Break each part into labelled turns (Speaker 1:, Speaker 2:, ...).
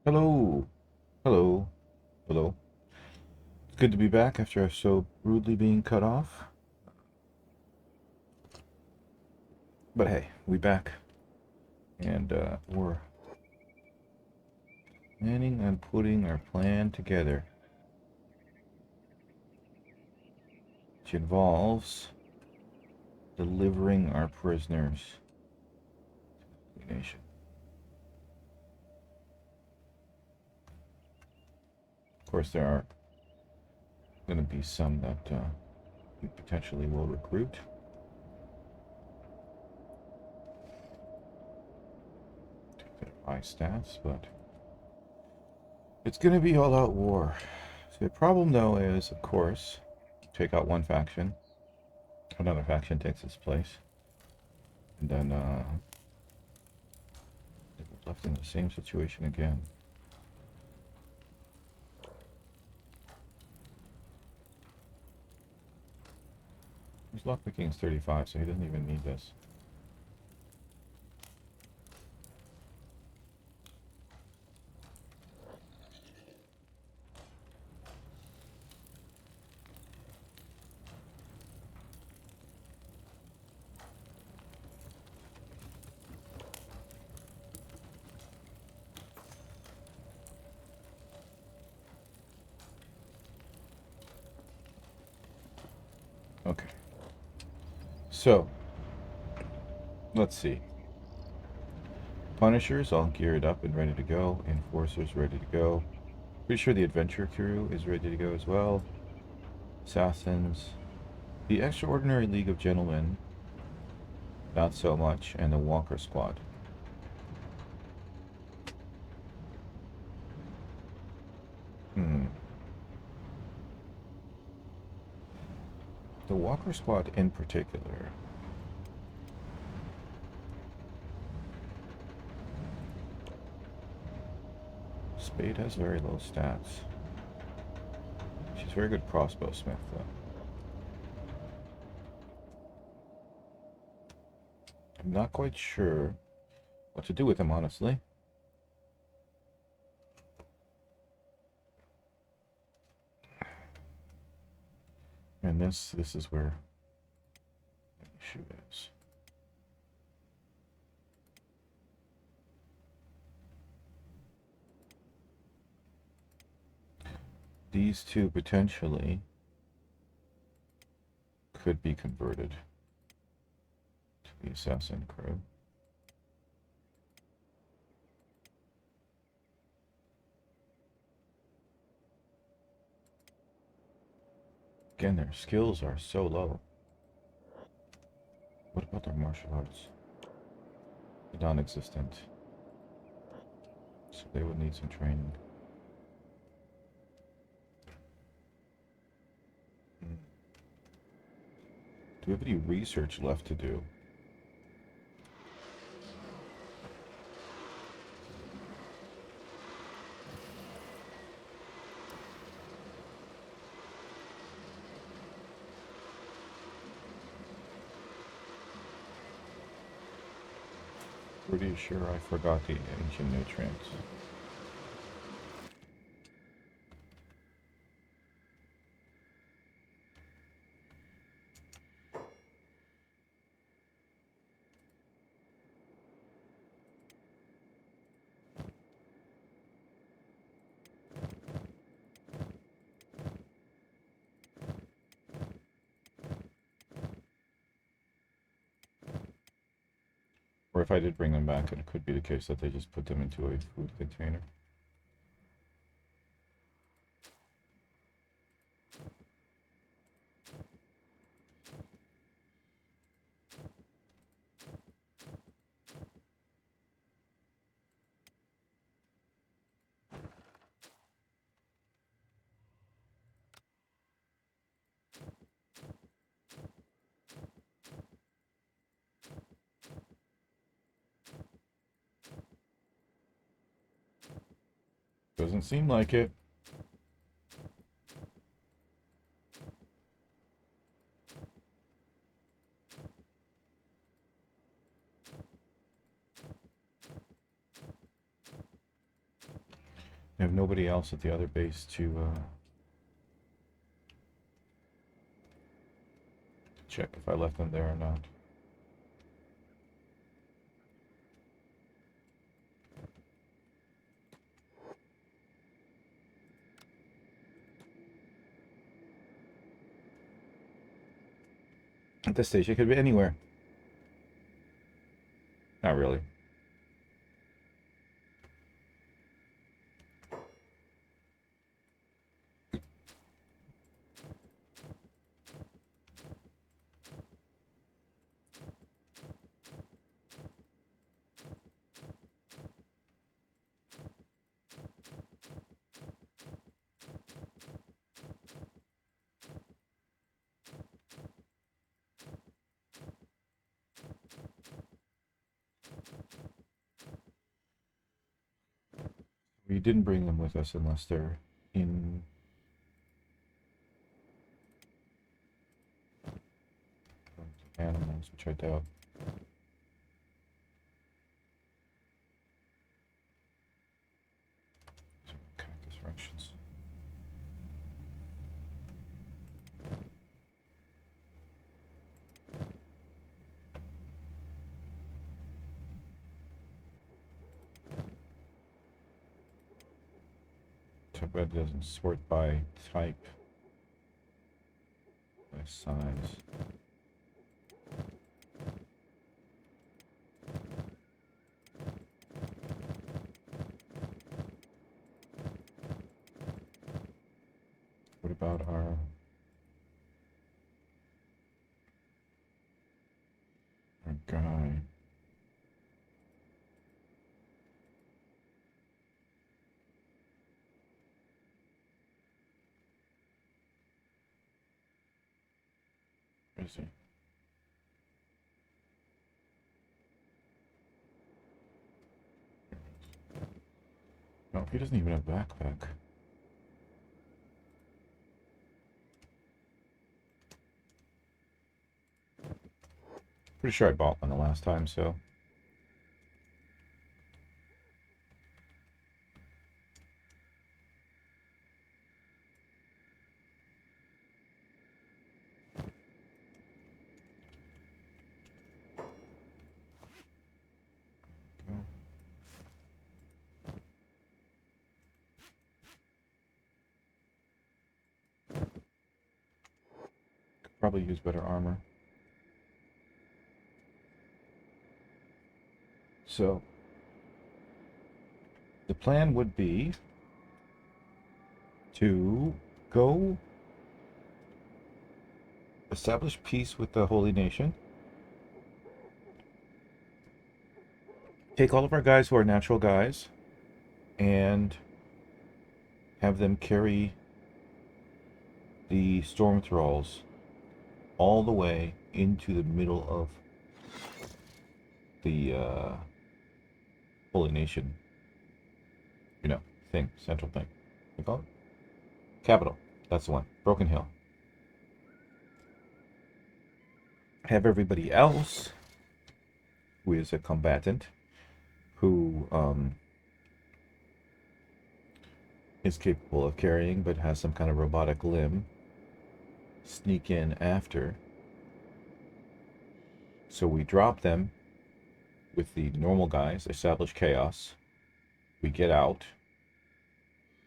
Speaker 1: Hello, hello, hello. It's good to be back after so rudely being cut off. But hey, we back, and we're planning on putting our plan together, which involves delivering our prisoners to the nation. Of course, there are going to be some that we potentially will recruit. High stats, but it's going to be all-out war. So the problem, though, is, of course, take out one faction, another faction takes its place, and then we're left in the same situation again. His lockpicking is 35, so he doesn't even need this. Okay. So, let's see. Punishers all geared up and ready to go. Enforcers ready to go. Pretty sure the adventure crew is ready to go as well. Assassins. The Extraordinary League of Gentlemen, not so much. And the Walker Squad. Hmm. The Walker Squad in particular. Spade has very low stats. She's a very good crossbow smith, though. I'm not quite sure what to do with him, honestly. And this is where the issue is. These two potentially could be converted to the assassin crew. Again, their skills are so low. What about their martial arts? Non-existent. So they would need some training. Do we have any research left to do? Pretty sure I forgot the ancient nutrients. Or if I did bring them back, it could be the case that they just put them into a food container. Doesn't seem like it. I have nobody else at the other base to check if I left them there or not. At this stage, it could be anywhere. Not really. We didn't bring them with us unless they're in animals, which I doubt. Cactus functions. Too bad it doesn't sort by type, by size. What about our guy? Where is he? No, he doesn't even have a backpack. Pretty sure I bought one the last time, so. Could probably use better armor. So, the plan would be to go establish peace with the Holy Nation, take all of our guys who are natural guys, and have them carry the storm thralls all the way into the middle of the Holy Nation, thing, central thing. What do you call it? Capital. That's the one. Broken Hill. Have everybody else who is a combatant, who is capable of carrying but has some kind of robotic limb, sneak in after. So we drop them with the normal guys, establish chaos. We get out,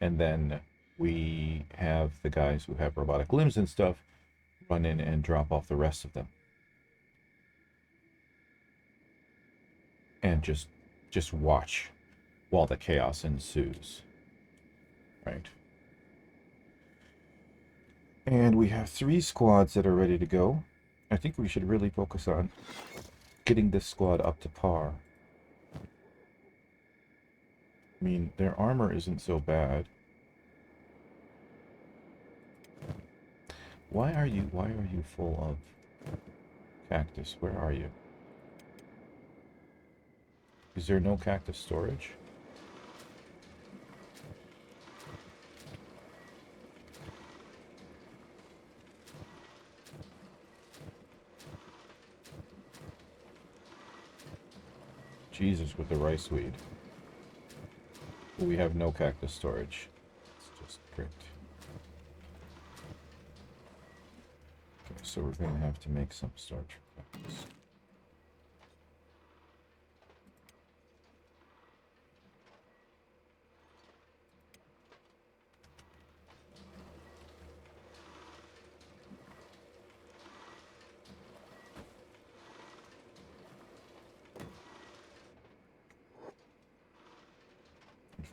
Speaker 1: and then we have the guys who have robotic limbs and stuff run in and drop off the rest of them. And just watch while the chaos ensues. Right. And we have 3 squads that are ready to go. I think we should really focus on getting this squad up to par. I mean, their armor isn't so bad. Why are you full of cactus? Where are you? Is there no cactus storage? Jesus with the rice weed. We have no cactus storage. It's just great. Okay, so we're going to have to make some storage for cactus.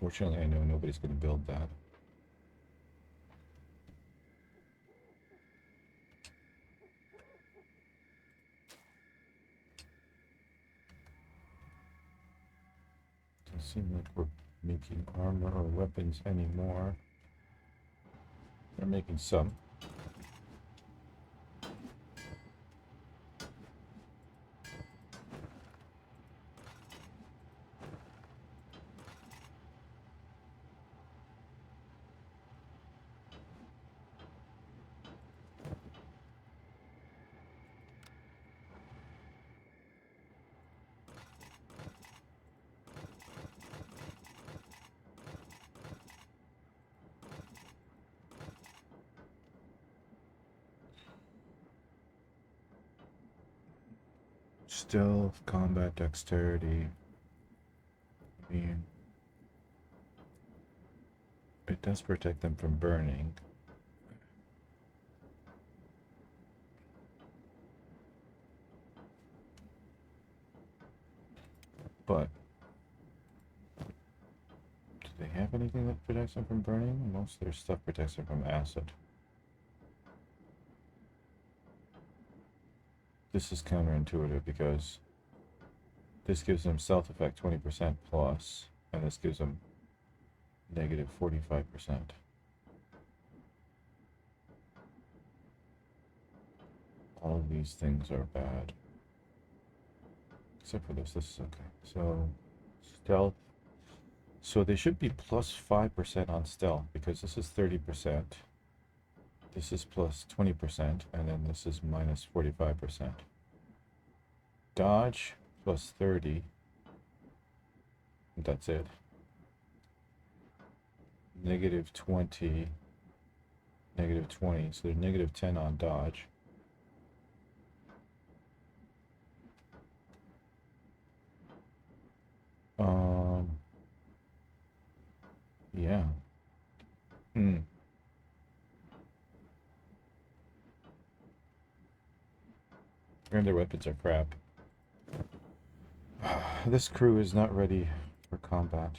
Speaker 1: Unfortunately, I know nobody's going to build that. Doesn't seem like we're making armor or weapons anymore. We're making some. Stealth, combat, dexterity. I mean, it does protect them from burning. But do they have anything that protects them from burning? Most of their stuff protects them from acid. This is counterintuitive because this gives them stealth effect 20% plus, and this gives them negative 45%. All of these things are bad. Except for this is okay. So, stealth. So they should be plus 5% on stealth because this is 30%. This is plus 20%, and then this is minus 45%. Dodge plus 30. That's it. Negative 20. Negative 20. So they're negative 10 on dodge. Yeah. And their weapons are crap. This crew is not ready for combat.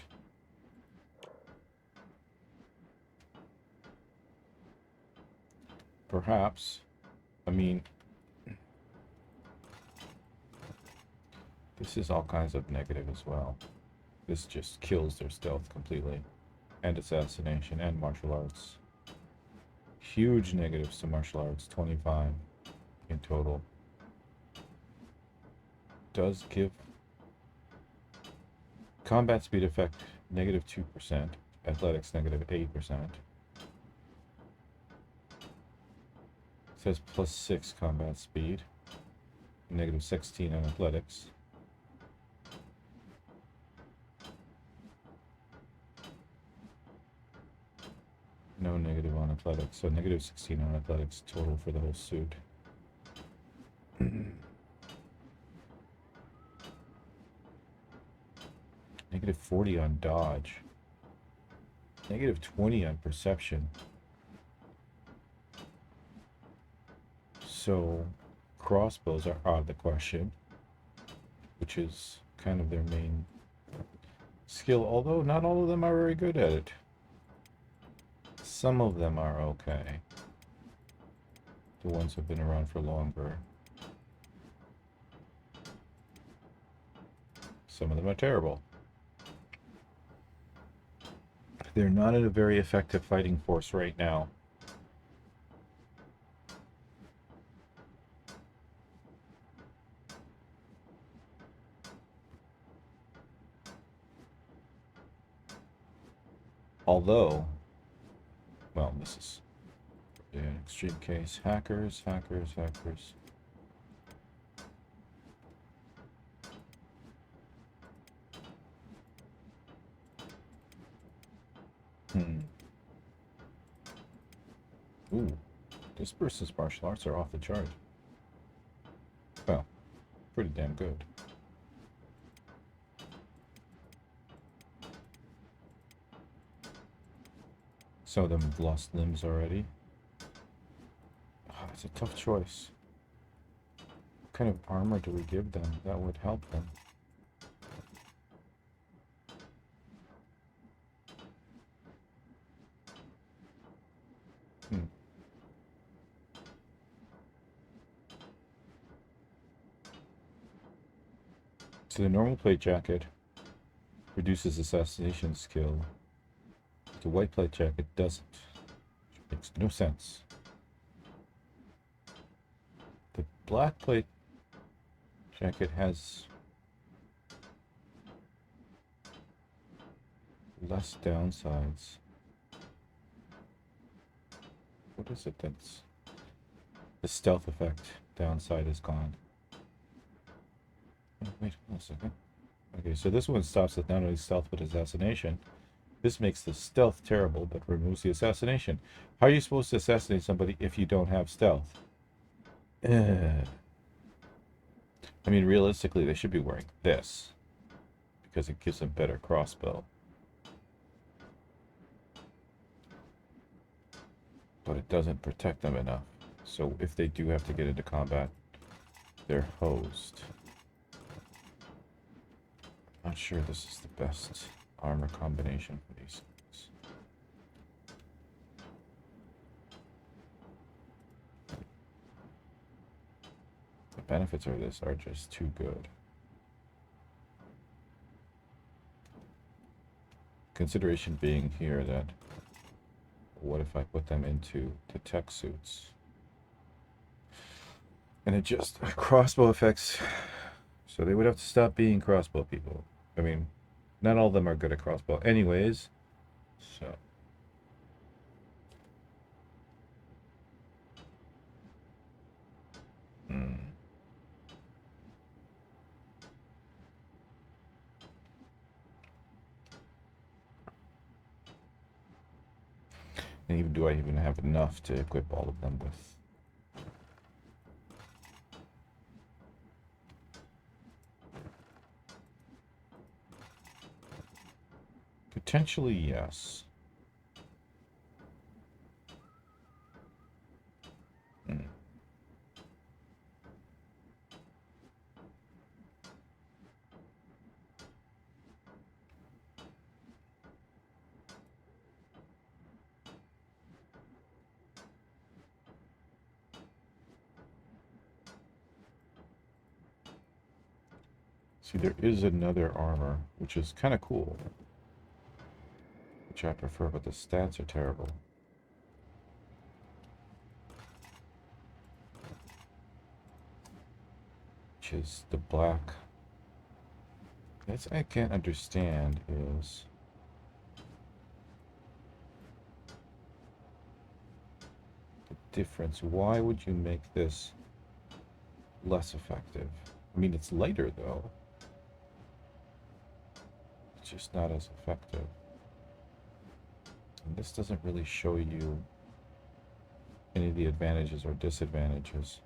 Speaker 1: Perhaps. I mean, this is all kinds of negative as well. This just kills their stealth completely. And assassination and martial arts. Huge negatives to martial arts, 25 in total. Does give combat speed effect negative 2%, athletics negative 8%. Says plus 6 combat speed, negative 16 on athletics. No negative on athletics, so negative 16 on athletics total for the whole suit. Negative 40 on dodge. Negative 20 on perception. So crossbows are out of the question, which is kind of their main skill, although not all of them are very good at it. Some of them are okay. The ones who've been around for longer. Some of them are terrible. They're not in a very effective fighting force right now. Although, well, this is an extreme case. Hackers. Hmm. Ooh. This person's martial arts are off the chart. Well, pretty damn good. Some of them have lost limbs already. Oh, it's a tough choice. What kind of armor do we give them that would help them? Hmm. So the normal plate jacket reduces assassination skill. The white plate jacket doesn't. Which makes no sense. The black plate jacket has less downsides. What is it that's... The stealth effect downside is gone. Oh, wait a second. Okay, so this one stops with not only stealth but assassination. This makes the stealth terrible but removes the assassination. How are you supposed to assassinate somebody if you don't have stealth? I mean, realistically, they should be wearing this because it gives them better crossbow. But it doesn't protect them enough. So if they do have to get into combat, they're hosed. Not sure this is the best armor combination for these things. The benefits of this are just too good. Consideration being here that what if I put them into the tech suits? And it just crossbow effects, so they would have to stop being crossbow people. I mean, not all of them are good at crossbow anyways, so. And even do I even have enough to equip all of them with? Potentially, yes. See, there is another armor, which is kind of cool, which I prefer, but the stats are terrible. Which is the black. That's I can't understand is the difference. Why would you make this less effective? I mean, it's lighter though. It's just not as effective. And this doesn't really show you any of the advantages or disadvantages.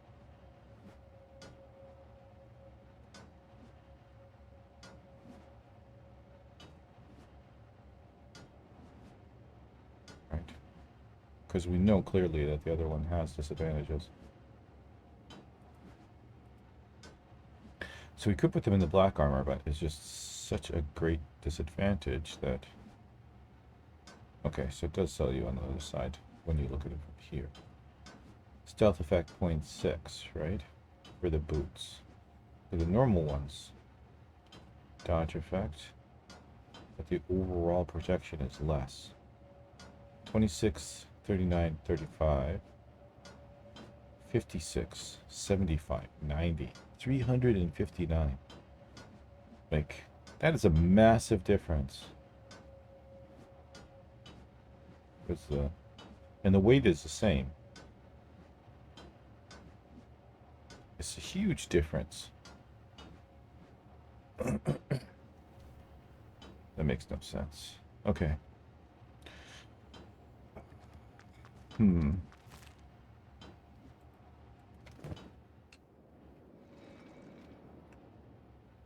Speaker 1: Right? Because we know clearly that the other one has disadvantages. So we could put them in the black armor, but it's just such a great disadvantage that... Okay, so it does sell you on the other side when you look at it from here. Stealth effect 0.6, right? For the boots. For the normal ones, dodge effect, but the overall protection is less. 26, 39, 35, 56, 75, 90, 359. Like, that is a massive difference. And the weight is the same. It's a huge difference. That makes no sense. Okay.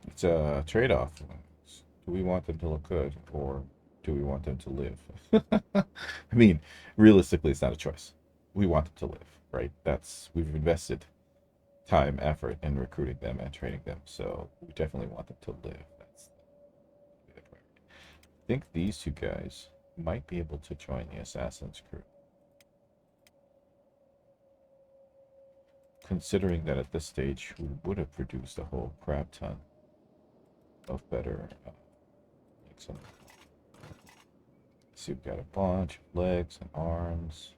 Speaker 1: It's a trade-off. Do we want them to look good, or do we want them to live? I mean, realistically, it's not a choice. We want them to live, right? We've invested time, effort in recruiting them and training them, so we definitely want them to live. That's the priority. I think these two guys might be able to join the assassin's crew. Considering that at this stage we would have produced a whole crap ton of better some. See, we've got a bunch of legs and arms.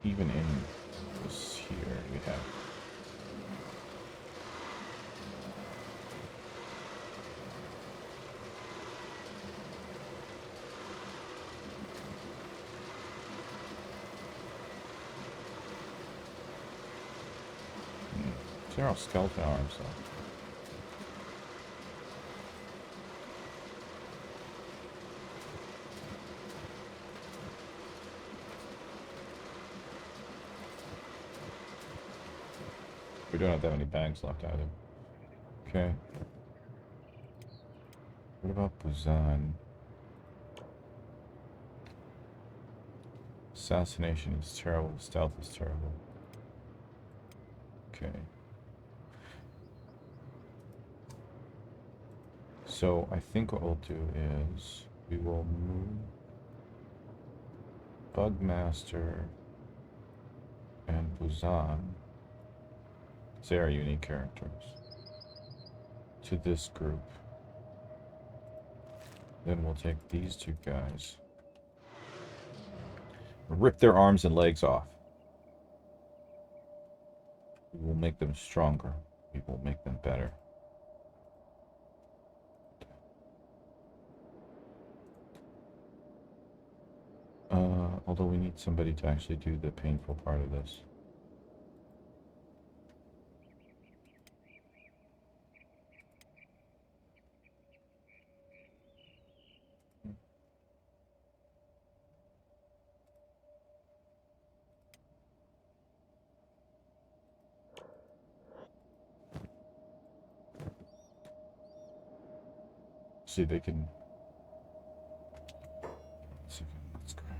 Speaker 1: Even in this here, we have they're all skeleton arms, though. We don't have that many bags left either. Okay. What about Busan? Assassination is terrible. Stealth is terrible. Okay. So I think what we'll do is we will move Bugmaster and Busan, they are unique characters, to this group. Then we'll take these two guys, rip their arms and legs off. We will make them stronger. We will make them better. Although we need somebody to actually do the painful part of this. See, they can. Let's grab.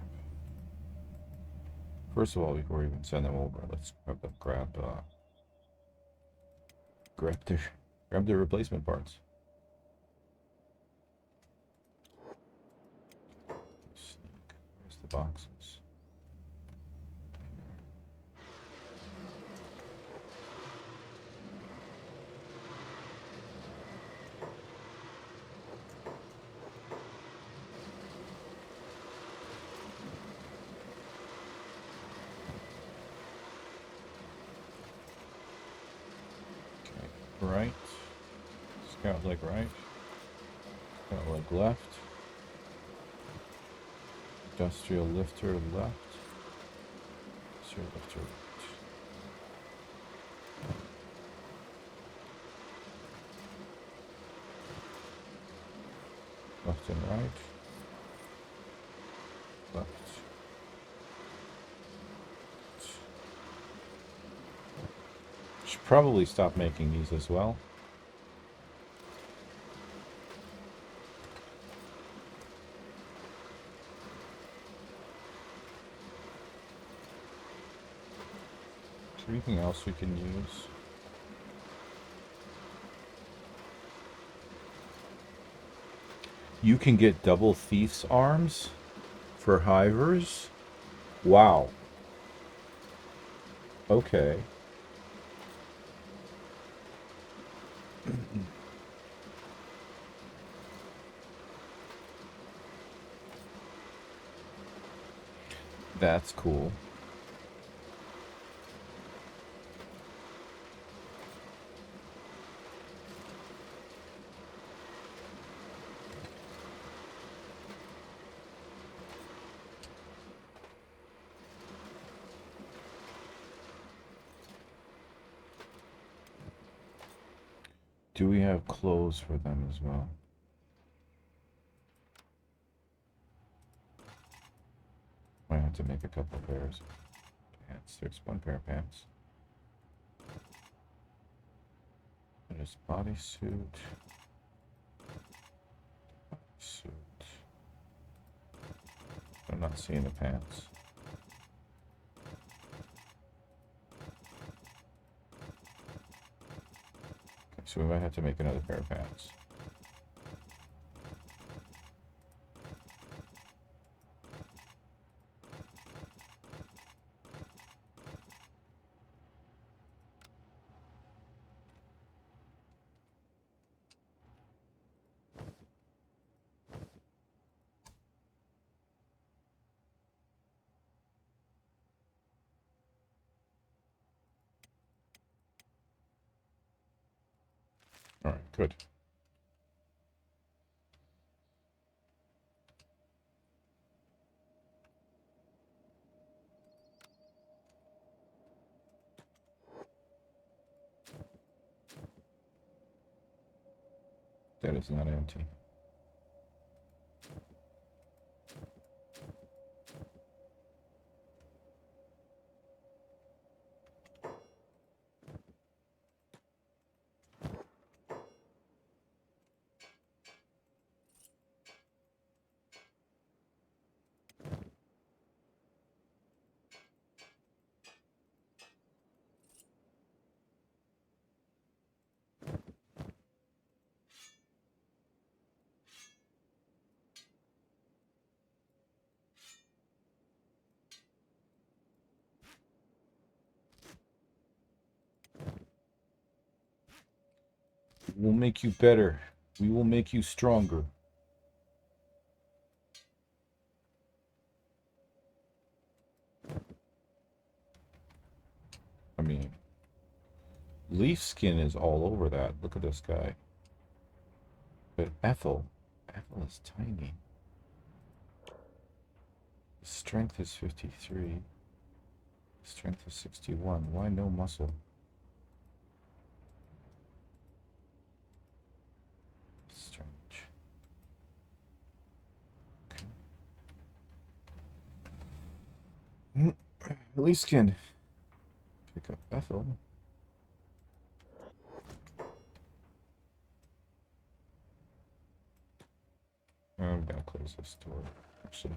Speaker 1: First of all, before we even send them over, let's grab their replacement parts. Sneak. Where's the boxes? Right. Scout leg right. Scout leg left. Industrial lifter left. Industrial lifter right. Left and right. Left. Should probably stop making these as well. Is there anything else we can use? You can get double thief's arms for hivers? Wow. Okay. That's cool. Do we have clothes for them as well? Might have to make a couple pairs of pants. There's one pair of pants. There's bodysuit. Suit. I'm not seeing the pants. Okay, so we might have to make another pair of pants. All right, good. That is not empty. We'll make you better. We will make you stronger. I mean, leaf skin is all over that. Look at this guy. But Ethel is tiny. Strength is 53. Strength is 61. Why no muscle? Strange. Okay. Leaf skin. Pick up Ethel. I'm gonna close this door, actually.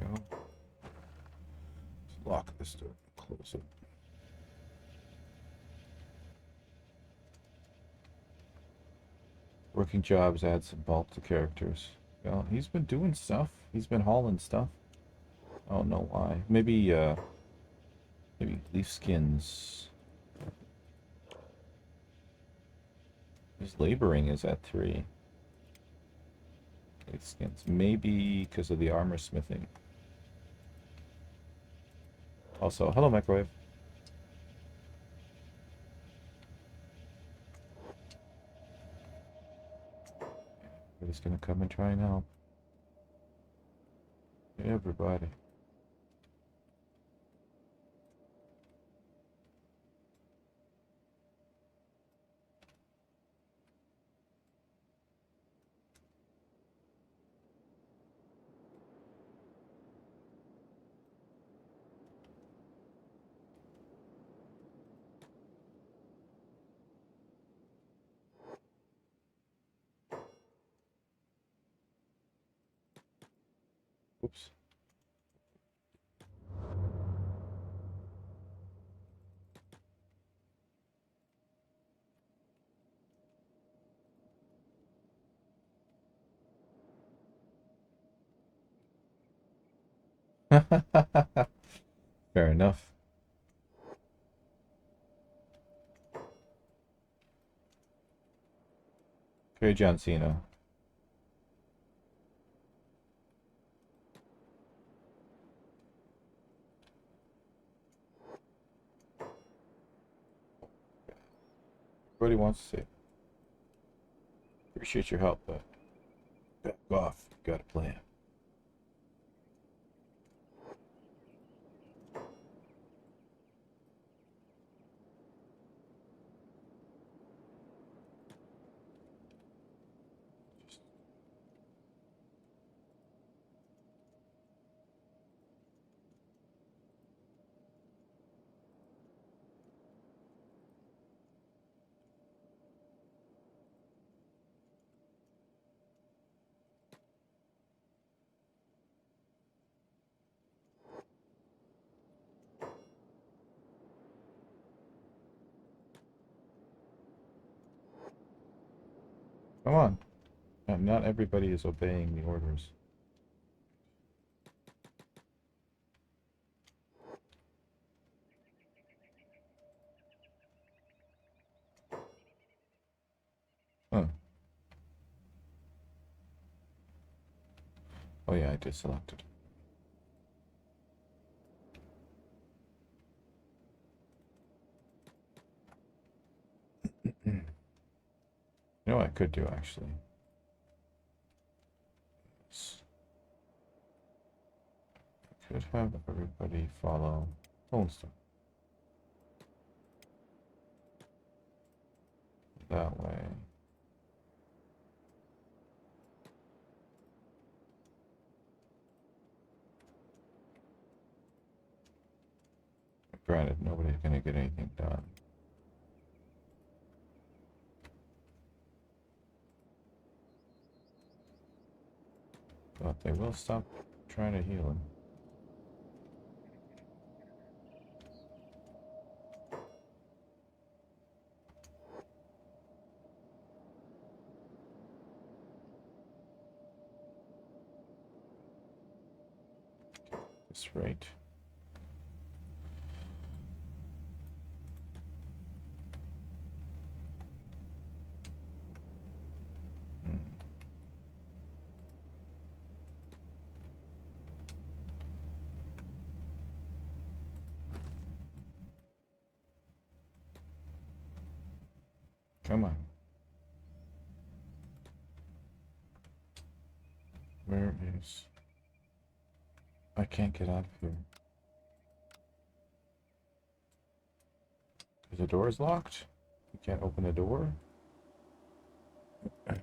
Speaker 1: Go. Let's lock this door. Close it. Working jobs add some bulk to characters. Well, he's been doing stuff. He's been hauling stuff. I don't know why. Maybe leaf skins. His laboring is at 3. Leaf skins. Maybe because of the armor smithing. Also, hello, microwave. Everybody's gonna come and try and help. Everybody. Oops. Fair enough. Okay, John Cena. Everybody wants to say, appreciate your help, but Back off. Got a plan. Come on. Not everybody is obeying the orders. Huh. Oh yeah, I did select it. You know what I could do, actually? I could have everybody follow Holmstone. That way. Granted, nobody's gonna get anything done. But they will stop trying to heal him. This rate. Come on. Where is... I can't get out of here. The door is locked? You can't open the door? Okay.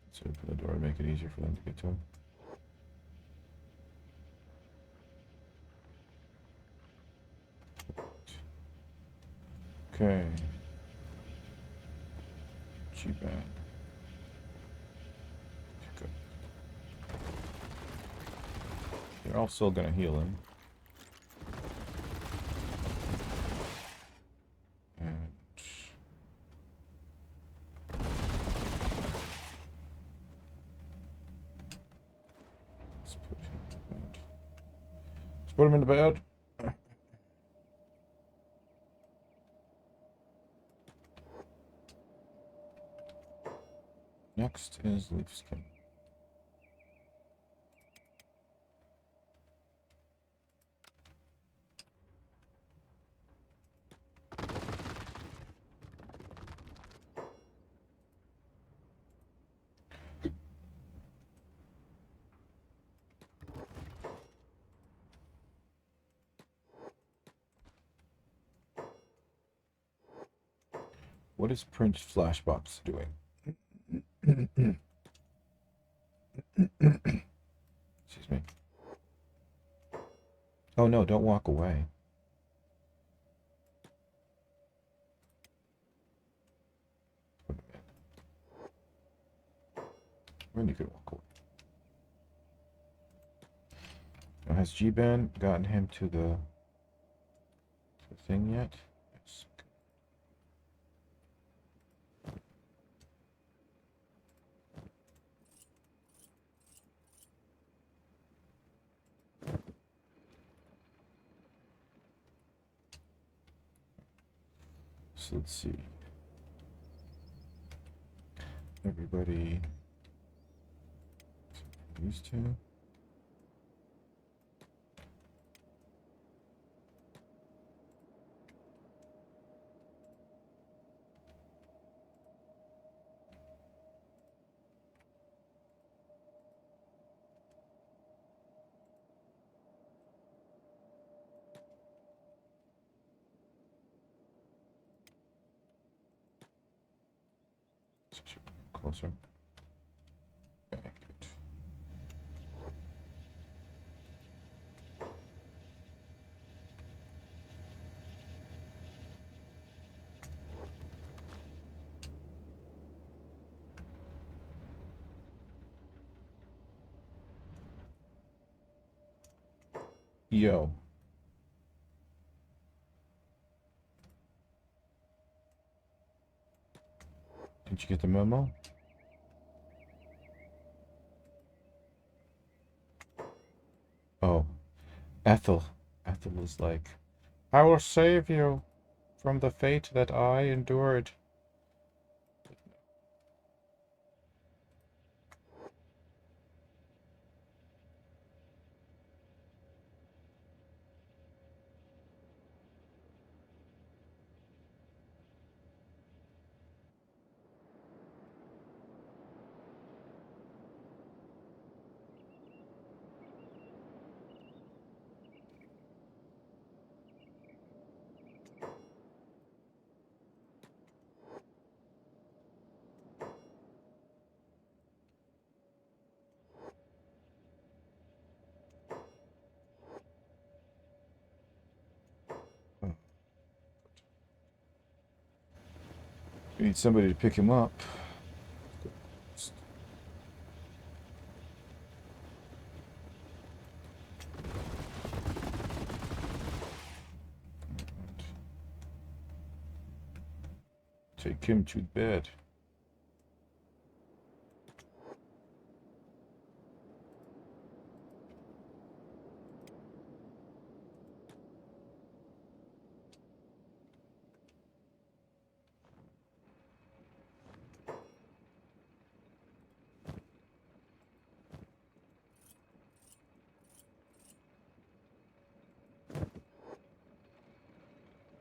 Speaker 1: Let's open the door and make it easier for them to get to him. Okay. G-bag. Good. They're all still gonna heal him. And let's put him to bed. Let's put him in the bed. Next is leaf skin. What is Prince Flashbox doing? Excuse me. Oh no, don't walk away. When you could walk away. Now, has G-Ban gotten him to the thing yet? Yes. So let's see. Everybody. These two. closer. Okay, good. Yo. Did you get the memo? Oh, Ethel. Ethel was like, I will save you from the fate that I endured. We need somebody to pick him up. Take him to bed.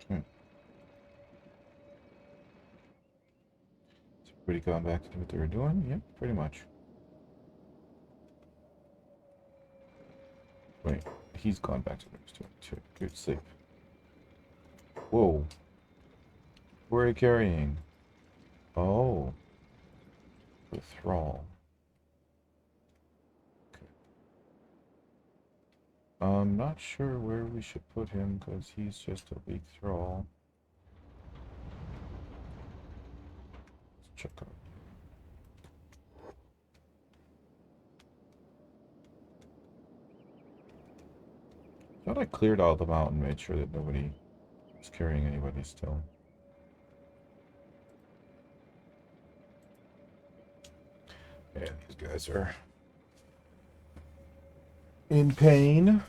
Speaker 1: Okay. Is everybody gone back to what they were doing? Yep, pretty much. Wait, he's gone back to what he was doing too. Good sleep. Whoa. Where are you carrying? Oh. The thrall. Okay. I'm not sure where we should put him because he's just a weak thrall. Let's check out. Thought I cleared all them out and made sure that nobody was carrying anybody still. Yeah, these guys are in pain.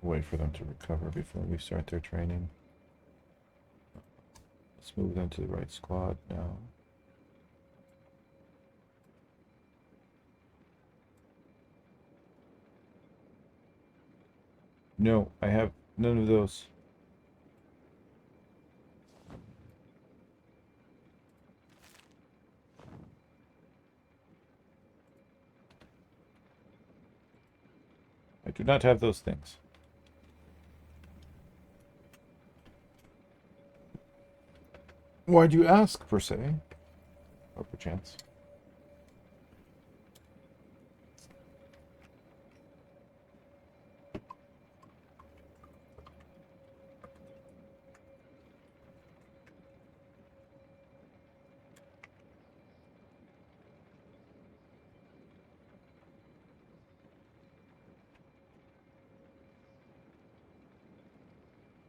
Speaker 1: Wait for them to recover before we start their training. Let's move them to the right squad now. No, I have none of those. I do not have those things. Why'd you ask, per se? Or perchance?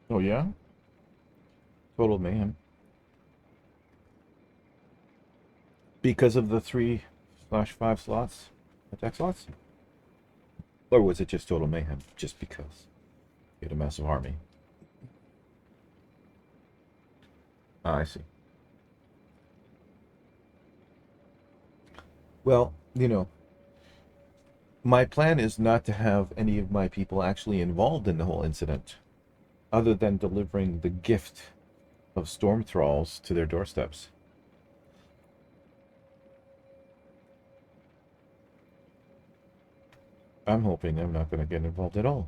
Speaker 1: Oh, yeah? Total mayhem. Because of the 3/5 slots? Attack slots? Or was it just total mayhem? Just because you had a massive army? Ah, I see. Well, my plan is not to have any of my people actually involved in the whole incident, other than delivering the gift of storm thralls to their doorsteps. I'm hoping I'm not going to get involved at all.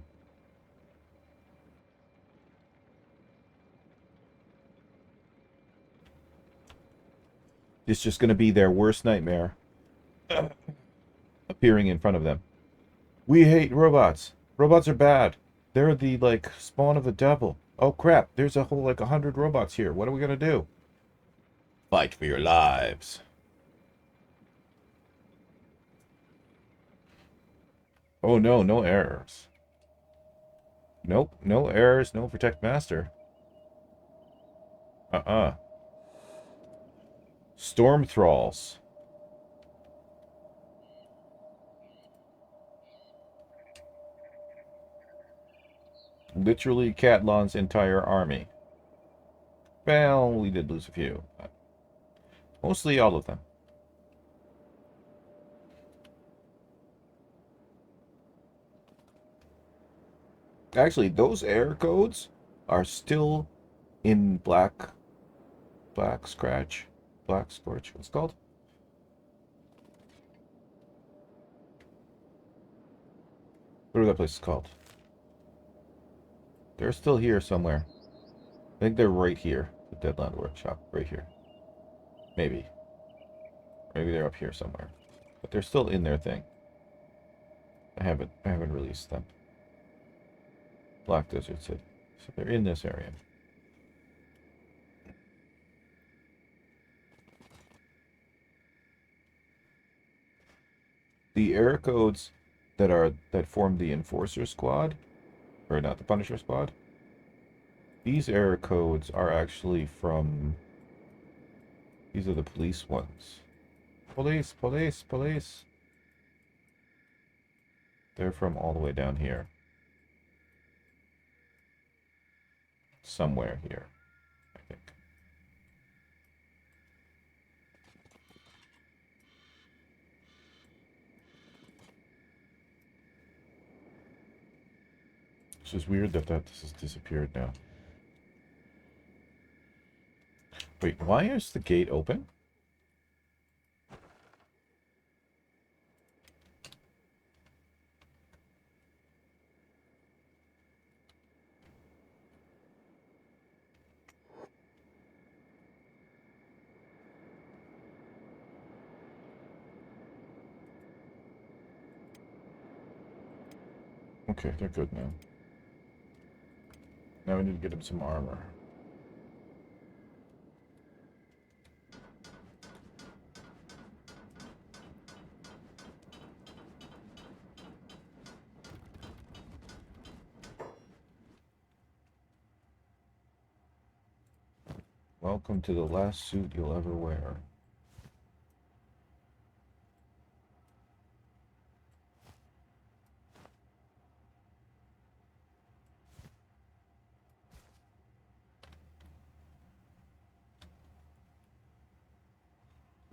Speaker 1: It's just going to be their worst nightmare appearing in front of them. We hate robots. Robots are bad. They're the, like, spawn of the devil. Oh, crap. There's a whole, like, 100 robots here. What are we going to do? Fight for your lives. Oh, no. No errors. Nope. No errors. No protect master. Storm thralls. Literally Catlon's entire army. Well, we did lose a few. But mostly all of them. Actually, those error codes are still in Black Scratch. Black Scorch. What's it called? Whatever that place is called. They're still here somewhere. I think they're right here. The Deadland Workshop. Right here. Maybe. Maybe they're up here somewhere. But they're still in their thing. I haven't released them. Black Desert City. So they're in this area. The error codes that form the Enforcer Squad, or not the Punisher Squad, these error codes are actually from... These are the police ones. Police, police, police. They're from all the way down here. Somewhere here, I think. It's just weird that this has disappeared now. Wait, why is the gate open? Okay, they're good now. Now we need to get him some armor. Welcome to the last suit you'll ever wear.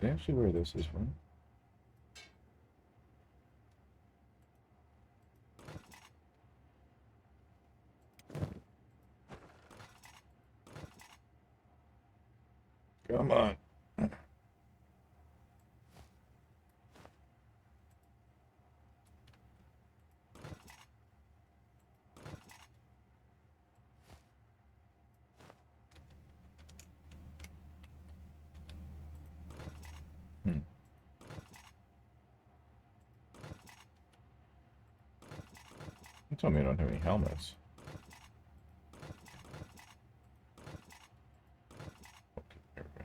Speaker 1: Did I actually wear this one? Come on. You told me I don't have any helmets. Okay, there we go.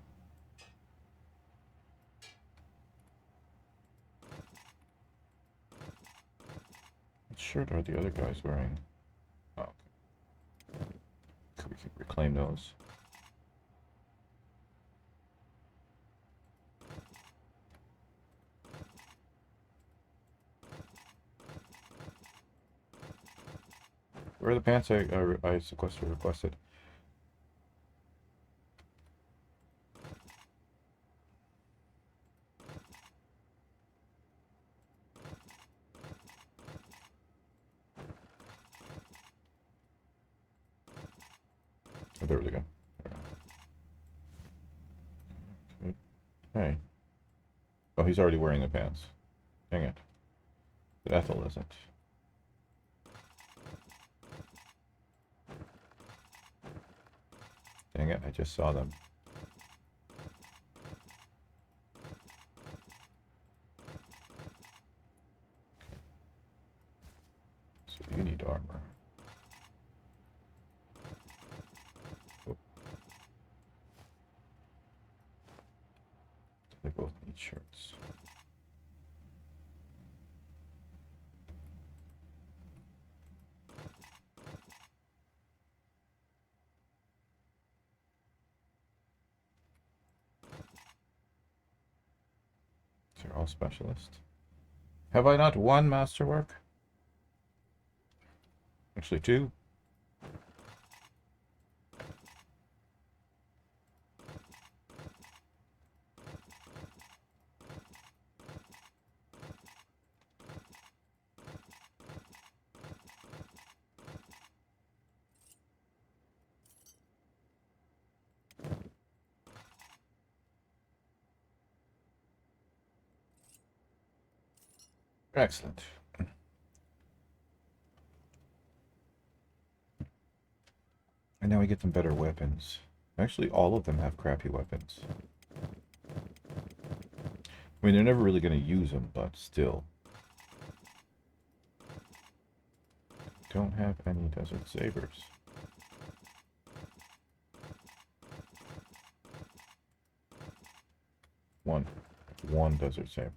Speaker 1: What shirt are the other guys wearing? Oh, okay. Could we reclaim those? Where are the pants I requested? Oh, there we go. Hey. Oh, he's already wearing the pants. Dang it. But Ethel isn't. Dang it, I just saw them. need armor. Oh. They both need shirts. They're all specialists. Have I not one masterwork? Actually, two. Excellent. And now we get them better weapons. Actually, all of them have crappy weapons. I mean, they're never really going to use them, but still. Don't have any desert sabers. One desert saber.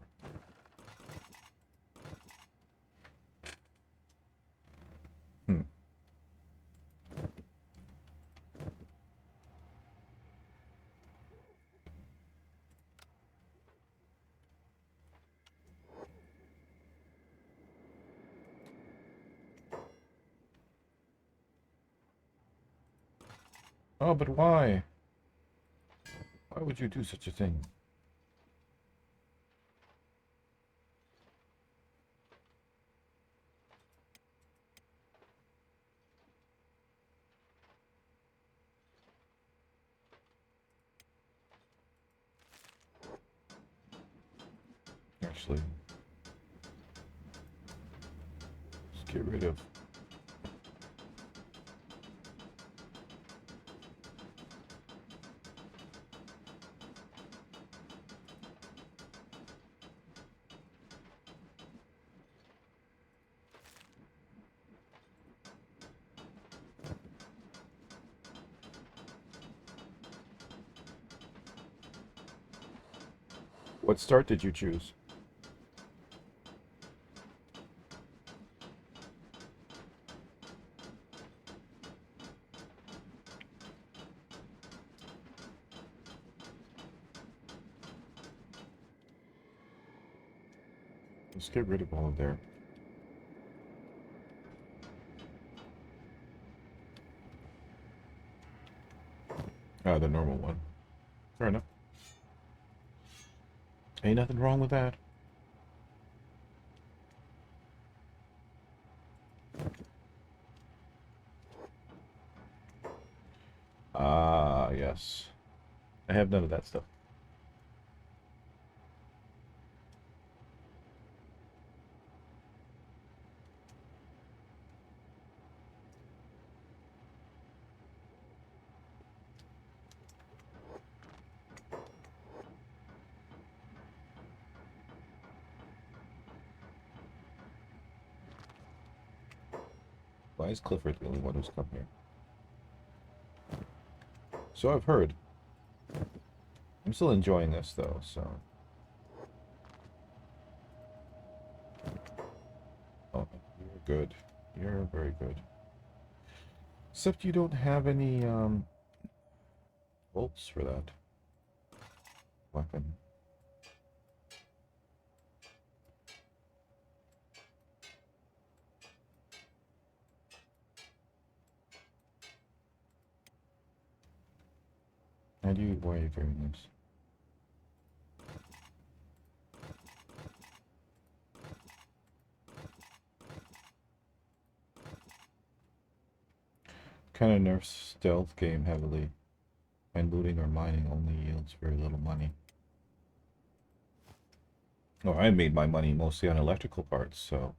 Speaker 1: Oh, but why? Why would you do such a thing? Actually, let's get rid of... What start did you choose? Let's get rid of all of their... the normal one. Fair enough. Ain't nothing wrong with that. Ah, yes. I have none of that stuff. Why is Clifford the only one who's come here? So I've heard. I'm still enjoying this, though, so... Oh, you're good. You're very good. Except you don't have any, bolts for that weapon. Why are you carrying this? Kind of nerfs stealth game heavily, and looting or mining only yields very little money. Oh, I made my money mostly on electrical parts, so...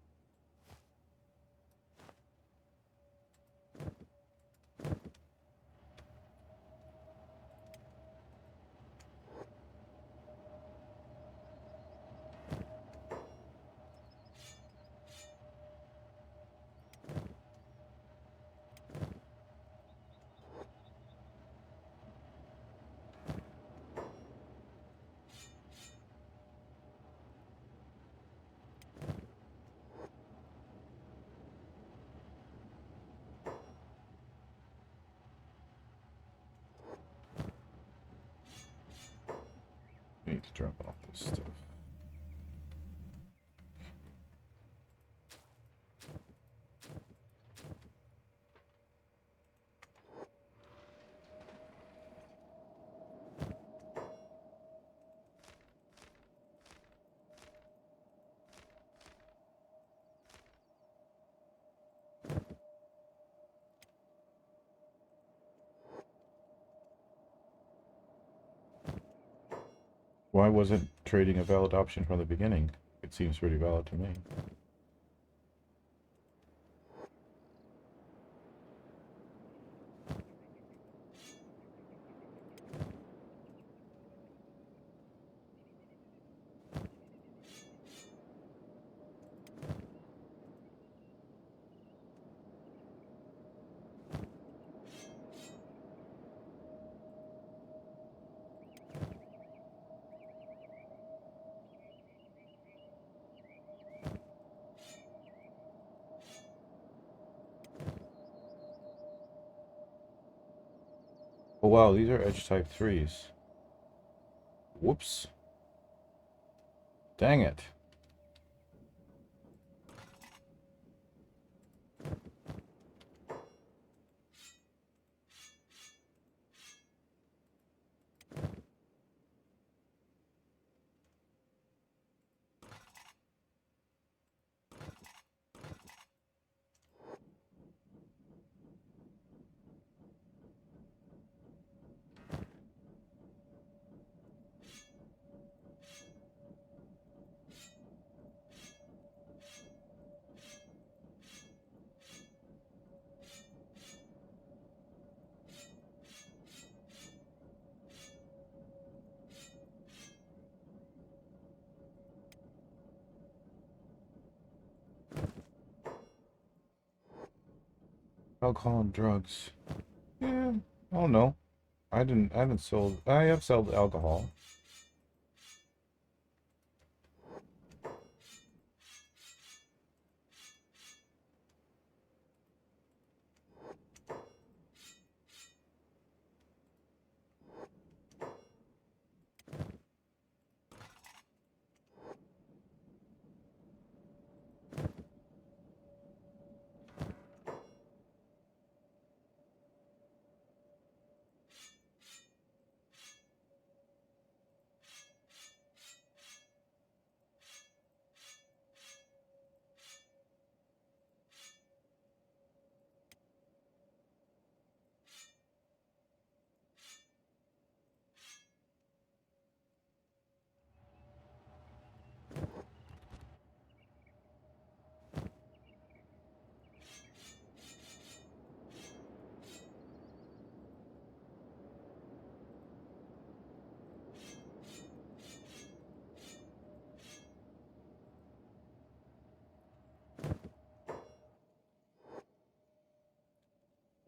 Speaker 1: drop off this stuff. Why wasn't trading a valid option from the beginning? It seems pretty valid to me. Oh wow, these are edge type 3s. Whoops. Dang it. Alcohol and drugs. Yeah, I don't know. I haven't sold, I have sold alcohol.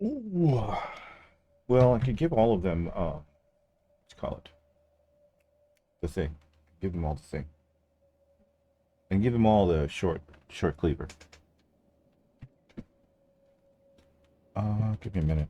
Speaker 1: Ooh. Well, I could give all of them, let's call it the thing. Give them all the thing. And give them all the short cleaver. Give me a minute.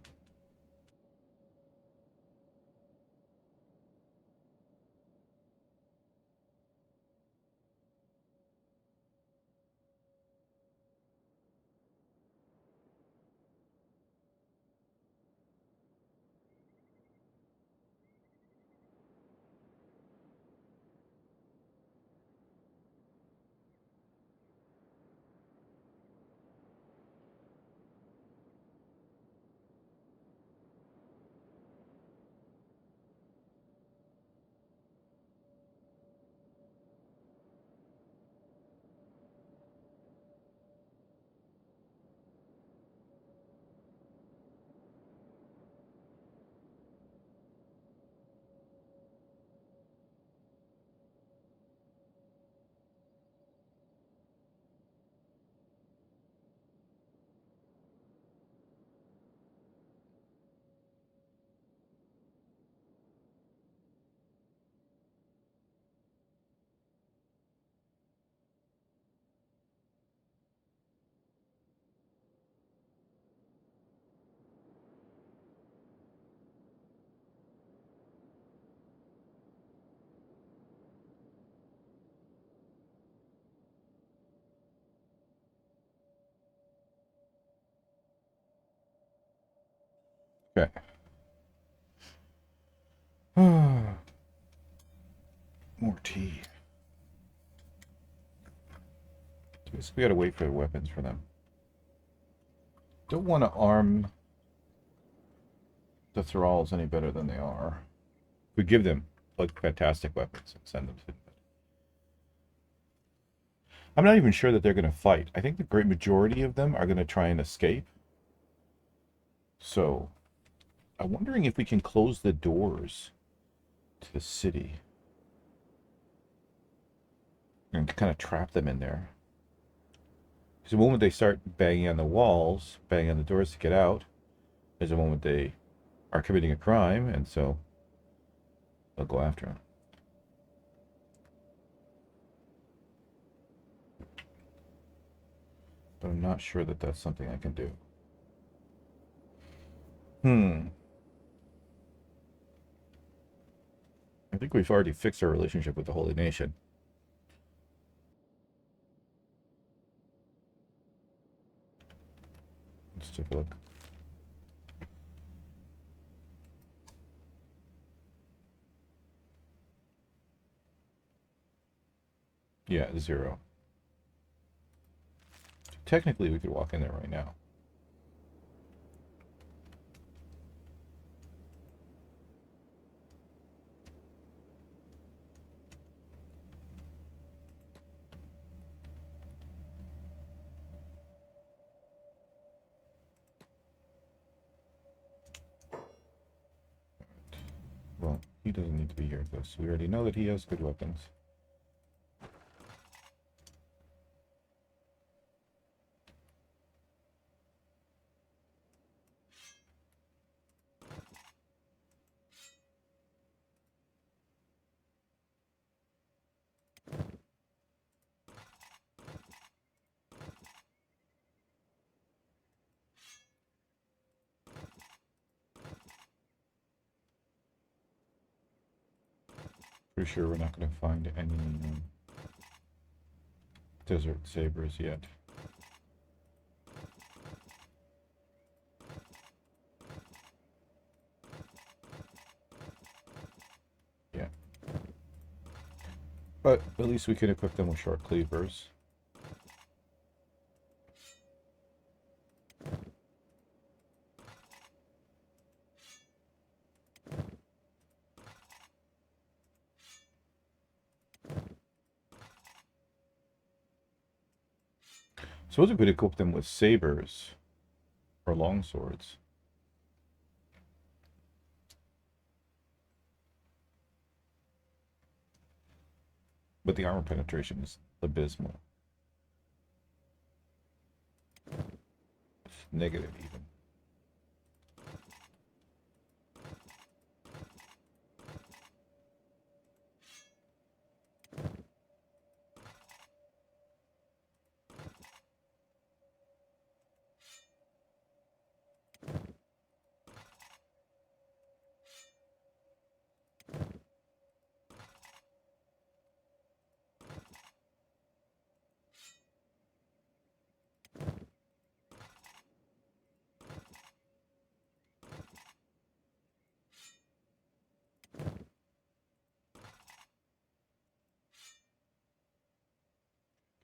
Speaker 1: Okay. More tea. We gotta wait for the weapons for them. Don't want to arm the thralls any better than they are. We give them like fantastic weapons and send them to. I'm not even sure that they're going to fight. I think the great majority of them are going to try and escape. So, I'm wondering if we can close the doors to the city and kind of trap them in there. Because the moment they start banging on the walls, banging on the doors to get out, is the moment they are committing a crime, and so they'll go after them. But I'm not sure that that's something I can do. I think we've already fixed our relationship with the Holy Nation. Let's take a look. Yeah, 0. Technically, we could walk in there right now. Well, he doesn't need to be here because we already know that he has good weapons. Pretty sure we're not going to find any desert sabers yet. Yeah. But at least we can equip them with short cleavers. Suppose we could equip them with sabers or long swords. But the armor penetration is abysmal. It's negative even.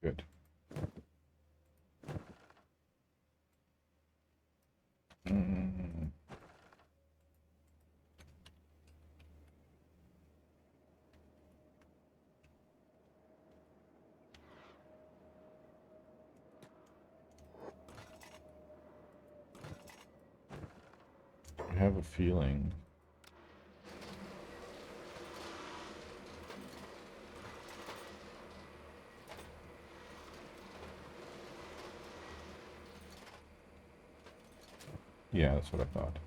Speaker 1: Good. I have a feeling. Yeah, that's what I thought.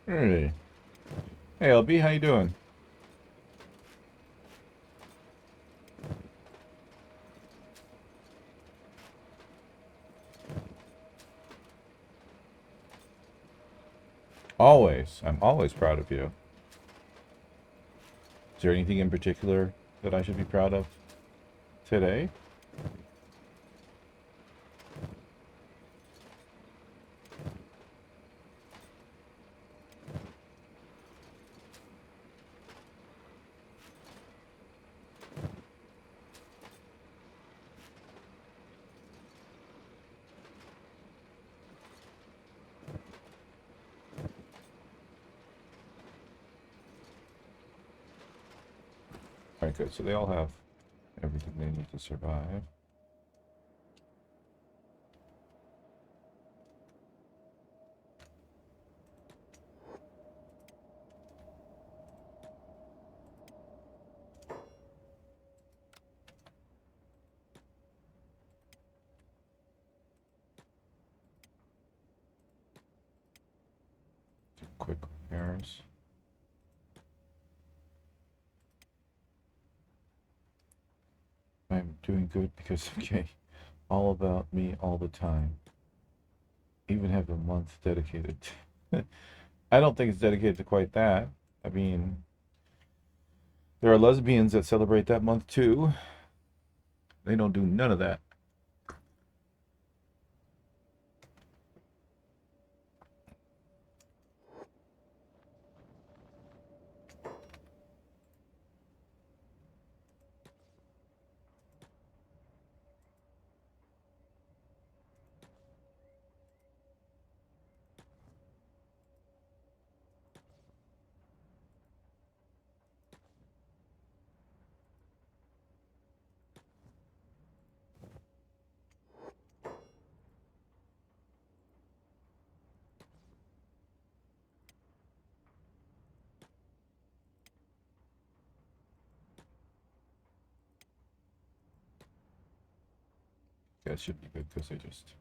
Speaker 1: Hey. Hey, LB, how you doing? Always. I'm always proud of you. Is there anything in particular that I should be proud of today? Alright, good. So they all have everything they need to survive. Quick repairs. I'm doing good because, okay, all about me all the time. Even have a month dedicated. I don't think it's dedicated to quite that. I mean, there are lesbians that celebrate that month too. They don't do none of that. That should be good because they just...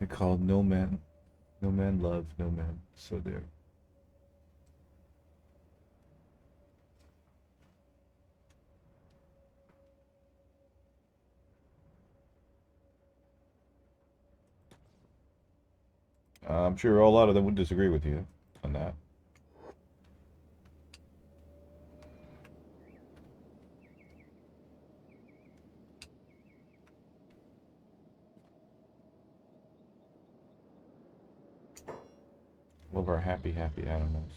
Speaker 1: They call no man love, no man. So there. I'm sure a lot of them would disagree with you on that. Love our happy, happy animals.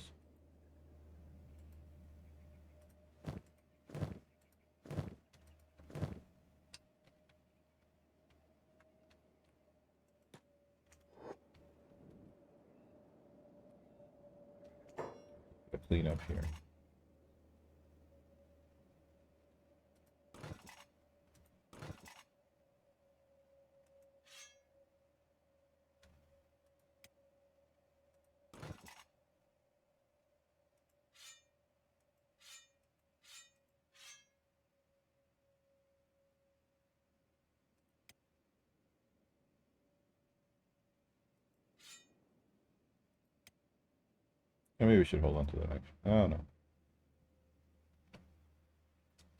Speaker 1: Gotta clean up here. Maybe we should hold on to that actually. I don't know.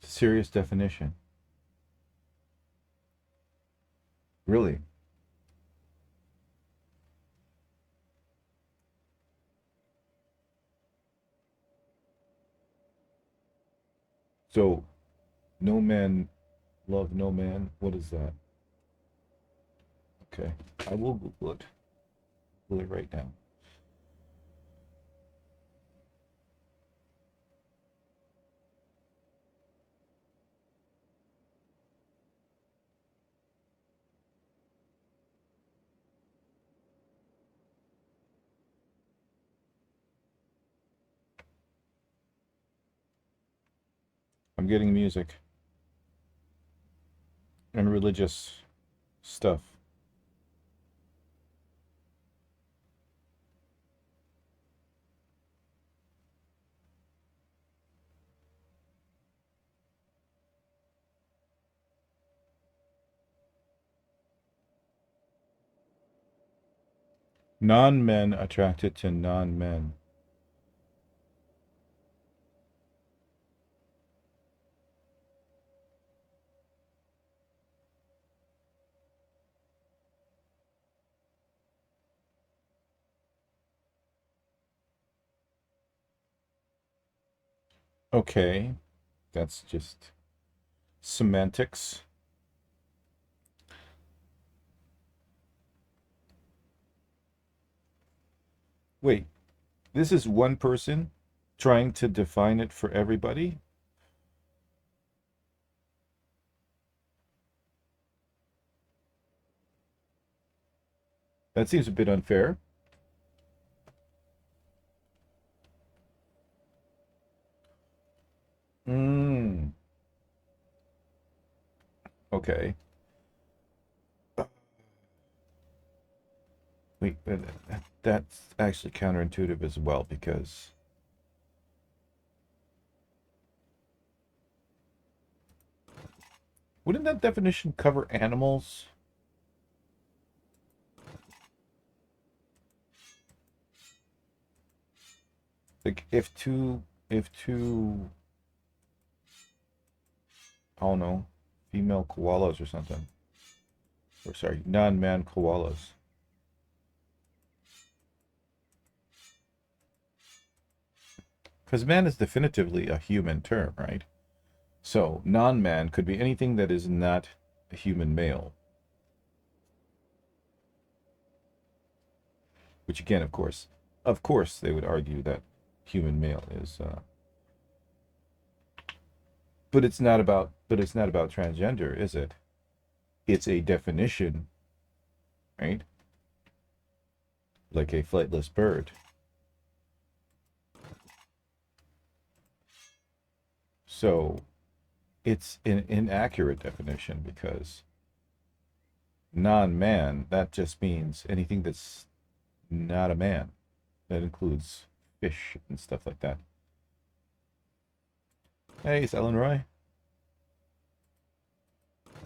Speaker 1: Serious definition. Really? So, no man love no man. What is that? Okay. I will Google it. Google it right now. I'm getting music and religious stuff. Non-men attracted to non-men. Okay, that's just semantics. Wait, this is one person trying to define it for everybody? That seems a bit unfair. Hmm. Okay. Wait, that's actually counterintuitive as well because wouldn't that definition cover animals? Like if two, I don't know, female koalas or something, or sorry, non-man koalas. Because man is definitively a human term, right? So non-man could be anything that is not a human male. Which again, of course, they would argue that human male is, but it's not about transgender, is it? It's a definition, right? Like a flightless bird. So it's an inaccurate definition because non-man, that just means anything that's not a man. That includes fish and stuff like that. Hey, it's Ellen Roy.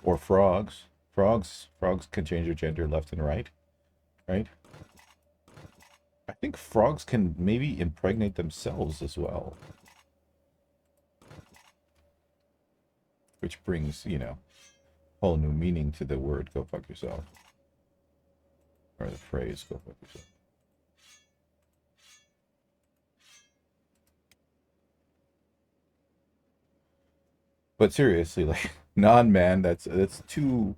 Speaker 1: Or frogs. Frogs can change their gender left and right, right? I think frogs can maybe impregnate themselves as well. Which brings, whole new meaning to the word go fuck yourself. Or the phrase go fuck yourself. But seriously, like non-man, that's too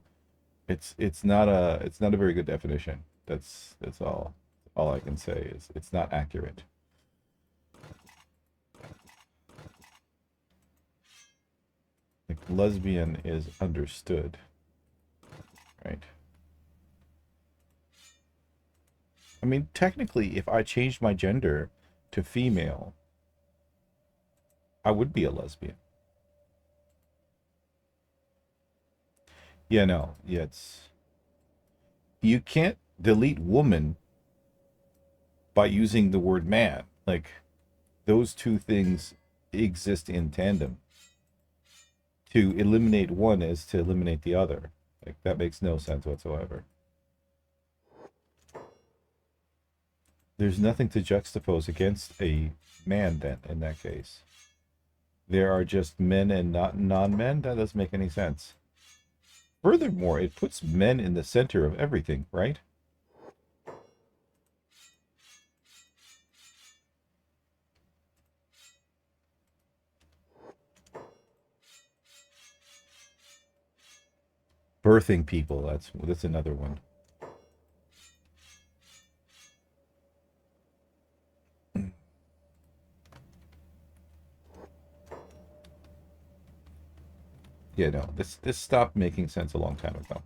Speaker 1: it's not a very good definition. That's all I can say is it's not accurate. Like lesbian is understood, right? I mean, technically, if I changed my gender to female, I would be a lesbian. Yeah, no, yeah, it's you can't delete woman by using the word man. Like those two things exist in tandem. To eliminate one is to eliminate the other. Like that makes no sense whatsoever. There's nothing to juxtapose against a man then in that case. There are just men and not non-men. That doesn't make any sense. Furthermore, it puts men in the center of everything, right? Birthing people, that's another one. Yeah, no, this stopped making sense a long time ago.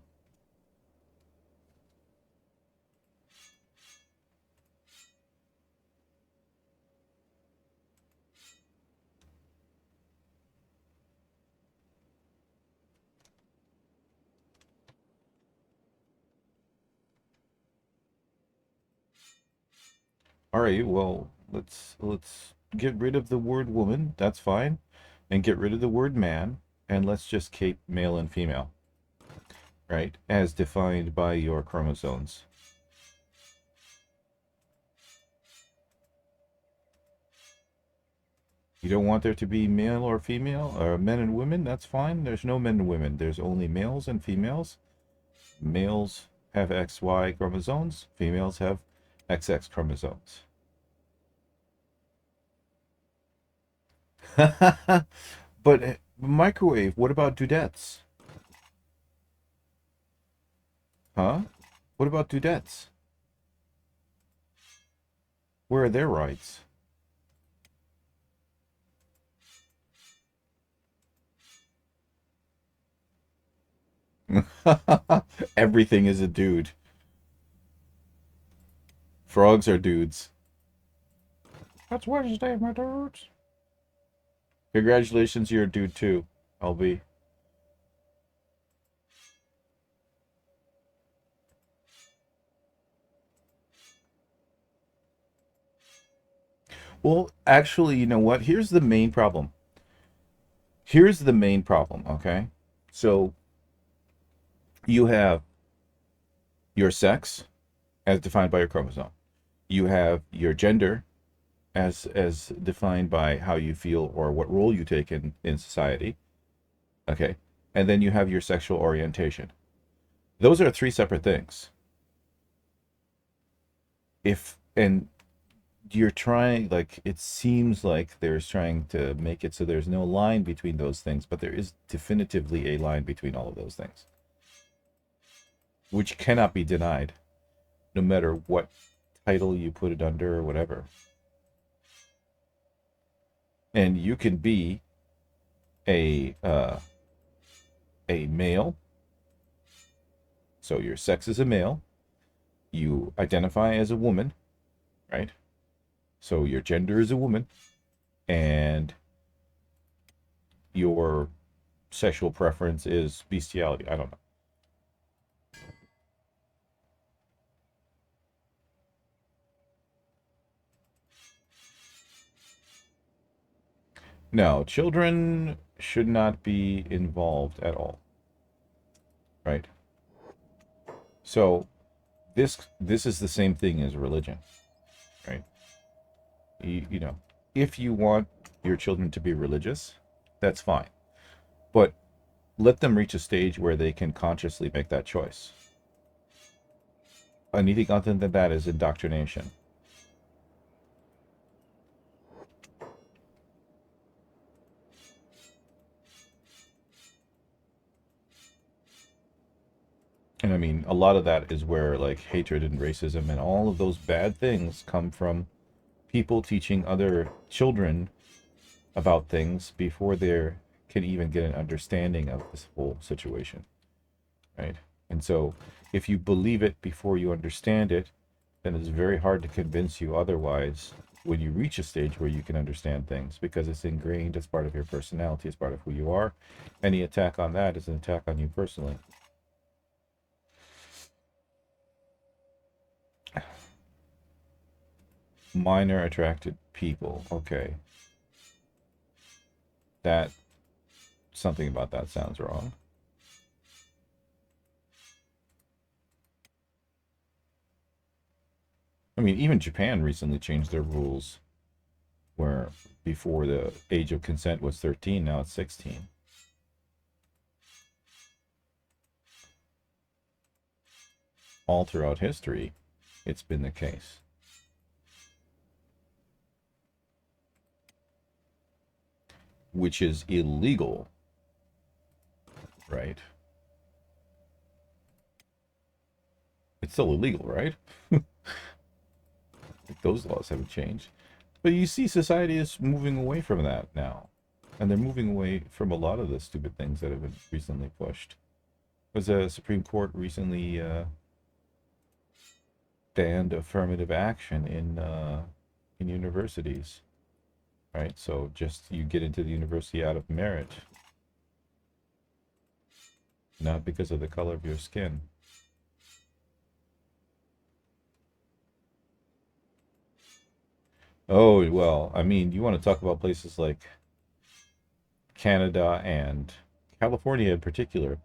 Speaker 1: All right, well, let's get rid of the word woman. That's fine, and get rid of the word man, and let's just keep male and female, right? As defined by your chromosomes. You don't want there to be male or female, or men and women, that's fine. There's no men and women. There's only males and females. Males have XY chromosomes, females have XX chromosomes. But microwave, what about dudettes? Huh? What about dudettes? Where are their rights? Everything is a dude. Frogs are dudes. That's Wednesday, my dudes. Congratulations, you're a dude too, LB. Well, actually, you know what? Here's the main problem. Here's the main problem, okay? So you have your sex as defined by your chromosome. You have your gender as defined by how you feel or what role you take in society. Okay. And then you have your sexual orientation. Those are three separate things. If and you're trying, like, it seems like there's trying to make it so there's no line between those things, but there is definitively a line between all of those things, which cannot be denied, no matter what title you put it under or whatever. And you can be a male, so your sex is a male. You identify as a woman, right? So your gender is a woman, and your sexual preference is bestiality. I don't know. No, children should not be involved at all, right? So this is the same thing as religion, right? You know, if you want your children to be religious, that's fine. But let them reach a stage where they can consciously make that choice. Anything other than that is indoctrination. And I mean, a lot of that is where like hatred and racism and all of those bad things come from people teaching other children about things before they can even get an understanding of this whole situation, right? And so if you believe it before you understand it, then it's very hard to convince you otherwise when you reach a stage where you can understand things because it's ingrained as part of your personality, as part of who you are. Any attack on that is an attack on you personally. Minor attracted people. Okay. That something about that sounds wrong. I mean, even Japan recently changed their rules where before the age of consent was 13, now it's 16. All throughout history, it's been the case. Which is illegal, right? It's still illegal, right? Those laws haven't changed. But you see, society is moving away from that now. And they're moving away from a lot of the stupid things that have been recently pushed. Was the Supreme Court recently banned affirmative action in universities, right? So just you get into the university out of merit, not because of the color of your skin. Oh, well, I mean, you want to talk about places like Canada and California in particular.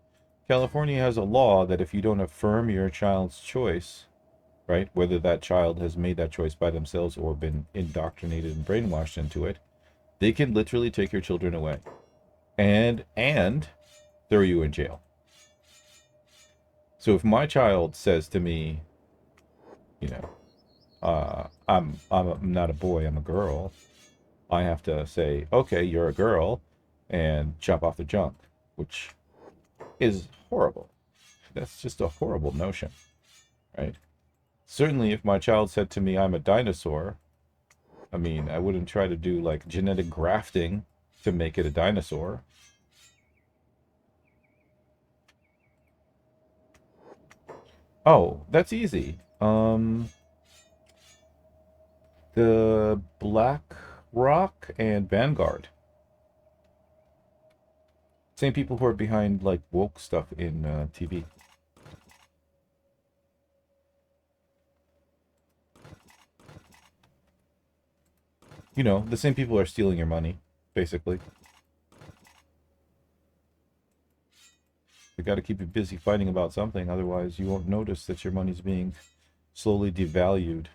Speaker 1: California has a law that if you don't affirm your child's choice, right, whether that child has made that choice by themselves or been indoctrinated and brainwashed into it, they can literally take your children away and throw you in jail. So if my child says to me, you know, I'm not a boy, I'm a girl, I have to say, okay, you're a girl, and chop off the junk, which is horrible. That's just a horrible notion, right? Certainly, if my child said to me, I'm a dinosaur, I mean, I wouldn't try to do like genetic grafting to make it a dinosaur. Oh, that's easy. The Black Rock and Vanguard. Same people who are behind like woke stuff in TV. You know, the same people are stealing your money, basically. They got to keep you busy fighting about something, otherwise you won't notice that your money's being slowly devalued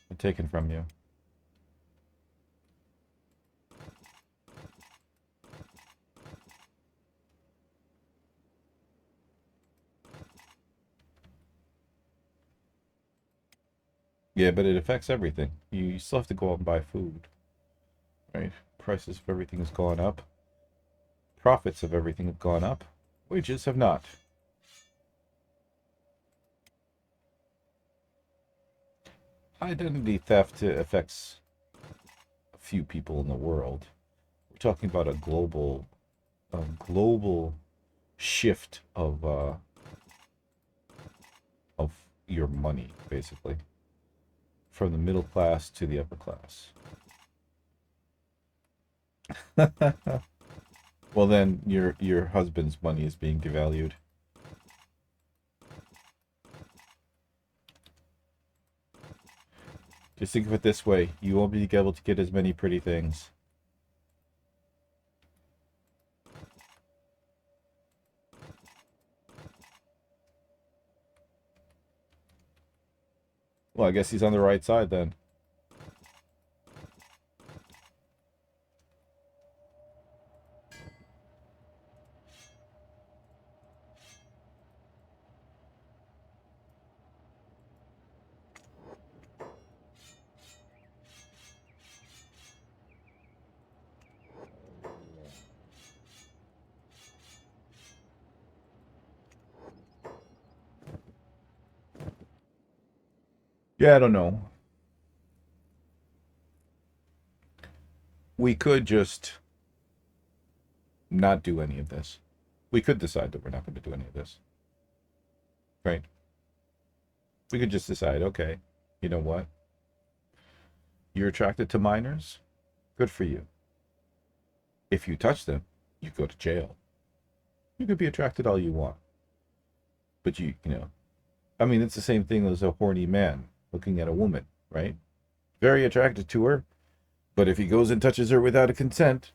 Speaker 1: and taken from you. Yeah, but it affects everything. You still have to go out and buy food, right? Prices of everything has gone up. Profits of everything have gone up. Wages have not. Identity theft affects a few people in the world. We're talking about a global shift of your money, basically, from the middle class to the upper class. Well, then your husband's money is being devalued. Just think of it this way: you won't be able to get as many pretty things. Well, I guess he's on the right side then. Yeah, I don't know. We could just not do any of this. We could decide that we're not going to do any of this, right? We could just decide, okay, you know what? You're attracted to minors? Good for you. If you touch them, you go to jail. You could be attracted all you want, but I mean, it's the same thing as a horny man looking at a woman, right? Very attracted to her, but if he goes and touches her without a consent,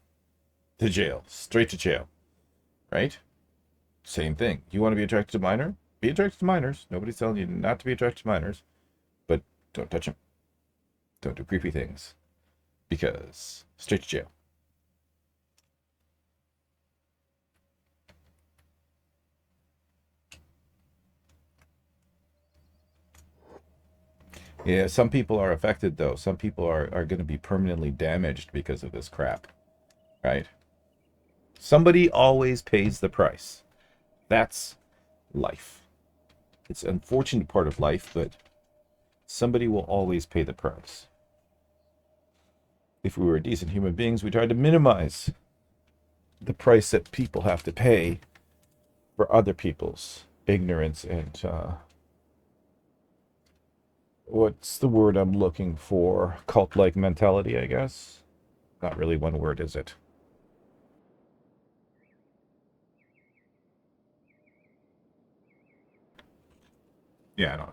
Speaker 1: to jail, straight to jail, right? Same thing. You want to be attracted to minor? Be attracted to minors. Nobody's telling you not to be attracted to minors, but don't touch them. Don't do creepy things, because straight to jail. Yeah, some people are affected though. Some people are going to be permanently damaged because of this crap, right? Somebody always pays the price. That's life. It's an unfortunate part of life, but somebody will always pay the price. If we were decent human beings, we tried to minimize the price that people have to pay for other people's ignorance and what's the word I'm looking for? Cult-like mentality, I guess. Not really one word, is it? Yeah, I don't.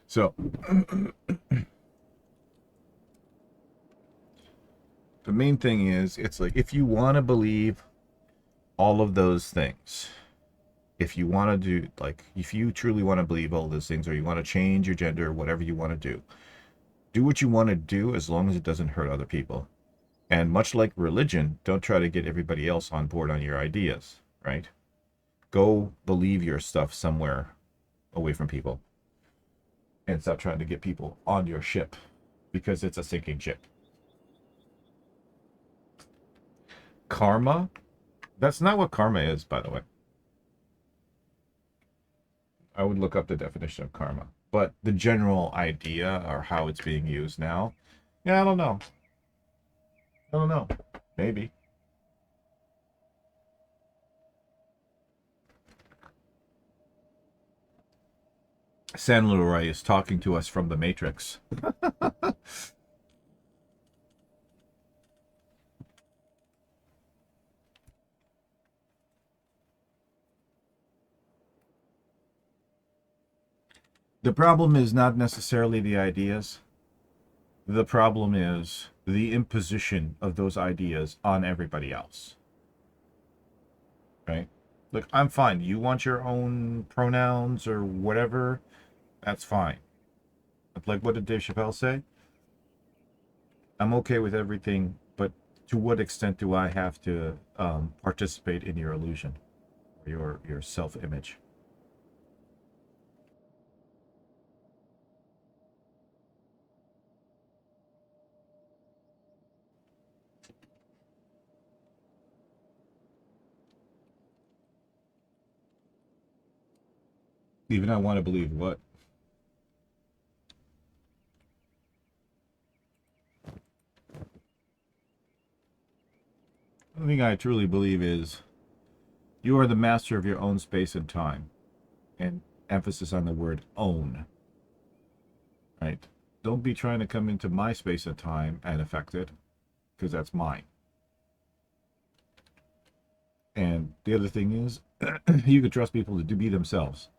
Speaker 1: So the main thing is, it's like if you want to believe all of those things, if you want to do like if you truly want to believe all those things, or you want to change your gender, whatever you want to do what you want to do as long as it doesn't hurt other people. And much like religion, don't try to get everybody else on board on your ideas, right? Go believe your stuff somewhere away from people and stop trying to get people on your ship, because it's a sinking ship. Karma? That's not what karma is, by the way. I would look up the definition of karma. But the general idea or how it's being used now, yeah, I don't know. I don't know. Maybe. San Leroy is talking to us from the Matrix. The problem is not necessarily the ideas. The problem is the imposition of those ideas on everybody else. Right? Look, I'm fine. You want your own pronouns or whatever, that's fine. Like, what did Dave Chappelle say? I'm okay with everything, but to what extent do I have to participate in your illusion, your self-image? Even I want to believe what? The thing I truly believe is you are the master of your own space and time, and emphasis on the word own. Right? Don't be trying to come into my space and time and affect it, because that's mine. And the other thing is, you can trust people to be themselves,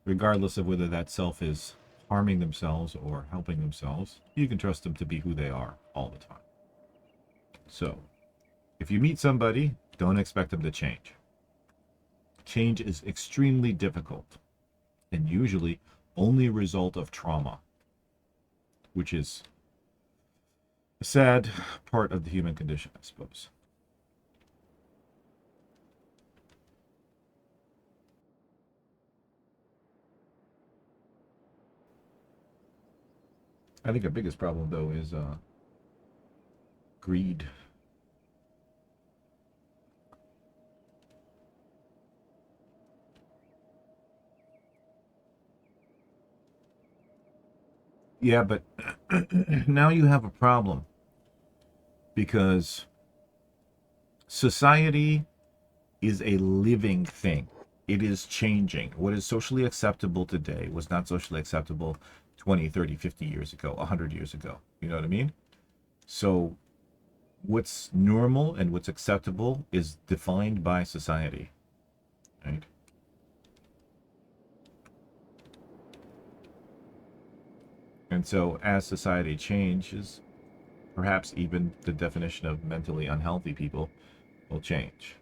Speaker 1: regardless of whether that self is harming themselves or helping themselves. You can trust them to be who they are all the time. So, if you meet somebody, don't expect them to change. Change is extremely difficult and usually only a result of trauma, which is a sad part of the human condition, I suppose. I think the biggest problem, though, is greed. Yeah, but now you have a problem because society is a living thing. It is changing. What is socially acceptable today was not socially acceptable 20, 30, 50 years ago, 100 years ago. You know what I mean? So what's normal and what's acceptable is defined by society, right? And so as society changes, perhaps even the definition of mentally unhealthy people will change.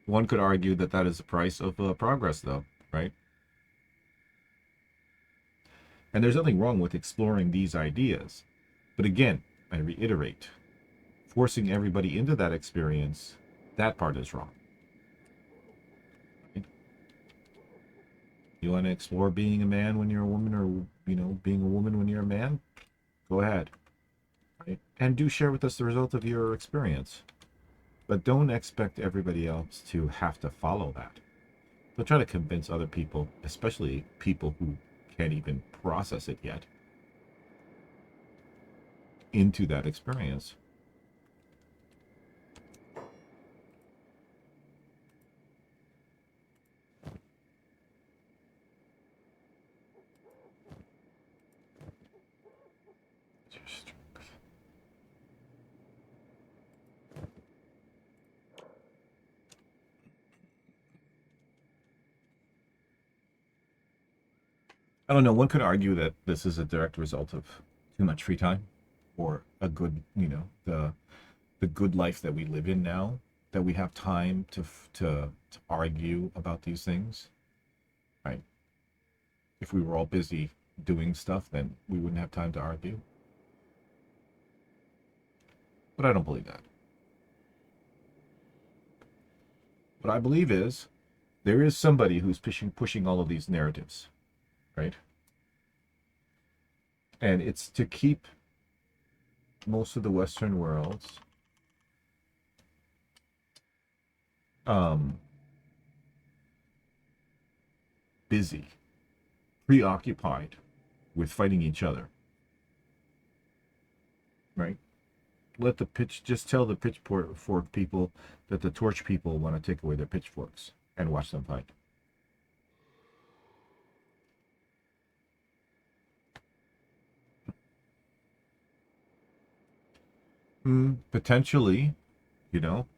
Speaker 1: One could argue that that is the price of progress, though, right? And there's nothing wrong with exploring these ideas. But again, I reiterate, forcing everybody into that experience, that part is wrong. Right? You want to explore being a man when you're a woman, or being a woman when you're a man? Go ahead. Right? And do share with us the result of your experience. But don't expect everybody else to have to follow that. Don't try to convince other people, especially people who can't even process it yet, into that experience. I don't know. One could argue that this is a direct result of too much free time, or a good, the good life that we live in now. That we have time to argue about these things, right? If we were all busy doing stuff, then we wouldn't have time to argue. But I don't believe that. What I believe is there is somebody who's pushing all of these narratives, right? And it's to keep most of the Western worlds um, busy, preoccupied with fighting each other, right? Just tell the pitchfork people that the torch people want to take away their pitchforks and watch them fight. Potentially,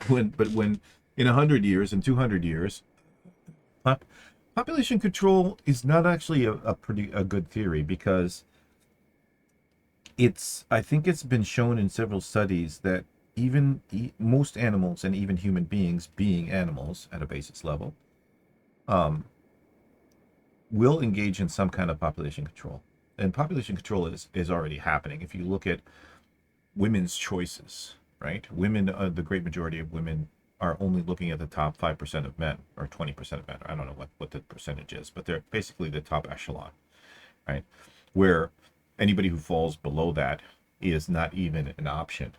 Speaker 1: when in 100 years and 200 years, population control is not actually a good theory because I think it's been shown in several studies that even most animals and even human beings, being animals at a basis level, um, will engage in some kind of population control. And population control is already happening. If you look at women's choices, right? Women, the great majority of women are only looking at the top 5% of men or 20% of men. I don't know what the percentage is, but they're basically the top echelon, right? Where anybody who falls below that is not even an option.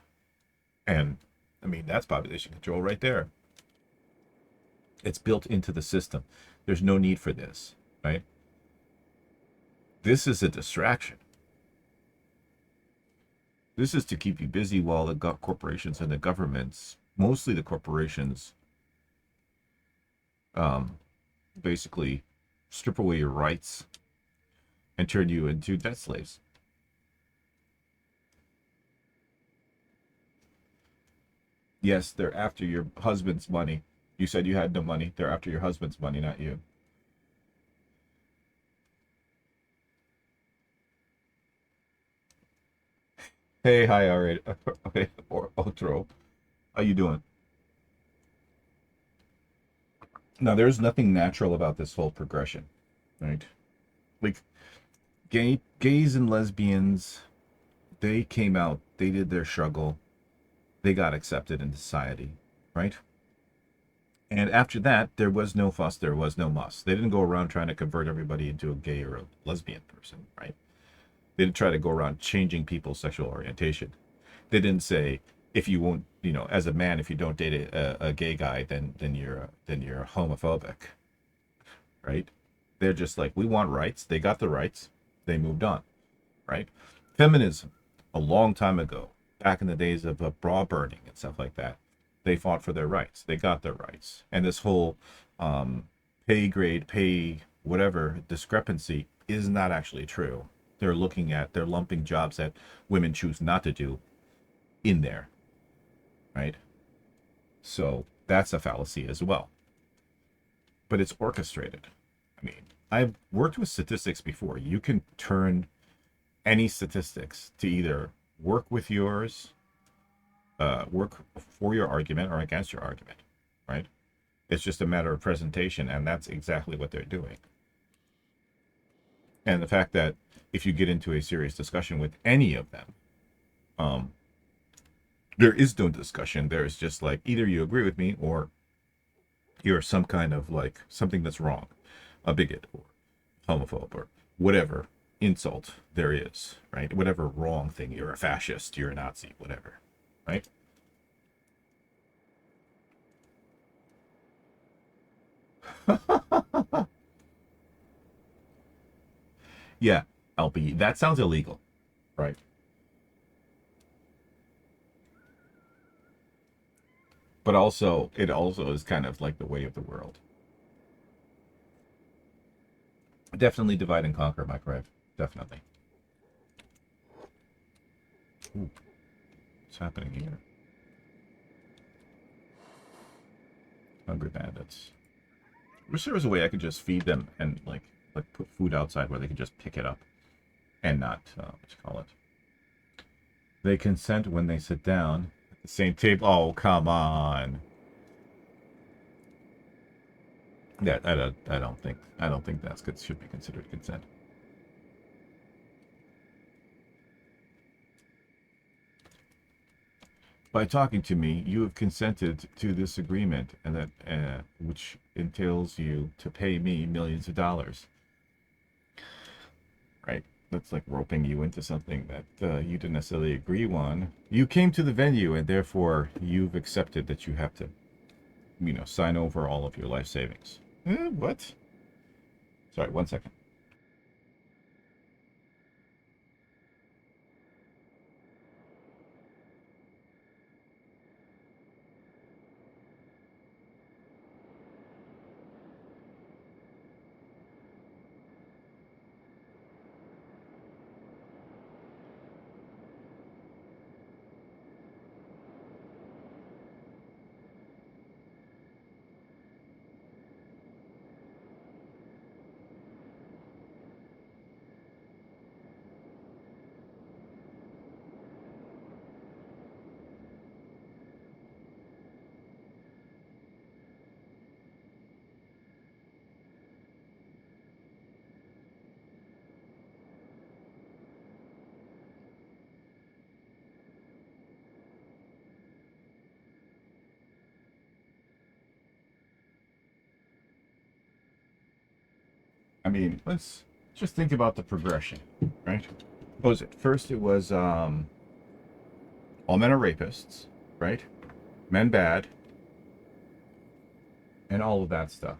Speaker 1: And I mean, that's population control right there. It's built into the system. There's no need for this, right? This is a distraction. This is to keep you busy while the corporations and the governments, mostly the corporations, basically strip away your rights and turn you into debt slaves. Yes, they're after your husband's money. You said you had no money. They're after your husband's money, not you. Hey, hi, all right. Okay, or Otro. How you doing? Now, there's nothing natural about this whole progression, right? Like gays and lesbians, they came out, they did their struggle, they got accepted in society, right? And after that, there was no fuss, there was no muss. They didn't go around trying to convert everybody into a gay or a lesbian person, right? They didn't try to go around changing people's sexual orientation. They didn't say if you won't, as a man, if you don't date a gay guy, then you're homophobic, right? They're just like, we want rights. They got the rights. They moved on, right? Feminism, a long time ago, back in the days of bra burning and stuff like that, they fought for their rights. They got their rights. And this whole pay grade, pay whatever discrepancy is not actually true. They're lumping jobs that women choose not to do in there, right? So that's a fallacy as well. But it's orchestrated. I mean, I've worked with statistics before. You can turn any statistics to either work with yours, work for your argument or against your argument, right? It's just a matter of presentation, and that's exactly what they're doing. And the fact that if you get into a serious discussion with any of them, um, there is no discussion. There is just like either you agree with me or you're some kind of like something that's wrong, a bigot or homophobe or whatever insult there is, right? Whatever wrong thing, you're a fascist, you're a Nazi, whatever, right? Yeah, LP. That sounds illegal, right? But also, it also is kind of like the way of the world. Definitely divide and conquer, my friend. Definitely. Ooh, what's happening here? Hungry bandits. I wish there was a way I could just feed them and like put food outside where they could just pick it up and not what you call it. They consent when they sit down at the same table. Oh, come on. Yeah, I don't think that's good. Should be considered consent. By talking to me, you have consented to this agreement, and that which entails you to pay me millions of dollars, right? that's like roping you into something that you didn't necessarily agree on. You came to the venue, and therefore you've accepted that you have to, sign over all of your life savings. What? Sorry, 1 second. I mean, let's just think about the progression, right? What was it? First, it was all men are rapists, right? Men bad, and all of that stuff.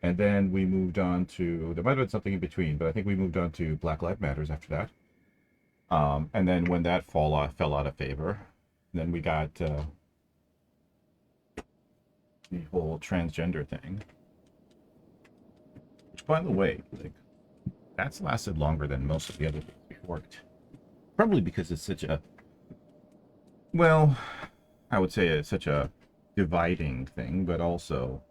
Speaker 1: And then we moved on to, there might have been something in between, but I think we moved on to Black Lives Matters after that. And then when that fell out of favor, then we got the whole transgender thing. Which, by the way, like, that's lasted longer than most of the other things we've worked. Probably because it's such a, well, I would say it's such a dividing thing, but also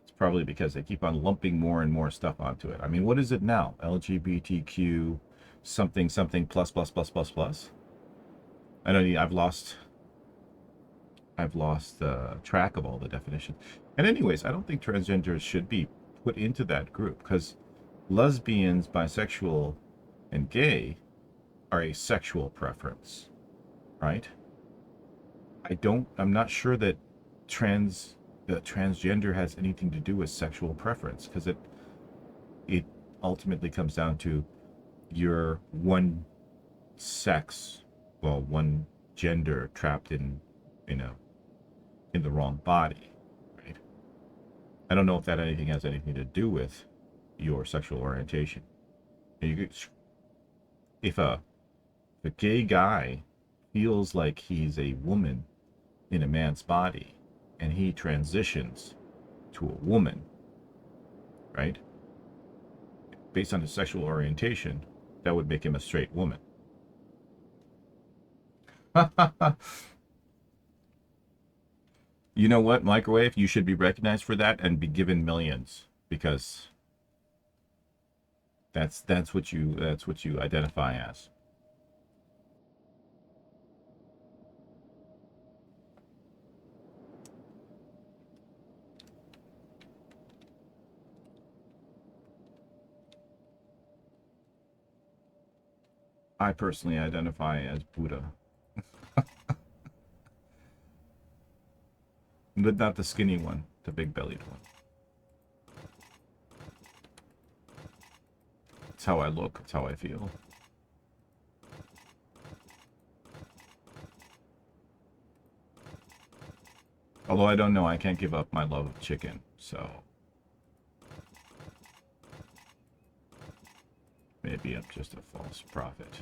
Speaker 1: it's probably because they keep on lumping more and more stuff onto it. I mean, what is it now? LGBTQ something something plus plus plus plus plus. I don't. I've lost track of all the definitions. And anyways, I don't think transgenders should be put into that group because lesbians, bisexual, and gay are a sexual preference, right? I'm not sure that transgender has anything to do with sexual preference because it ultimately comes down to your one sex, well, one gender trapped you know, in the wrong body, right? I don't know if that anything has anything to do with your sexual orientation. If a gay guy feels like he's a woman in a man's body and he transitions to a woman, right? Based on his sexual orientation, that would make him a straight woman. You know what, Microwave? You should be recognized for that and be given millions because that's what you identify as. I personally identify as Buddha, but not the skinny one, the big bellied one. It's how I look, it's how I feel. Although I don't know, I can't give up my love of chicken, so maybe I'm just a false prophet.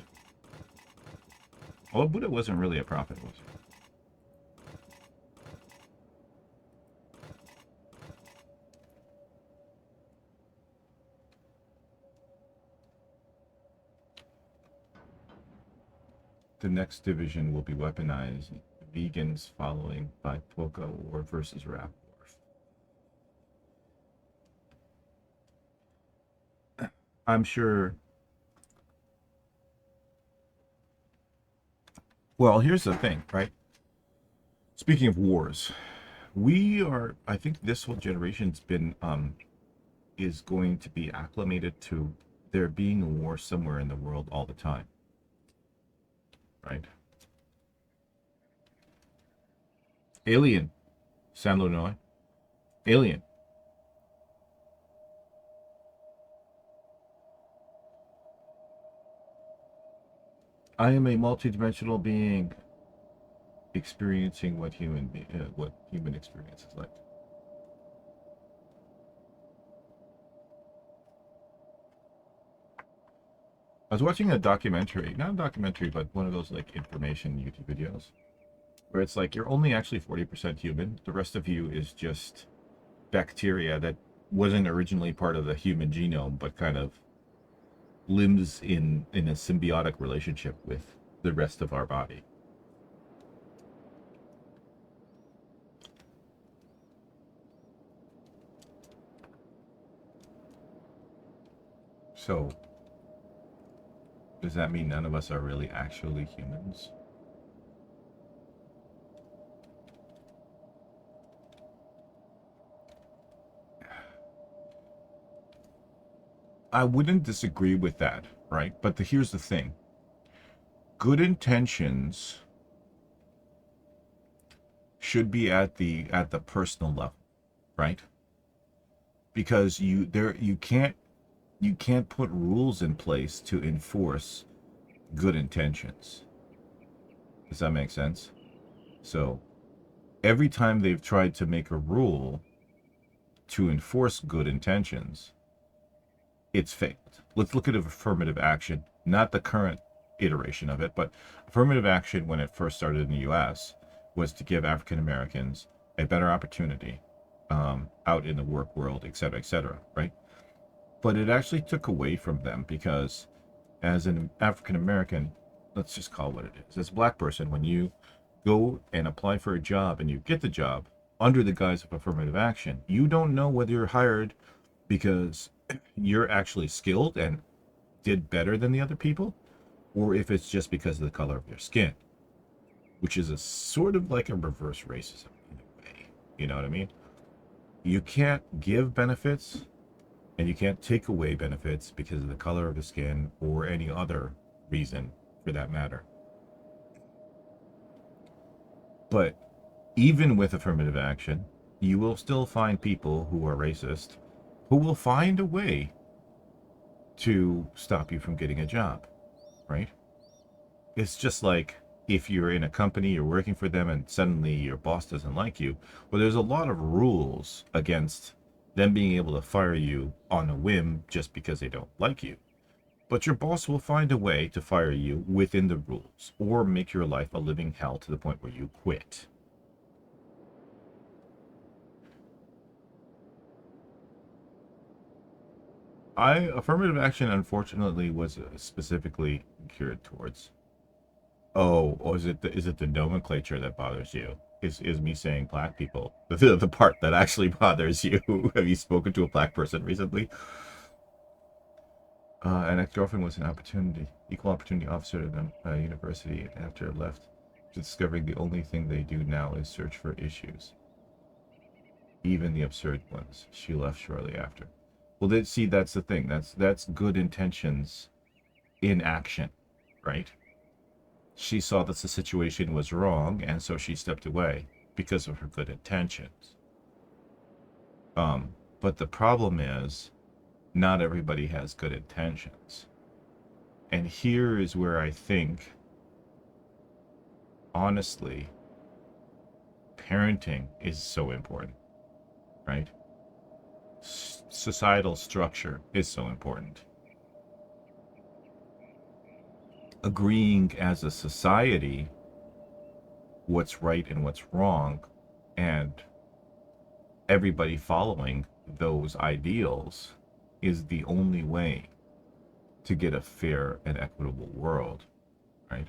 Speaker 1: Although Buddha wasn't really a prophet, was he? The next division will be weaponized vegans following by Polka War versus Rap War. I'm sure. Well, here's the thing, right? Speaking of wars, I think this whole generation's been, is going to be acclimated to there being a war somewhere in the world all the time, right? Alien, San Illinois. Alien. I am a multidimensional being experiencing what what human experience is like. I was watching a documentary, not a documentary, but one of those like information YouTube videos, where it's like you're only actually 40% human. The rest of you is just bacteria that wasn't originally part of the human genome, but kind of lives in a symbiotic relationship with the rest of our body. So, does that mean none of us are really actually humans? I wouldn't disagree with that, right? But here's the thing. Good intentions should be at the personal level, right? Because you can't put rules in place to enforce good intentions. Does that make sense? So every time they've tried to make a rule to enforce good intentions, it's failed. Let's look at affirmative action, not the current iteration of it, but affirmative action when it first started in the US was to give African Americans a better opportunity out in the work world, et cetera, right? But it actually took away from them because as an African American, let's just call it what it is, as a black person, when you go and apply for a job and you get the job under the guise of affirmative action, you don't know whether you're hired because you're actually skilled and did better than the other people, or if it's just because of the color of your skin, which is a sort of like a reverse racism in a way. You know what I mean? You can't give benefits and you can't take away benefits because of the color of the skin or any other reason for that matter. But even with affirmative action, you will still find people who are racist who will find a way to stop you from getting a job, right? It's just like if you're in a company, you're working for them, and suddenly your boss doesn't like you. Well, there's a lot of rules against them being able to fire you on a whim just because they don't like you. But your boss will find a way to fire you within the rules or make your life a living hell to the point where you quit. Affirmative action, unfortunately, was specifically geared towards. Oh, or is it the nomenclature that bothers you? Is me saying black people the part that actually bothers you? Have you spoken to a black person recently? An ex-girlfriend was an equal opportunity officer at a university, and after left, discovering the only thing they do now is search for issues, even the absurd ones. She left shortly after. Well, see, that's the thing. That's good intentions in action, right? She saw that the situation was wrong, and so she stepped away because of her good intentions. But the problem is, not everybody has good intentions. And here is where I think, honestly, parenting is so important, right? Societal structure is so important. Agreeing as a society what's right and what's wrong, and everybody following those ideals is the only way to get a fair and equitable world, right?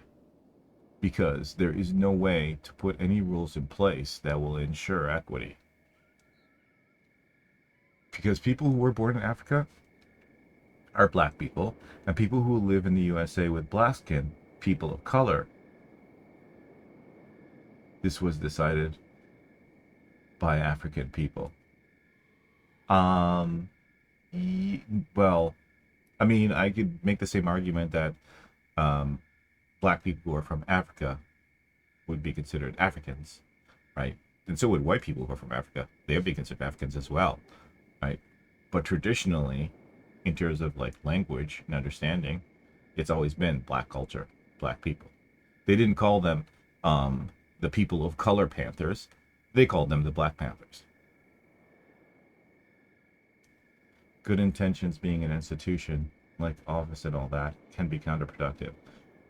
Speaker 1: Because there is no way to put any rules in place that will ensure equity. Because people who were born in Africa are black people, and people who live in the USA with black skin, people of color. This was decided by African people. Well, I mean, I could make the same argument that black people who are from Africa would be considered Africans, right? And so would white people who are from Africa. They would be considered Africans as well, right? But traditionally, in terms of like language and understanding, it's always been black culture, black people. They didn't call them the people of color Panthers. They called them the Black Panthers. Good intentions being an institution, like office and all that, can be counterproductive.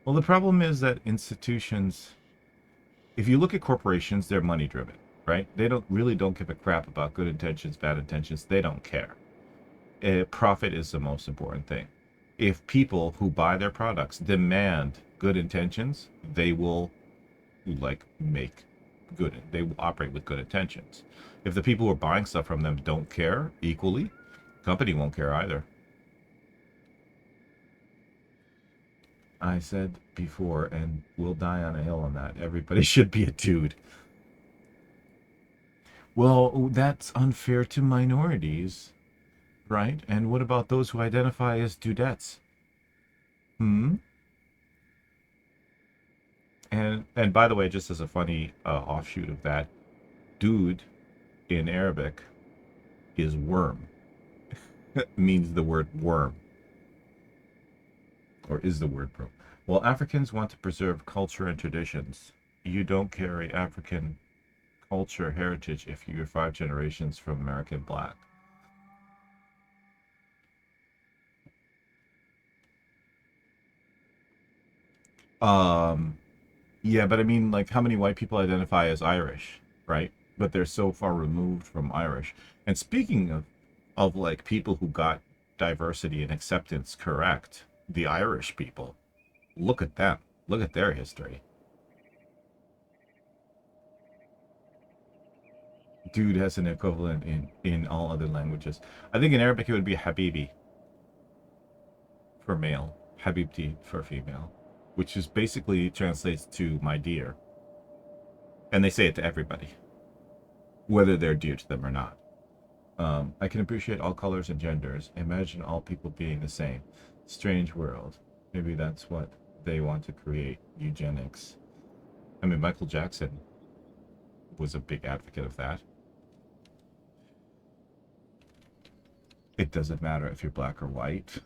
Speaker 1: Well, the problem is that institutions, if you look at corporations, they're money driven, right? They don't give a crap about good intentions, bad intentions. They don't care. Profit is the most important thing. If people who buy their products demand good intentions, they will they will operate with good intentions. If the people who are buying stuff from them don't care equally, company won't care either. I said before, and we'll die on a hill on that, everybody should be a dude. Well, that's unfair to minorities, right? And what about those who identify as dudettes? Hmm? And by the way, just as a funny offshoot of that, dude in Arabic is worm. Means the word worm. Or is the word worm. Well, Africans want to preserve culture and traditions. You don't carry African culture heritage if you're 5 generations from American black. Yeah, but I mean, like, how many white people identify as Irish, right? But they're so far removed from Irish. And speaking of like people who got diversity and acceptance correct, the Irish people, look at them. Look at their history. Dude has an equivalent in all other languages. I think in Arabic it would be habibi for male, habibti for female, which is basically translates to my dear. And they say it to everybody, whether they're dear to them or not. I can appreciate all colors and genders. Imagine all people being the same. Strange world. Maybe that's what they want to create, eugenics. I mean, Michael Jackson was a big advocate of that. It doesn't matter if you're black or white.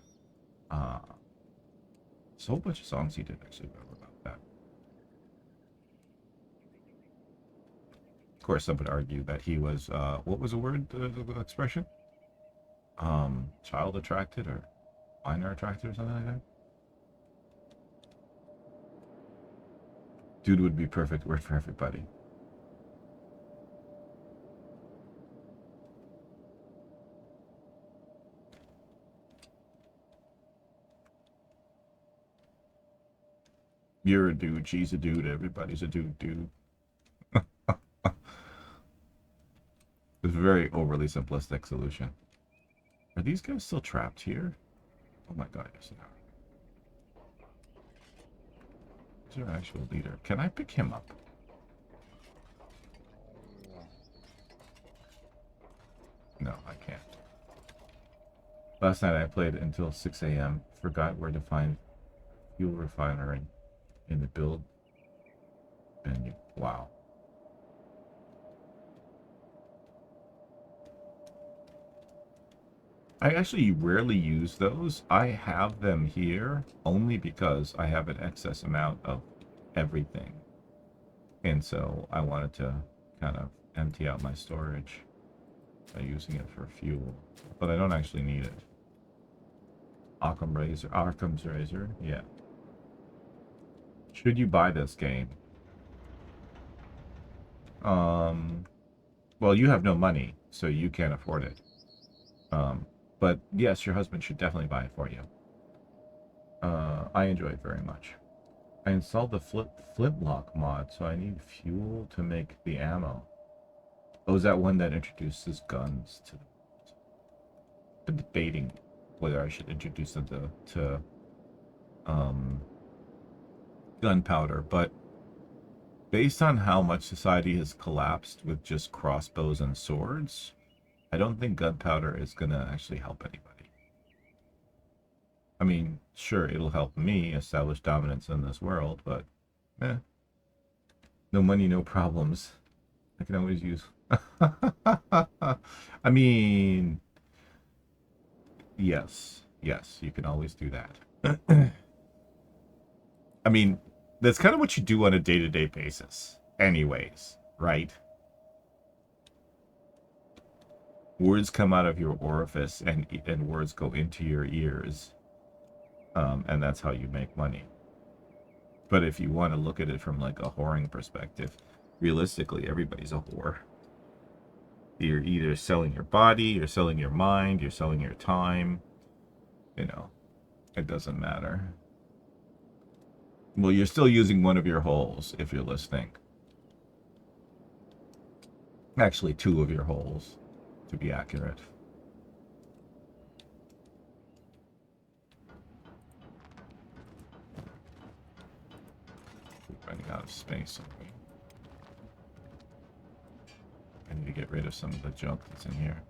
Speaker 1: There's a whole bunch of songs he did actually about that. Of course, some would argue that he was, what was the word, the expression? Child attracted or minor attracted or something like that? Dude would be perfect word for everybody. You're a dude, she's a dude, everybody's a dude. It's a very overly simplistic solution. Are these guys still trapped here? Oh my god, yes they are. Is our actual leader? Can I pick him up? No, I can't. Last night I played until 6 a.m. Forgot where to find fuel refinery in the build. And wow. I actually rarely use those. I have them here only because I have an excess amount of everything. And so I wanted to kind of empty out my storage by using it for fuel. But I don't actually need it. Occam's Razor, yeah. Should you buy this game? Well, you have no money, so you can't afford it. But yes, your husband should definitely buy it for you. I enjoy it very much. I installed the flintlock mod, so I need fuel to make the ammo. Oh, is that one that introduces guns to the world? I've been debating whether I should introduce them to gunpowder, but based on how much society has collapsed with just crossbows and swords, I don't think gunpowder is going to actually help anybody. I mean, sure, it'll help me establish dominance in this world, but no money, no problems. I can always use. I mean, yes, you can always do that. I mean, that's kind of what you do on a day-to-day basis, anyways, right? Words come out of your orifice, and words go into your ears, and that's how you make money. But if you want to look at it from like a whoring perspective, realistically, everybody's a whore. You're either selling your body, you're selling your mind, you're selling your time. You know, it doesn't matter. Well, you're still using one of your holes if you're listening. Actually, two of your holes, to be accurate. We're running out of space, aren't we? I need to get rid of some of the junk that's in here.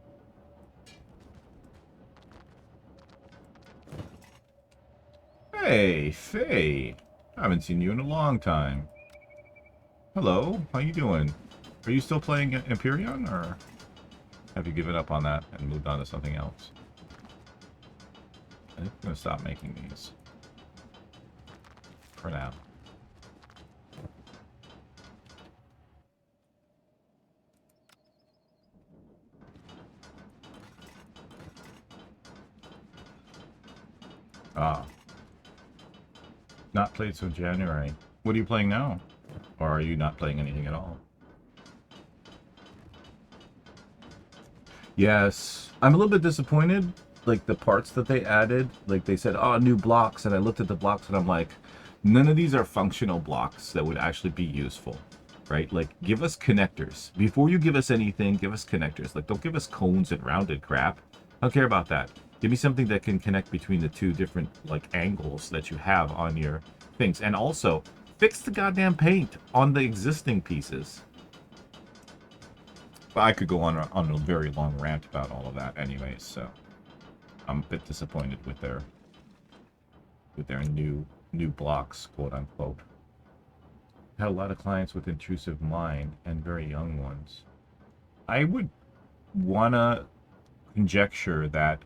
Speaker 1: Hey, Faye. I haven't seen you in a long time. Hello, how you doing? Are you still playing Empyrean, or have you given up on that and moved on to something else? I think I'm going to stop making these. For now. Ah. Not played since January. What are you playing now? Or are you not playing anything at all? Yes. I'm a little bit disappointed. Like, the parts that they added, like, they said, oh, new blocks, and I looked at the blocks, and I'm like, none of these are functional blocks that would actually be useful, right? Like, give us connectors. Before you give us anything, give us connectors. Like, don't give us cones and rounded crap. I don't care about that. Give me something that can connect between the two different, like, angles that you have on your things. And also, fix the goddamn paint on the existing pieces. But I could go on a very long rant about all of that anyways, so I'm a bit disappointed with their new blocks, quote unquote. Had a lot of clients with intrusive mind and very young ones. I would wanna conjecture that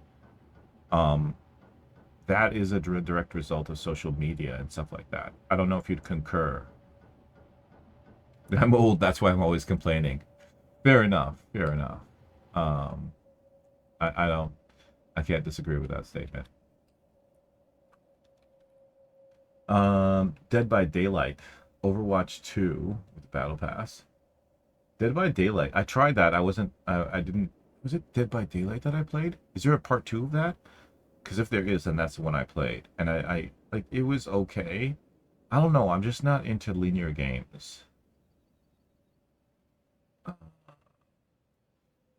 Speaker 1: that is a direct result of social media and stuff like that. I don't know if you'd concur. I'm old, that's why I'm always complaining. Fair enough, fair enough. Um, I can't disagree with that statement. Dead by Daylight, Overwatch 2 with Battle Pass. Dead by Daylight. I tried that. I didn't. Was it Dead by Daylight that I played? Is there a part 2 of that? Because if there is, then that's the one I played. And I like, it was okay. I don't know. I'm just not into linear games.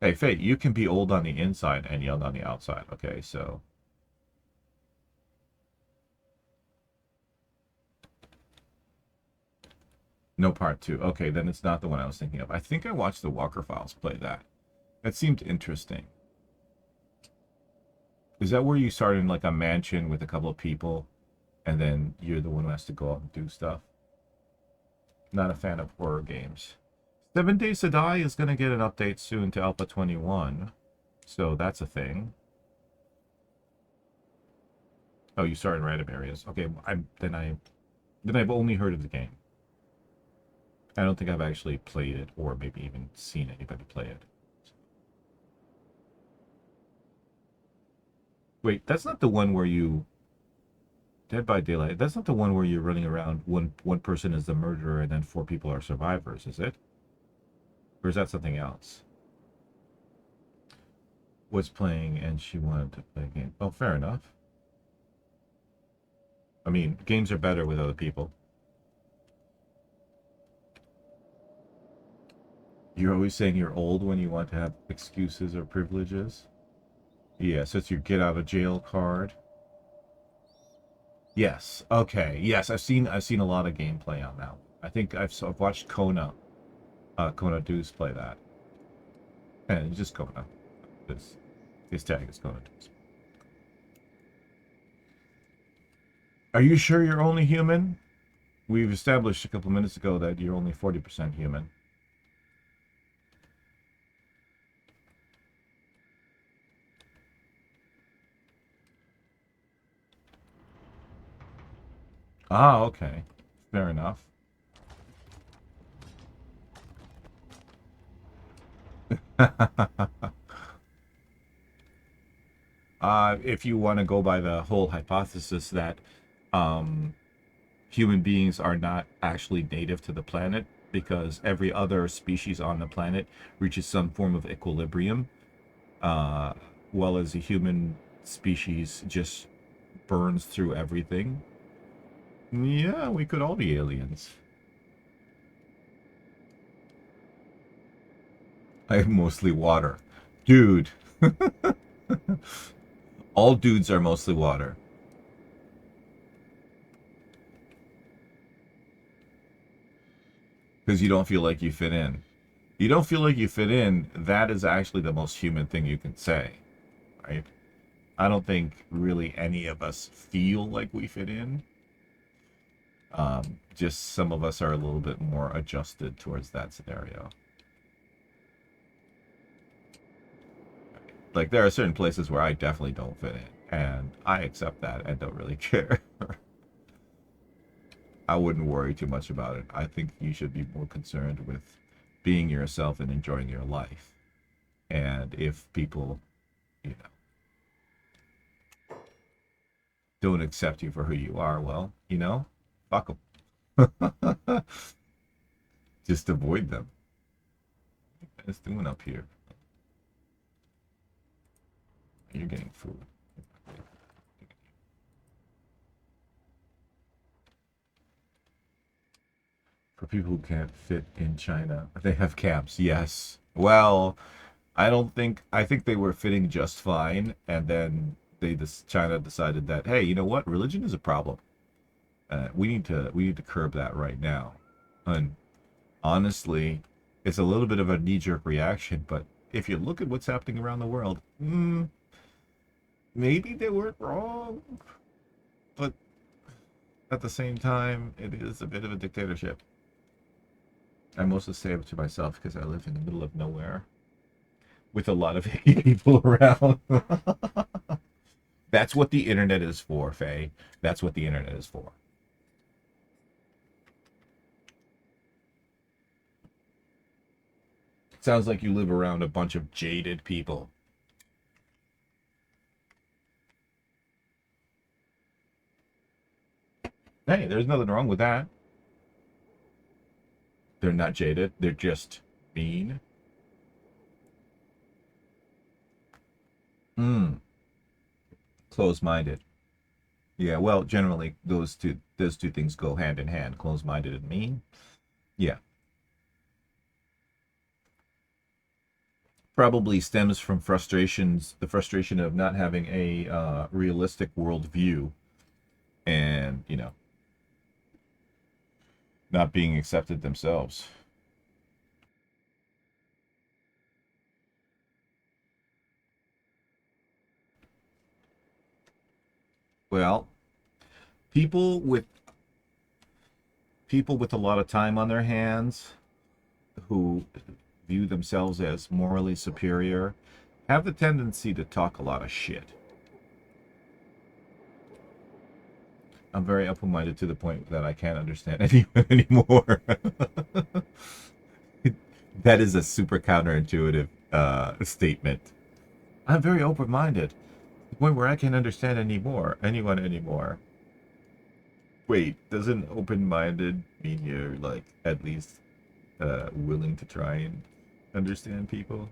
Speaker 1: Hey, Faye, you can be old on the inside and young on the outside, okay? So, no part 2. Okay, then it's not the one I was thinking of. I think I watched the Walker Files play that. That seemed interesting. Is that where you start in like a mansion with a couple of people and then you're the one who has to go out and do stuff? Not a fan of horror games. 7 Days to Die is going to get an update soon to Alpha 21. So that's a thing. Oh, you start in random areas. Okay, then I've only heard of the game. I don't think I've actually played it or maybe even seen anybody play it. Wait, that's not the one where you Dead by Daylight. That's not the one where you're running around. One person is the murderer and then 4 people are survivors, is it? Or is that something else? Was playing and she wanted to play a game. Oh, fair enough. I mean, games are better with other people. You're always saying you're old when you want to have excuses or privileges. Yeah, so it's your get out of jail card. Yes. Okay. Yes, I've seen a lot of gameplay on that. I think I've watched Kona Deuce play that. And it's just Kona. His tag is Kona Deuce. Are you sure you're only human? We've established a couple minutes ago that you're only 40% human. Ah, okay. Fair enough. If you want to go by the whole hypothesis that um, human beings are not actually native to the planet because every other species on the planet reaches some form of equilibrium, uh, while as a human species just burns through everything. Yeah, we could all be aliens. I'm mostly water. Dude, all dudes are mostly water. Because you don't feel like you fit in. You don't feel like you fit in, that is actually the most human thing you can say, right? I don't think really any of us feel like we fit in. Just some of us are a little bit more adjusted towards that scenario. Like there are certain places where I definitely don't fit in, and I accept that and don't really care. I wouldn't worry too much about it. I think you should be more concerned with being yourself and enjoying your life. And if people, you know, don't accept you for who you are, well, fuck them. Just avoid them. What is doing up here? You're getting food. For people who can't fit in China, they have camps. Yes. Well, I think they were fitting just fine, and then China decided that, hey, you know what? Religion is a problem. We need to curb that right now. And honestly, it's a little bit of a knee jerk reaction, but if you look at what's happening around the world, maybe they weren't wrong, but at the same time, it is a bit of a dictatorship. I mostly say it to myself because I live in the middle of nowhere with a lot of people around. That's what the internet is for, Faye. That's what the internet is for. Sounds like you live around a bunch of jaded people. Hey, there's nothing wrong with that. They're not jaded. They're just mean. Mm, close-minded. Yeah, well, generally those two things go hand in hand. Close-minded and mean. Yeah, probably stems from the frustration of not having a realistic worldview, and not being accepted themselves. Well, people with people with a lot of time on their hands who view themselves as morally superior have the tendency to talk a lot of shit. I'm very open-minded to the point that I can't understand anyone anymore. That is a super counterintuitive statement. I'm very open-minded to the point where I can't understand anyone anymore. Wait, doesn't open-minded mean you're like at least willing to try and understand people?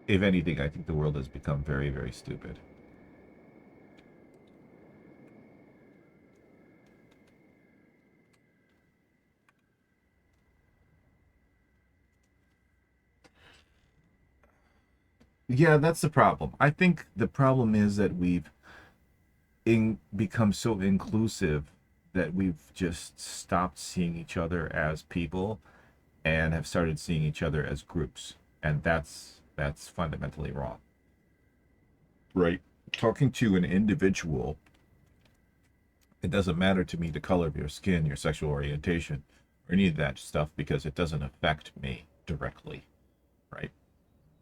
Speaker 1: If anything, I think the world has become very, very stupid. Yeah, that's the problem. I think the problem is that we've become so inclusive that we've just stopped seeing each other as people and have started seeing each other as groups, and that's fundamentally wrong. Right? Talking to an individual It doesn't matter to me the color of your skin, your sexual orientation, or any of that stuff because it doesn't affect me directly, right?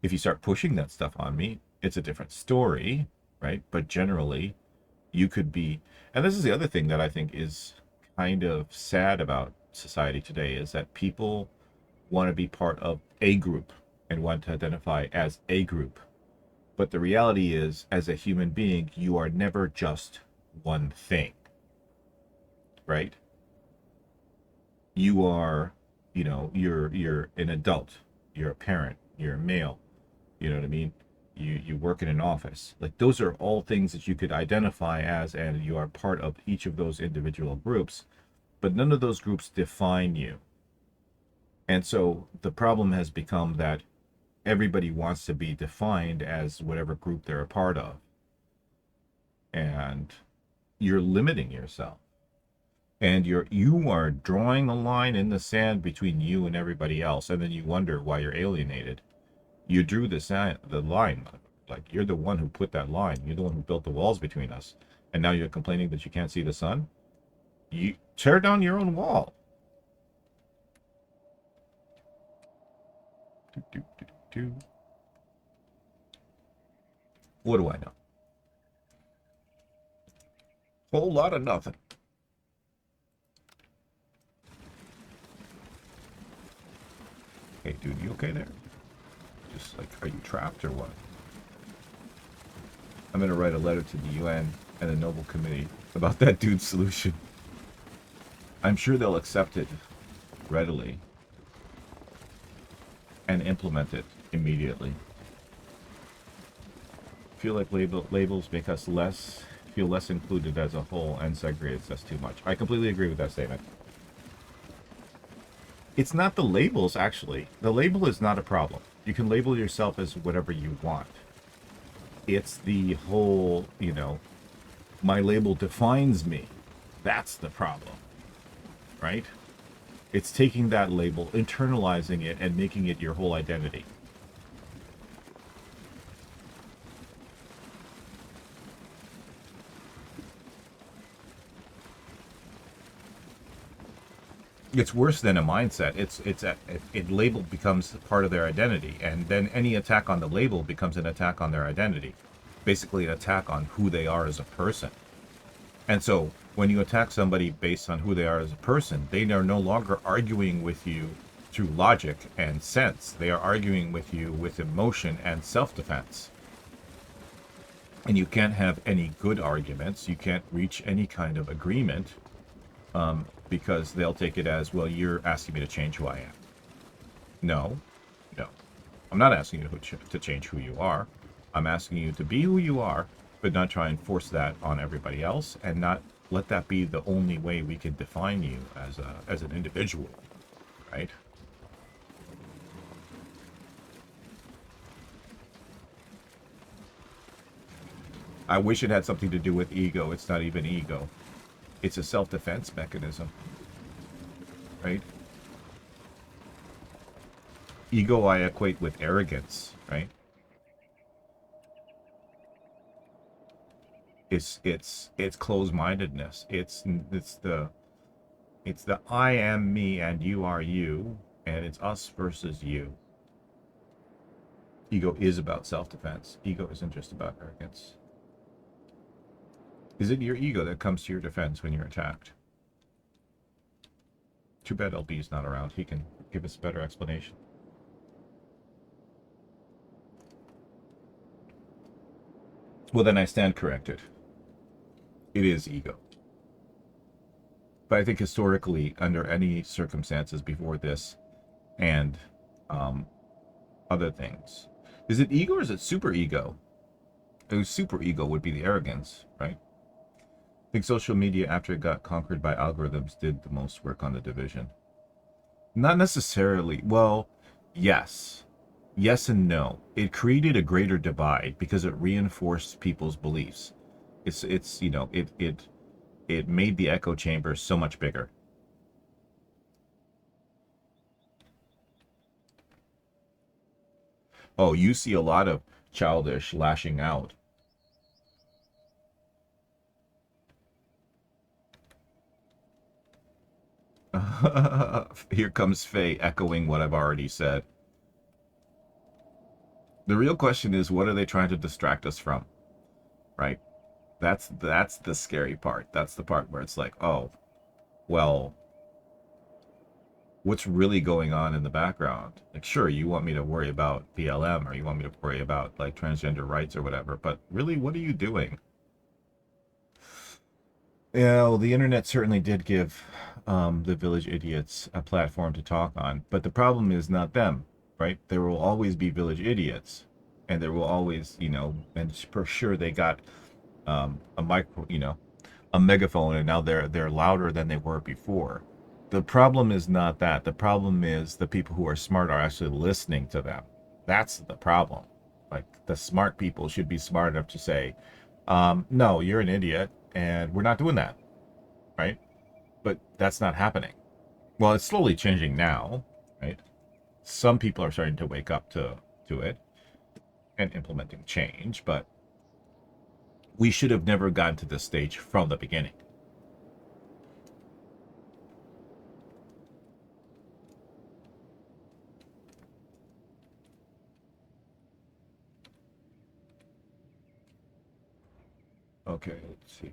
Speaker 1: If you start pushing that stuff on me, it's a different story, right? But generally, you could be, and this is the other thing that I think is kind of sad about society today is that people want to be part of a group and want to identify as a group. But the reality is, as a human being, you are never just one thing, right? You are, you're an adult, you're a parent, you're a male, you know what I mean? You work in an office. Like those are all things that you could identify as, and you are part of each of those individual groups, but none of those groups define you. And so the problem has become that everybody wants to be defined as whatever group they're a part of. And you're limiting yourself. And you are drawing a line in the sand between you and everybody else, and then you wonder why you're alienated. You drew the line. Like you're the one who put that line. You're the one who built the walls between us. And now you're complaining that you can't see the sun? You tear down your own wall. What do I know? Whole lot of nothing. Hey, dude, you okay there? Just like, are you trapped or what? I'm gonna write a letter to the UN and the Nobel Committee about that dude's solution. I'm sure they'll accept it readily and implement it immediately. Feel like labels make us feel less included as a whole and segregates us too much. I completely agree with that statement. It's not the labels, actually. The label is not a problem. You can label yourself as whatever you want. It's the whole, my label defines me. That's the problem, right? It's taking that label, internalizing it, and making it your whole identity. It's worse than a mindset. It label becomes part of their identity, and then any attack on the label becomes an attack on their identity, basically an attack on who they are as a person. And so when you attack somebody based on who they are as a person, they are no longer arguing with you through logic and sense. They are arguing with you with emotion and self-defense. And you can't have any good arguments. You can't reach any kind of agreement because they'll take it as, well, you're asking me to change who I am. No. I'm not asking you to change who you are. I'm asking you to be who you are, but not try and force that on everybody else, and not let that be the only way we can define you as an individual, right? I wish it had something to do with ego. It's not even ego. It's a self-defense mechanism, right? Ego I equate with arrogance, right? It's closed-mindedness. It's the I am me and you are you, and it's us versus you. Ego is about self-defense. Ego isn't just about arrogance. Is it your ego that comes to your defense when you're attacked? Too bad LB's not around. He can give us a better explanation. Well, then I stand corrected. It is ego. But I think historically, under any circumstances before this and other things, is it ego or is it super ego? Super ego would be the arrogance, right? I think social media, after it got conquered by algorithms, did the most work on the division. Not necessarily. Well, yes. Yes and no. It created a greater divide because it reinforced people's beliefs. It made the echo chamber so much bigger. Oh, you see a lot of childish lashing out. Here comes Faye echoing what I've already said. The real question is, what are they trying to distract us from? Right? That's the scary part. That's the part where it's like, oh, well, what's really going on in the background? Like, sure, you want me to worry about BLM or you want me to worry about like transgender rights or whatever, but really, what are you doing? Yeah, well, the internet certainly did give the village idiots a platform to talk on, but the problem is not them, right? There will always be village idiots, and there will always, and for sure they got a micro, a megaphone, and now they're louder than they were before. The problem is not that. The problem is the people who are smart are actually listening to them. That's the problem. Like the smart people should be smart enough to say, no, you're an idiot, and we're not doing that, right? But that's not happening. Well, it's slowly changing now, right? Some people are starting to wake up to it and implementing change, but we should have never gotten to this stage from the beginning. Okay, let's see.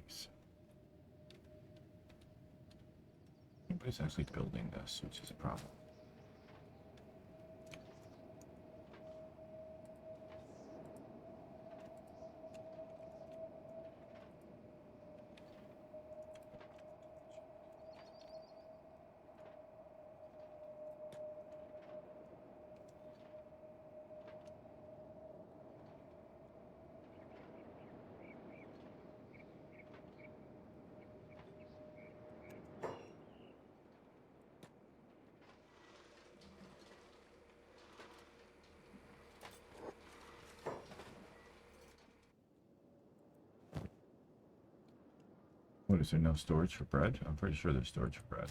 Speaker 1: Nobody's actually building this, which is a problem. What, is there no storage for bread? I'm pretty sure there's storage for bread.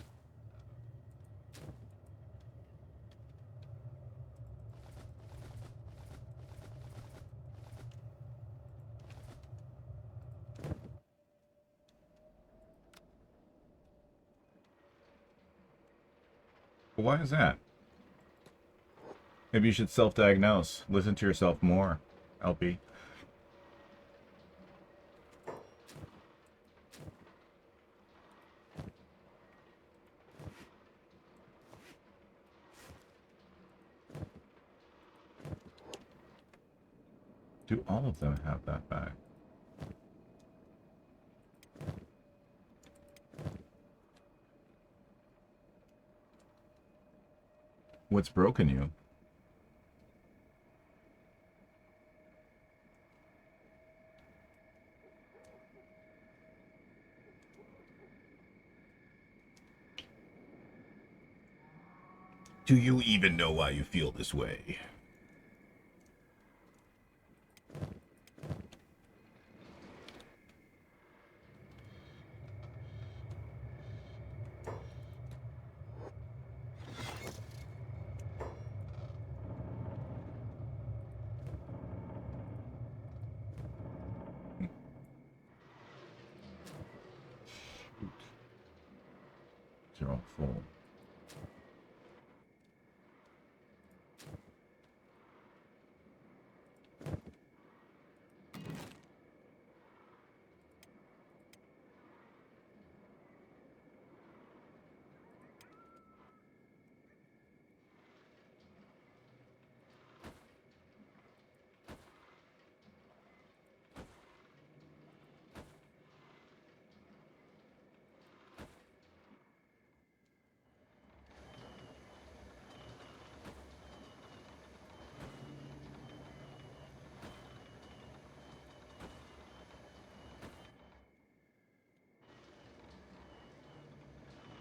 Speaker 1: Well, why is that? Maybe you should self-diagnose. Listen to yourself more, LP. Do all of them have that bag? What's broken you? Do you even know why you feel this way? They're all full.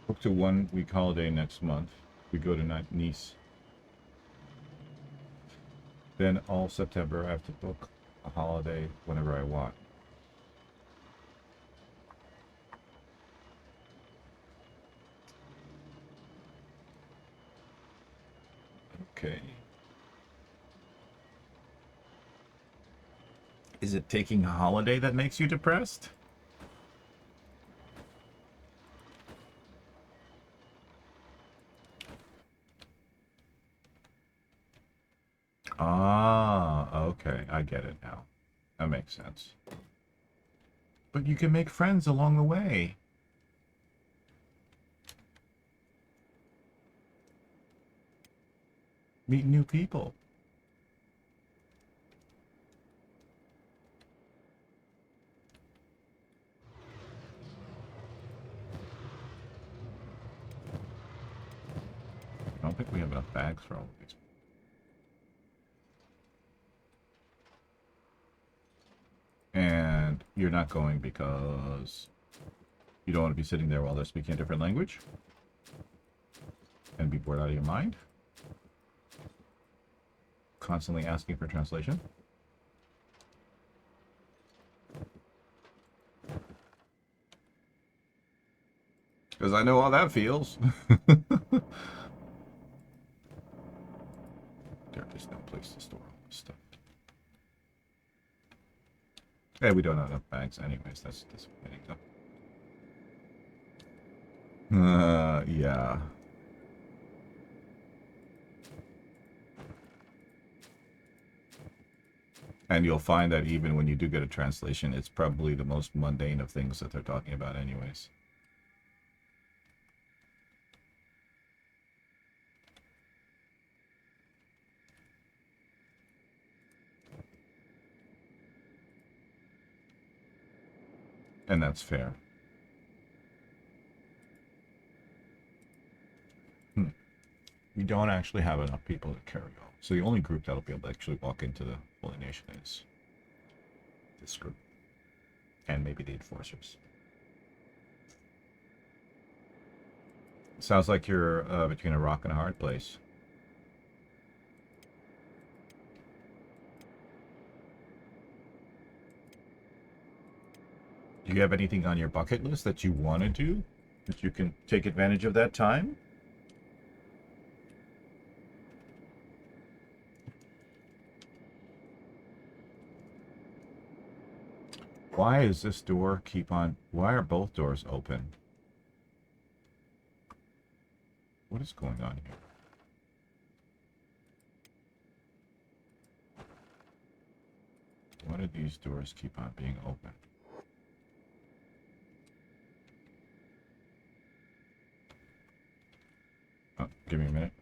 Speaker 1: Book to 1 week holiday next month. We go to Nice. Then all September I have to book a holiday whenever I want. Okay. Is it taking a holiday that makes you depressed? I get it now. That makes sense. But you can make friends along the way. Meet new people. I don't think we have enough bags for all of these. And you're not going because you don't want to be sitting there while they're speaking a different language? And be bored out of your mind? Constantly asking for translation? Because I know how that feels. There's no place to store all this stuff. Hey, we don't have enough bags anyways. That's disappointing though. Yeah. And you'll find that even when you do get a translation, it's probably the most mundane of things that they're talking about anyways. And that's fair. You don't actually have enough people to carry on. So the only group that'll be able to actually walk into the Holy Nation is this group. And maybe the enforcers. Sounds like you're between a rock and a hard place. Do you have anything on your bucket list that you want to do? That you can take advantage of that time? Why is this door keep on... Why are both doors open? What is going on here? Why do these doors keep on being open? Oh, give me a minute.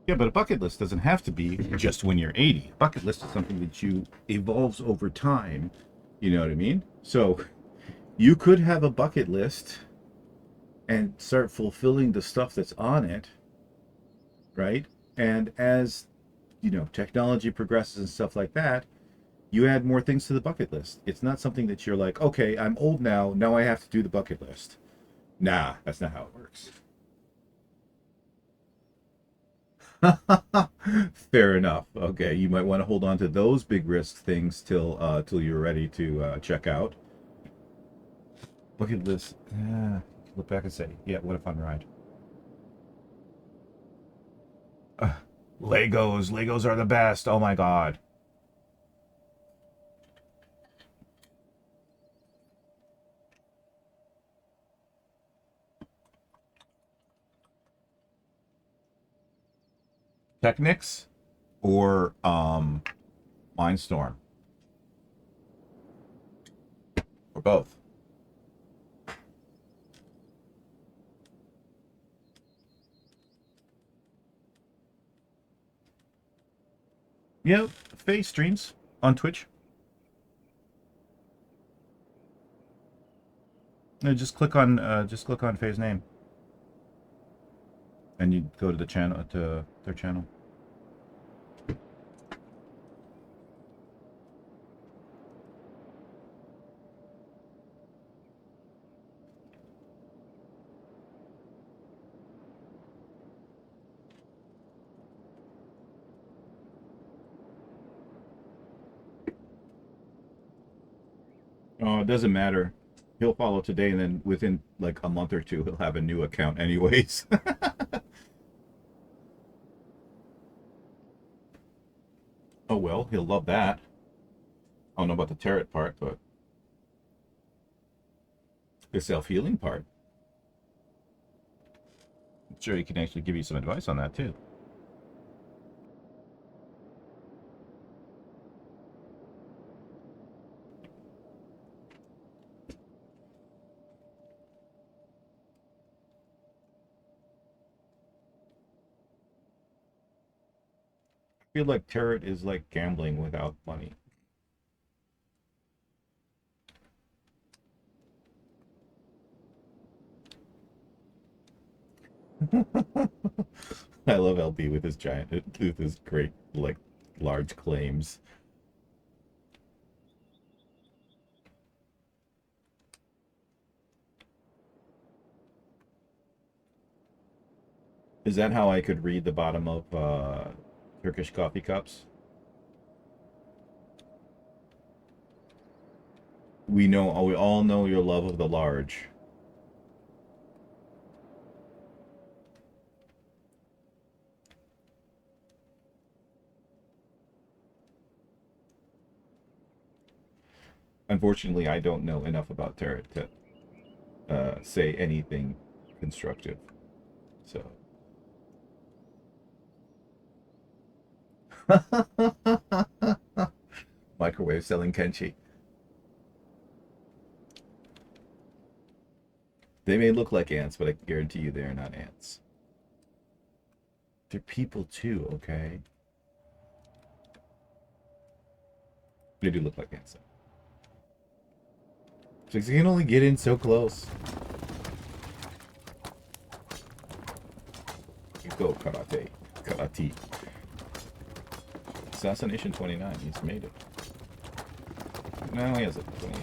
Speaker 1: Yeah, but a bucket list doesn't have to be just when you're 80. A bucket list is something that you evolves over time. You know what I mean? So you could have a bucket list and start fulfilling the stuff that's on it, right? And as, you know, technology progresses and stuff like that, you add more things to the bucket list. It's not something that you're like, okay, I'm old now I have to do the bucket list. Nah, that's not how it works. Fair enough. Okay, you might want to hold on to those big risk things till you're ready to check out. Bucket list. Look back and say, yeah, what a fun ride. Legos. Legos are the best. Oh my god. Technics or Mindstorm? Or both? Yeah, Faye streams on Twitch. No, just click on Faye's name, and you go to the channel to their channel. Oh, it doesn't matter. He'll follow today, and then within like a month or two, he'll have a new account, anyways. Oh well, he'll love that. I don't know about the tarot part, but the self-healing part. I'm sure he can actually give you some advice on that too. I feel like tarot is like gambling without money. I love LB with his with his great, like, large claims. Is that how I could read the bottom of Turkish coffee cups? We all know your love of the large. Unfortunately, I don't know enough about tarot to say anything constructive. So, microwave selling Kenshi. They may look like ants, but I can guarantee you they are not ants. They're people too, okay? They do look like ants. So you can only get in so close. You go, karate. Karate. Assassination 29. He's made it. No, he has a 28.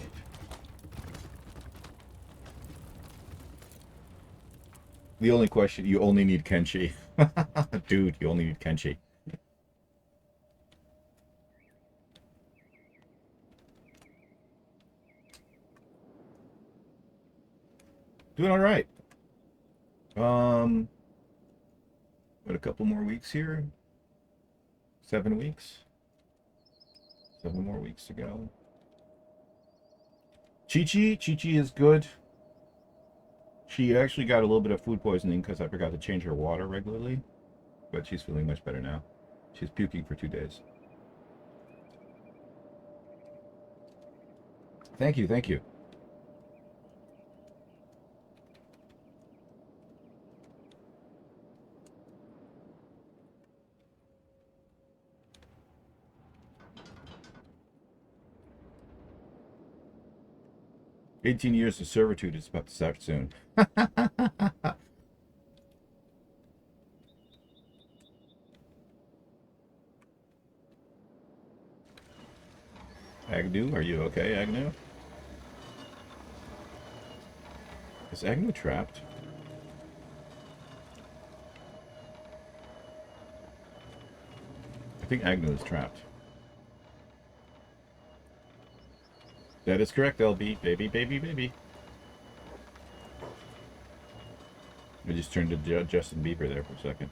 Speaker 1: The only question, you only need Kenshi. Dude, you only need Kenshi. Doing all right. What, a couple more weeks here? 7 weeks? 7 more weeks to go. Chi-Chi is good. She actually got a little bit of food poisoning because I forgot to change her water regularly, but she's feeling much better now. She's puking for 2 days. Thank you, thank you. "18 years of servitude" is about to start soon. Agnew, are you okay, Agnew? Is Agnew trapped? I think Agnew is trapped. That is correct, LB. Baby, baby, baby. I just turned to Justin Bieber there for a second.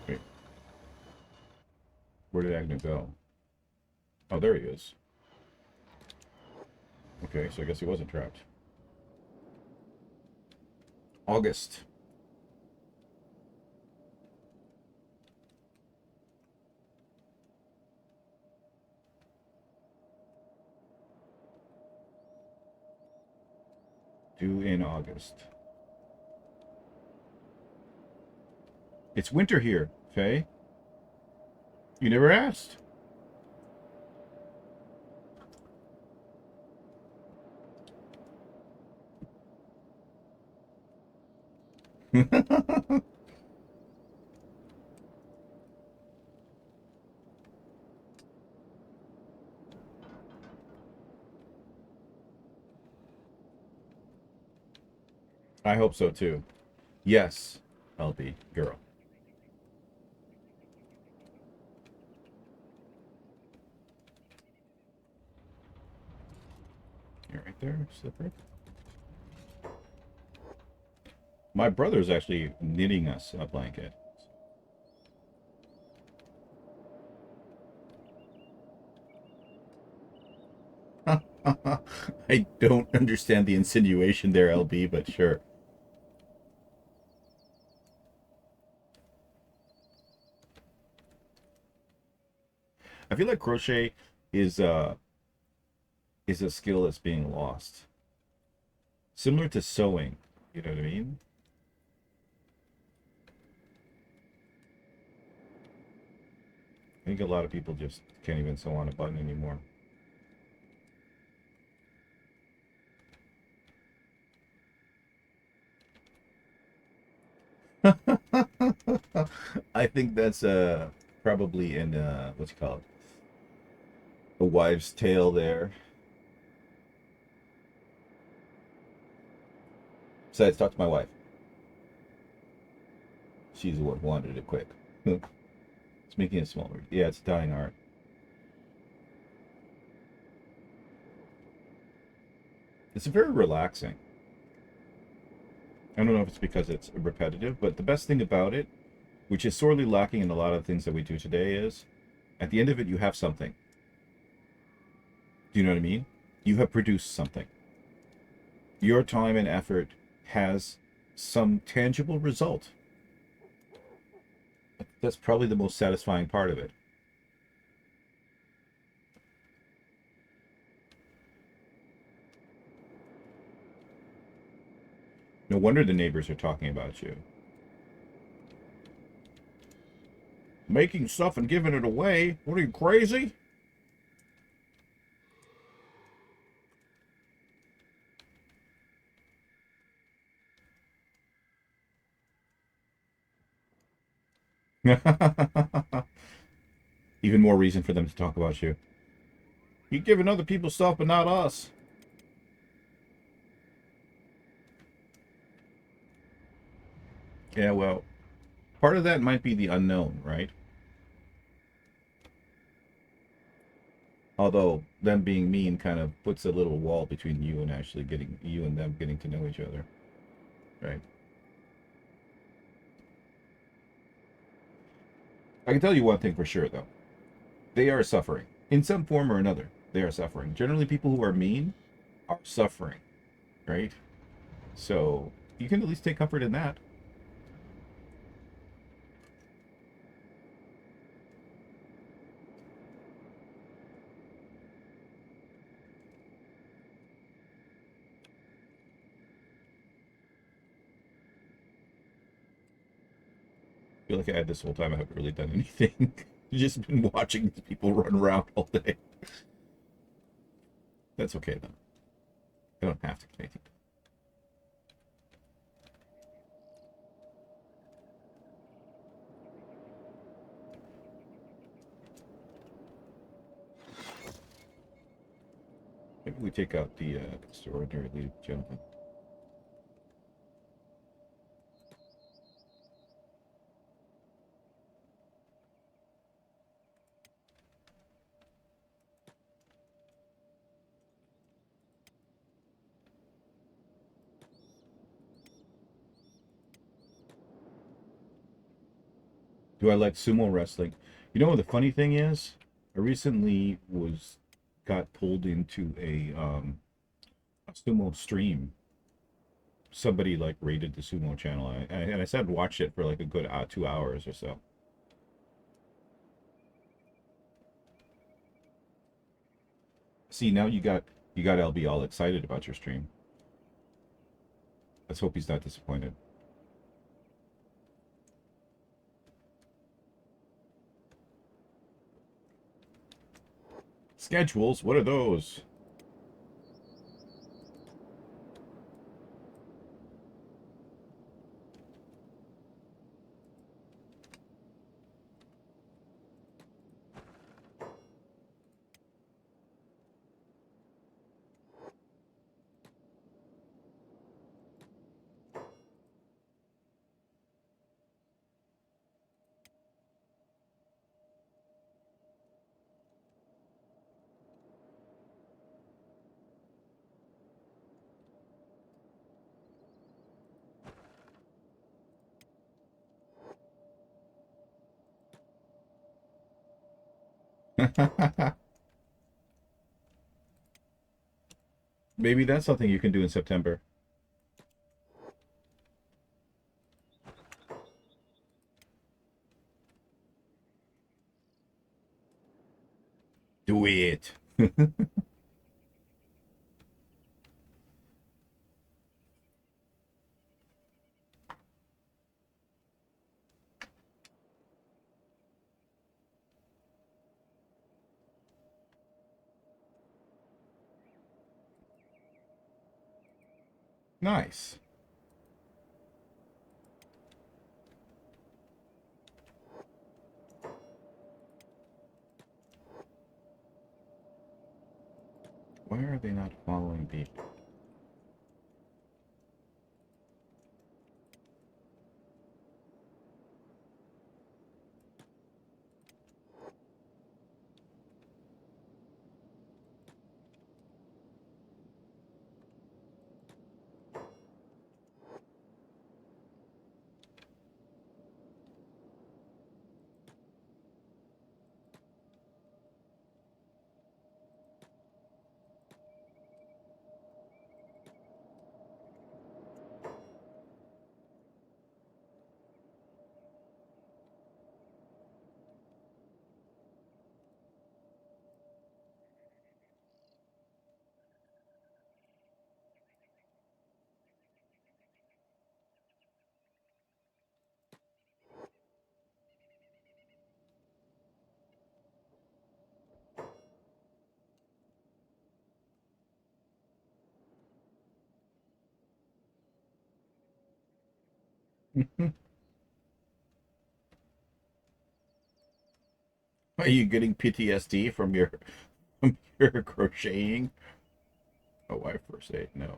Speaker 1: Wait. Where did Agnew go? Oh, there he is. Okay, so I guess he wasn't trapped. August. Due in August. It's winter here, Faye. You never asked. I hope so too. Yes, LB, girl. You're right there, Slipper. My brother's actually knitting us a blanket. I don't understand the insinuation there, LB, but sure. I feel like crochet is a skill that's being lost. Similar to sewing, you know what I mean? I think a lot of people just can't even sew on a button anymore. I think that's probably in what's it called? A wives' tale there. Besides, talk to my wife. She's the one who wanted it quick. It's making it smaller. Yeah, it's dying art. It's very relaxing. I don't know if it's because it's repetitive, but the best thing about it, which is sorely lacking in a lot of things that we do today, is at the end of it, you have something. Do you know what I mean? You have produced something. Your time and effort has some tangible result. That's probably the most satisfying part of it. No wonder the neighbors are talking about you. Making stuff and giving it away? What are you, crazy? Even more reason for them to talk about you. You're giving other people stuff, but not us. Yeah, well, part of that might be the unknown, right? Although them being mean kind of puts a little wall between you and actually getting you and them getting to know each other, right? I can tell you one thing for sure, though. They are suffering in some form or another. They are suffering. Generally, people who are mean are suffering, right? So you can at least take comfort in that. I feel like I had this whole time. I haven't really done anything. Just been watching these people run around all day. That's okay though. I don't have to get anything. Maybe we take out the extraordinary lead gentleman. Do I like sumo wrestling? You know what the funny thing is? I recently got pulled into a sumo stream. Somebody like raided the sumo channel, and I said watch it for like a good 2 hours or so. See, now you got LB all excited about your stream. Let's hope he's not disappointed. Schedules? What are those? Maybe that's something you can do in September. Do it. Nice. Why are they not following the... Are you getting PTSD from your crocheting? Oh, I first aid, no.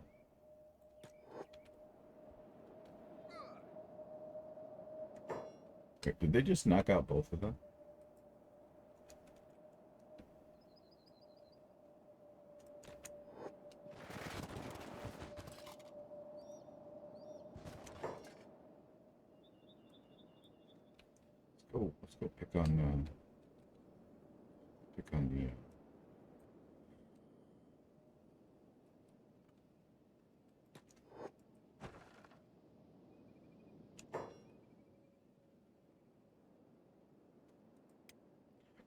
Speaker 1: Wait, did they just knock out both of them? Let's go pick on the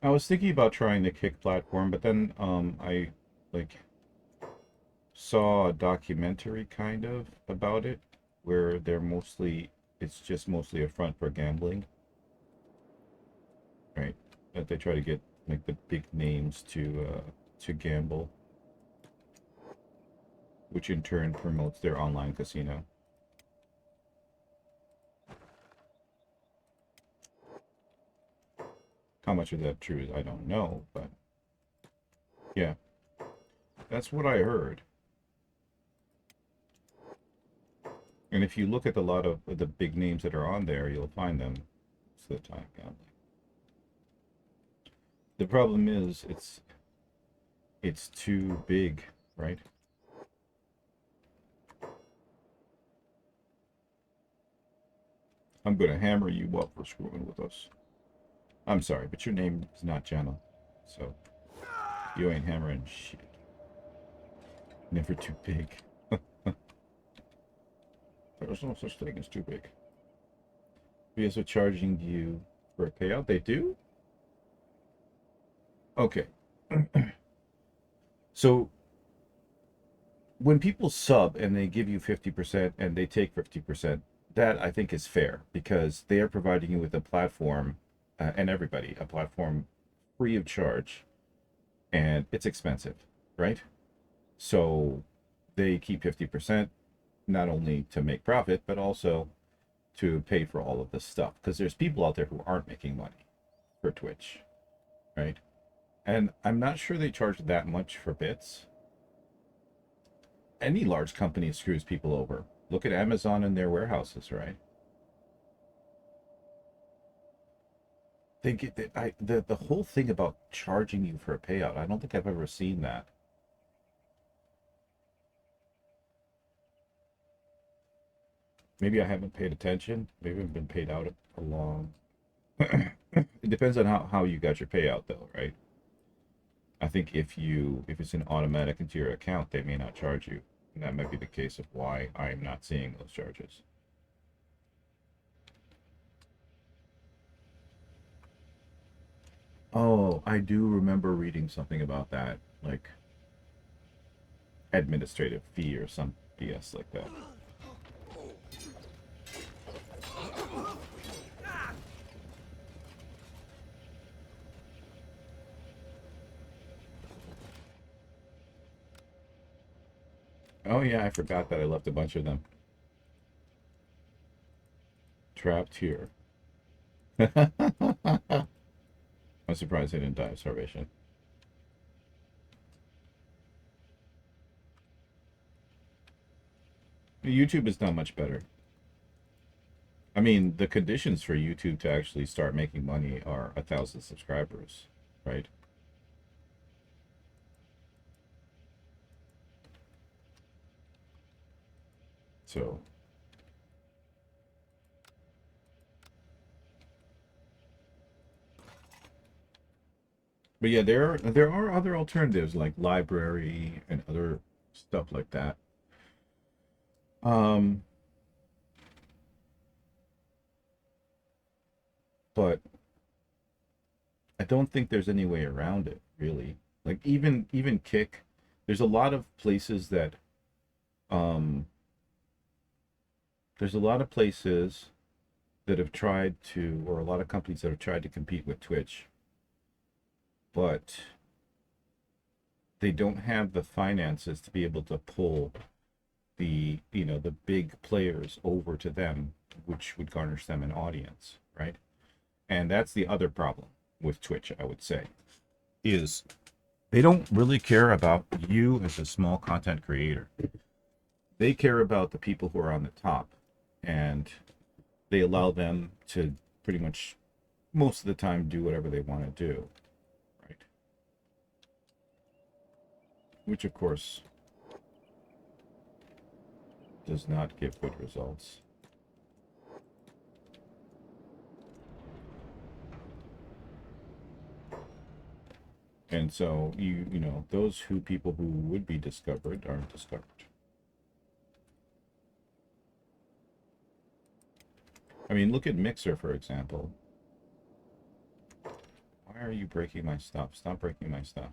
Speaker 1: I was thinking about trying the kick platform, but then I like saw a documentary kind of about it where it's just mostly a front for gambling, right? That they try to get like the big names to gamble, which in turn promotes their online casino. How much of that true is I don't know, but yeah, that's what I heard. And if you look at a lot of the big names that are on there, you'll find them most of the time gambling. The problem is it's too big, right? I'm gonna hammer you up for screwing with us. I'm sorry, but your name is not Jenna, so you ain't hammering shit. Never too big. There's no such thing as too big. Because they're charging you for a payout. They do? Okay. So when people sub and they give you 50% and they take 50%, that I think is fair because they are providing you with a platform and everybody a platform free of charge and it's expensive, right? So they keep 50%, not only to make profit, but also to pay for all of this stuff. Because there's people out there who aren't making money for Twitch, right? And I'm not sure they charge that much for bits. Any large company screws people over. Look at Amazon and their warehouses, right? They get the whole thing about charging you for a payout. I don't think I've ever seen that. Maybe I haven't paid attention. Maybe I've been paid out a long. It depends on how you got your payout, though, right? I think if it's an automatic into your account, they may not charge you, and that might be the case of why I am not seeing those charges. Oh, I do remember reading something about that, like administrative fee or some BS like that. Oh yeah, I forgot that I left a bunch of them trapped here. I'm surprised I didn't die of starvation. YouTube is not much better. I mean, the conditions for YouTube to actually start making money are 1,000 subscribers, right? So, but yeah, there are other alternatives like library and other stuff like that. Um, but I don't think there's any way around it, really. Like even Kick, there's a lot of places that um there's a lot of places that have tried to, or a lot of companies that have tried to compete with Twitch, but they don't have the finances to be able to pull the big players over to them, which would garnish them an audience, right? And that's the other problem with Twitch, I would say, is they don't really care about you as a small content creator. They care about the people who are on the top, and they allow them to pretty much most of the time do whatever they want to do, right? Which of course does not give good results. And so those people who would be discovered aren't discovered. I mean, look at Mixer, for example. Why are you breaking my stuff? Stop breaking my stuff.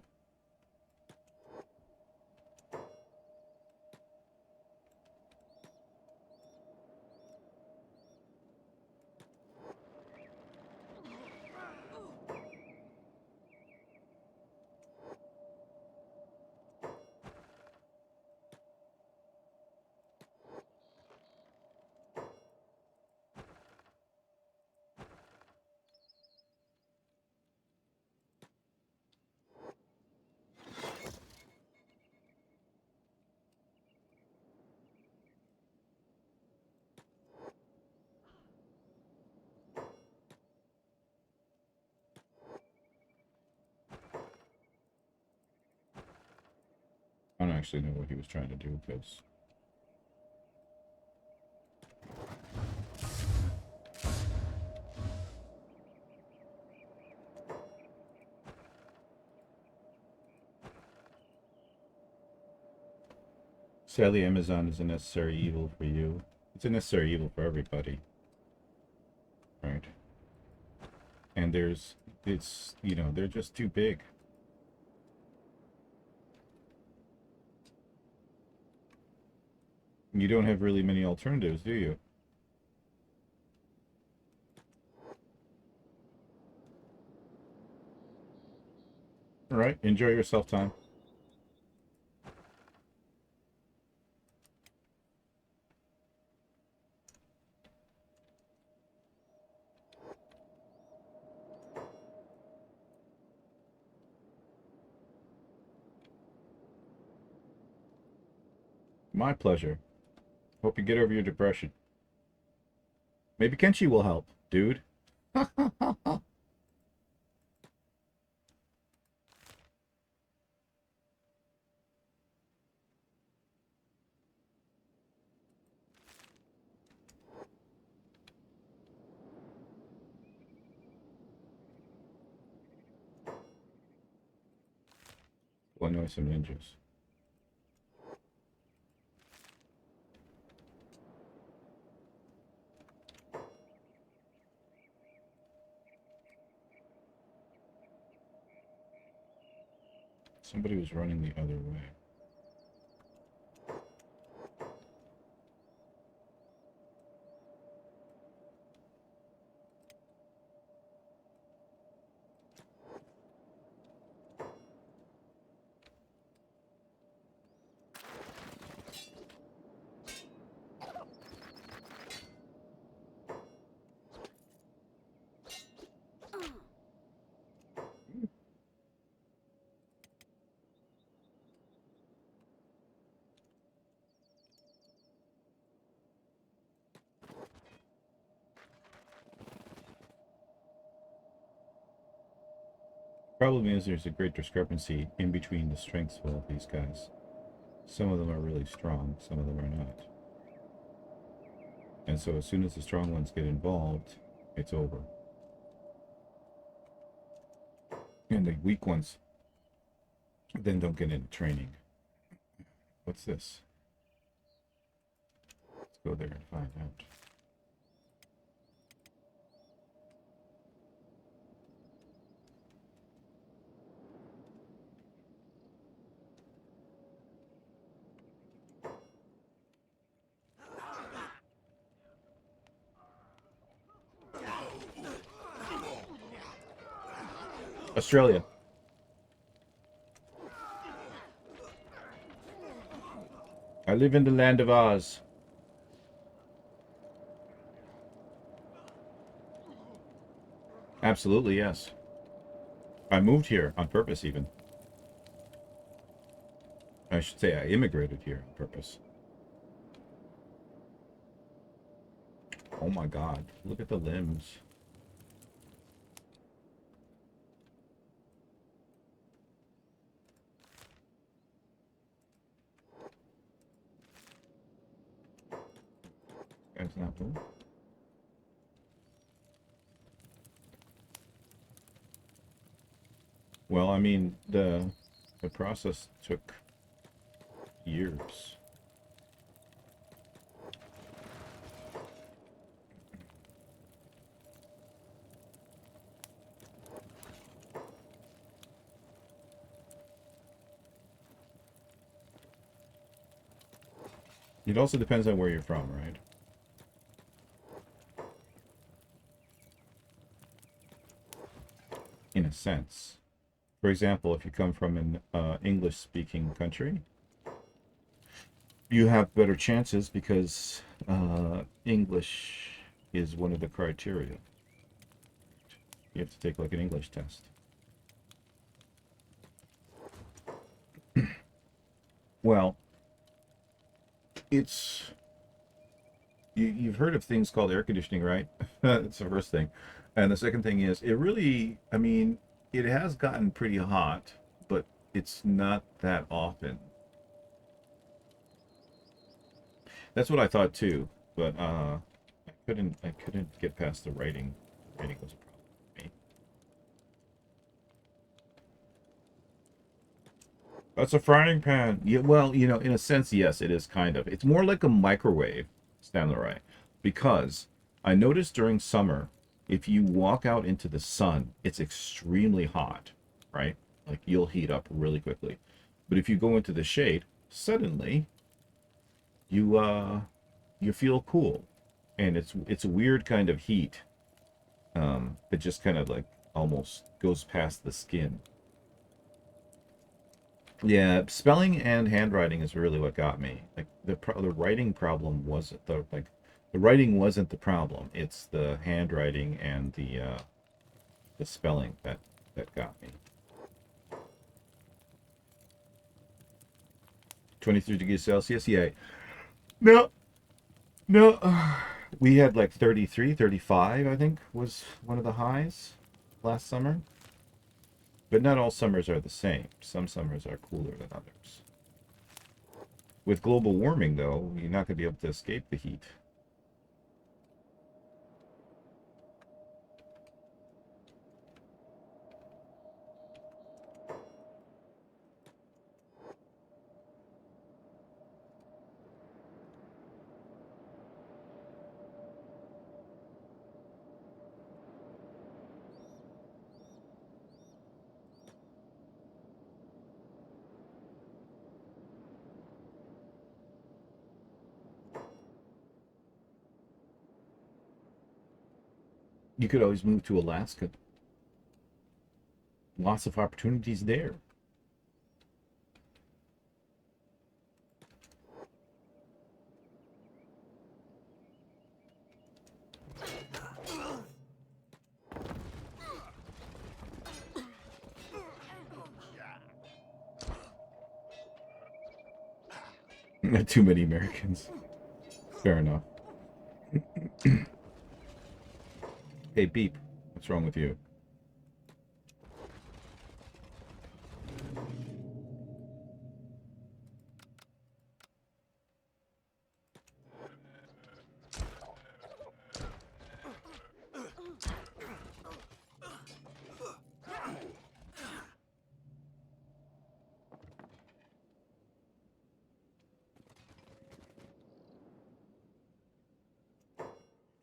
Speaker 1: I don't actually know what he was trying to do because sadly Amazon is a necessary evil for you. It's a necessary evil for everybody, right? And they're just too big. You don't have really many alternatives, do you? All right. Enjoy yourself time. My pleasure. Hope you get over your depression. Maybe Kenshi will help, dude. We'll annoy some ninjas. Somebody was running the other way. Problem is, there's a great discrepancy in between the strengths of all these guys. Some of them are really strong, some of them are not. And so as soon as the strong ones get involved, it's over. And the weak ones then don't get into training. What's this? Let's go there and find out. Australia. I live in the land of Oz. Absolutely, yes. I moved here on purpose, even. I should say I immigrated here on purpose. Oh my god, look at the limbs. Guy's not moving. Well, I mean, the process took years. It also depends on where you're from, right? In a sense. For example, if you come from an English-speaking country, you have better chances because English is one of the criteria. You have to take like an English test. Well, it's... You've heard of things called air conditioning, right? That's the first thing. And the second thing is, it really, I mean, it has gotten pretty hot, but it's not that often. That's what I thought too, but I couldn't get past the writing. Writing was a problem for me. That's a frying pan. Yeah, well, you know, in a sense, yes, it is kind of. It's more like a microwave, stand right, because I noticed during summer, if you walk out into the sun, it's extremely hot, right? Like you'll heat up really quickly. But if you go into the shade, suddenly you feel cool, and it's a weird kind of heat that just kind of like almost goes past the skin. Yeah, spelling and handwriting is really what got me. Like the writing problem wasn't the writing wasn't the problem. It's the handwriting and the spelling that got me. 23 degrees Celsius. Yeah. No, no. We had like 33, 35, I think was one of the highs last summer. But not all summers are the same. Some summers are cooler than others. With global warming, though, you're not going to be able to escape the heat. You could always move to Alaska. Lots of opportunities there. Not too many Americans. Fair enough. Hey, Beep. What's wrong with you?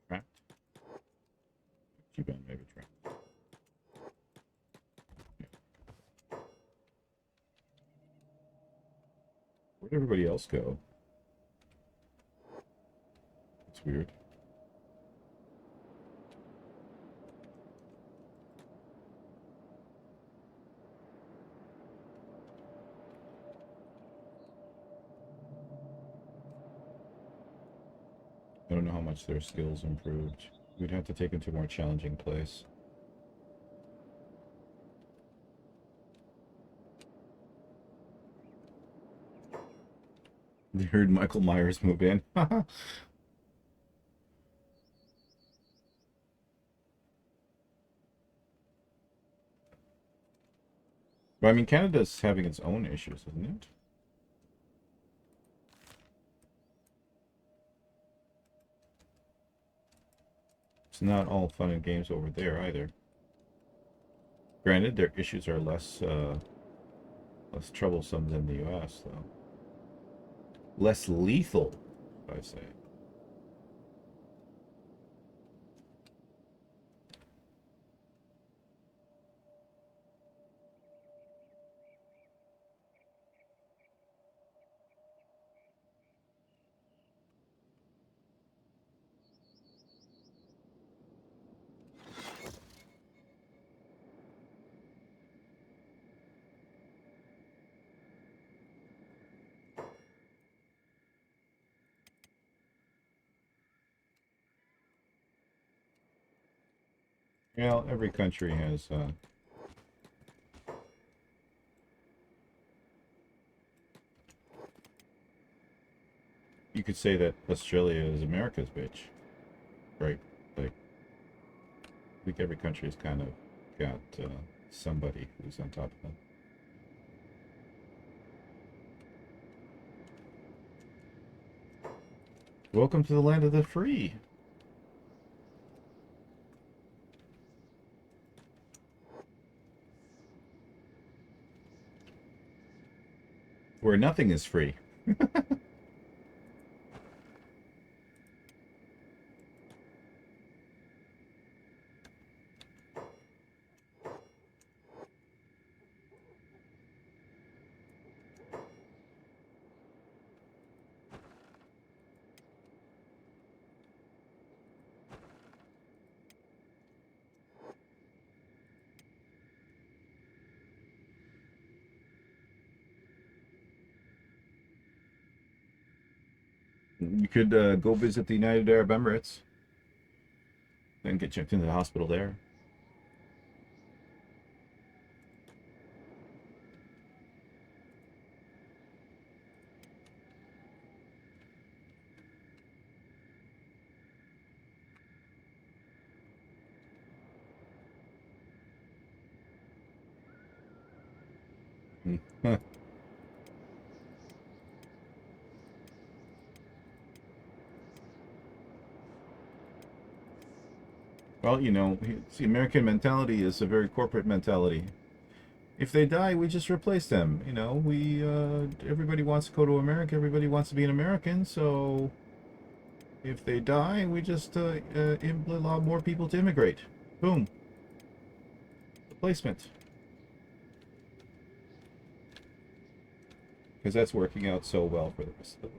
Speaker 1: Trapped? Keep on, maybe trapped. Where'd everybody else go? It's weird. I don't know how much their skills improved. We'd have to take them to a more challenging place. They heard Michael Myers move in. But I mean, Canada's having its own issues, isn't it? It's not all fun and games over there either. Granted, their issues are less troublesome than the U.S., though. Less lethal, I say. Well, every country has. You could say that Australia is America's bitch, right? Like, I think every country's kind of got somebody who's on top of them. Welcome to the land of the free. Where nothing is free. You could go visit the United Arab Emirates and get checked into the hospital there. Huh. Well, the American mentality is a very corporate mentality. If they die, we just replace them. We everybody wants to go to America. Everybody wants to be an American. So if they die, we just allow more people to immigrate. Boom, replacement. Because that's working out so well for the rest of the world.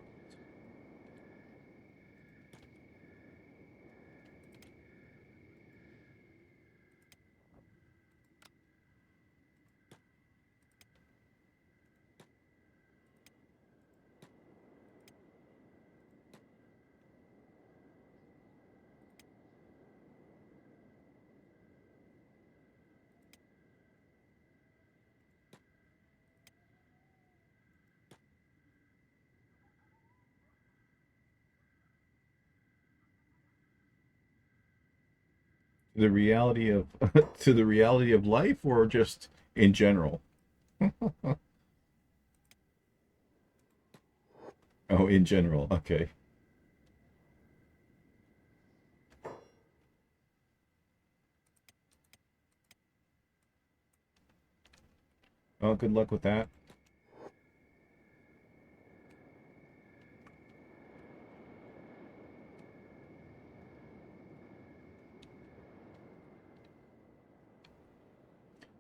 Speaker 1: The reality of to the reality of life, or just in general? Oh, in general. Okay. Well, good luck with that.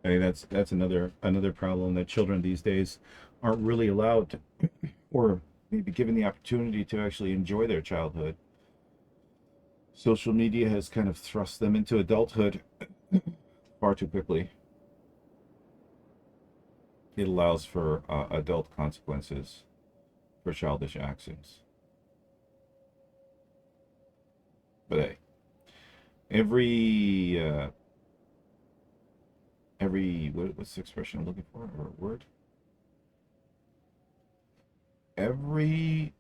Speaker 1: I mean, that's another problem, that children these days aren't really allowed to, or maybe given the opportunity to actually enjoy their childhood. Social media has kind of thrust them into adulthood far too quickly. It allows for adult consequences for childish actions. But hey, every what's the expression I'm looking for, or word? Every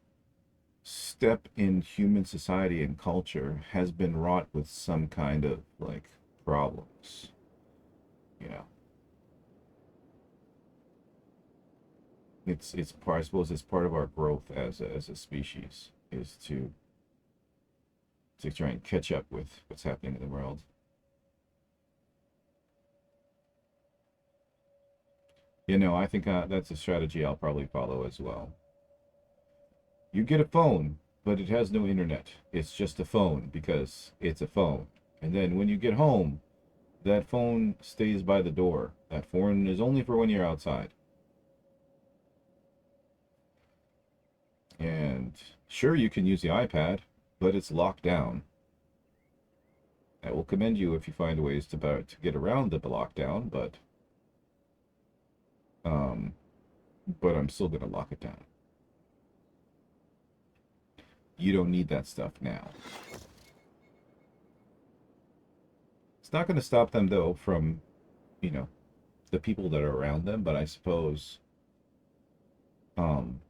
Speaker 1: step in human society and culture has been wrought with some kind of like problems. You know, it's part. I suppose it's part of our growth as a species is to try and catch up with what's happening in the world. I think that's a strategy I'll probably follow as well. You get a phone, but it has no internet. It's just a phone because it's a phone. And then when you get home, that phone stays by the door. That phone is only for when you're outside. And sure, you can use the iPad, but it's locked down. I will commend you if you find ways to get around the lockdown, um, but I'm still gonna lock it down. You don't need that stuff now. It's not going to stop them though from, you know, the people that are around them, but I suppose um,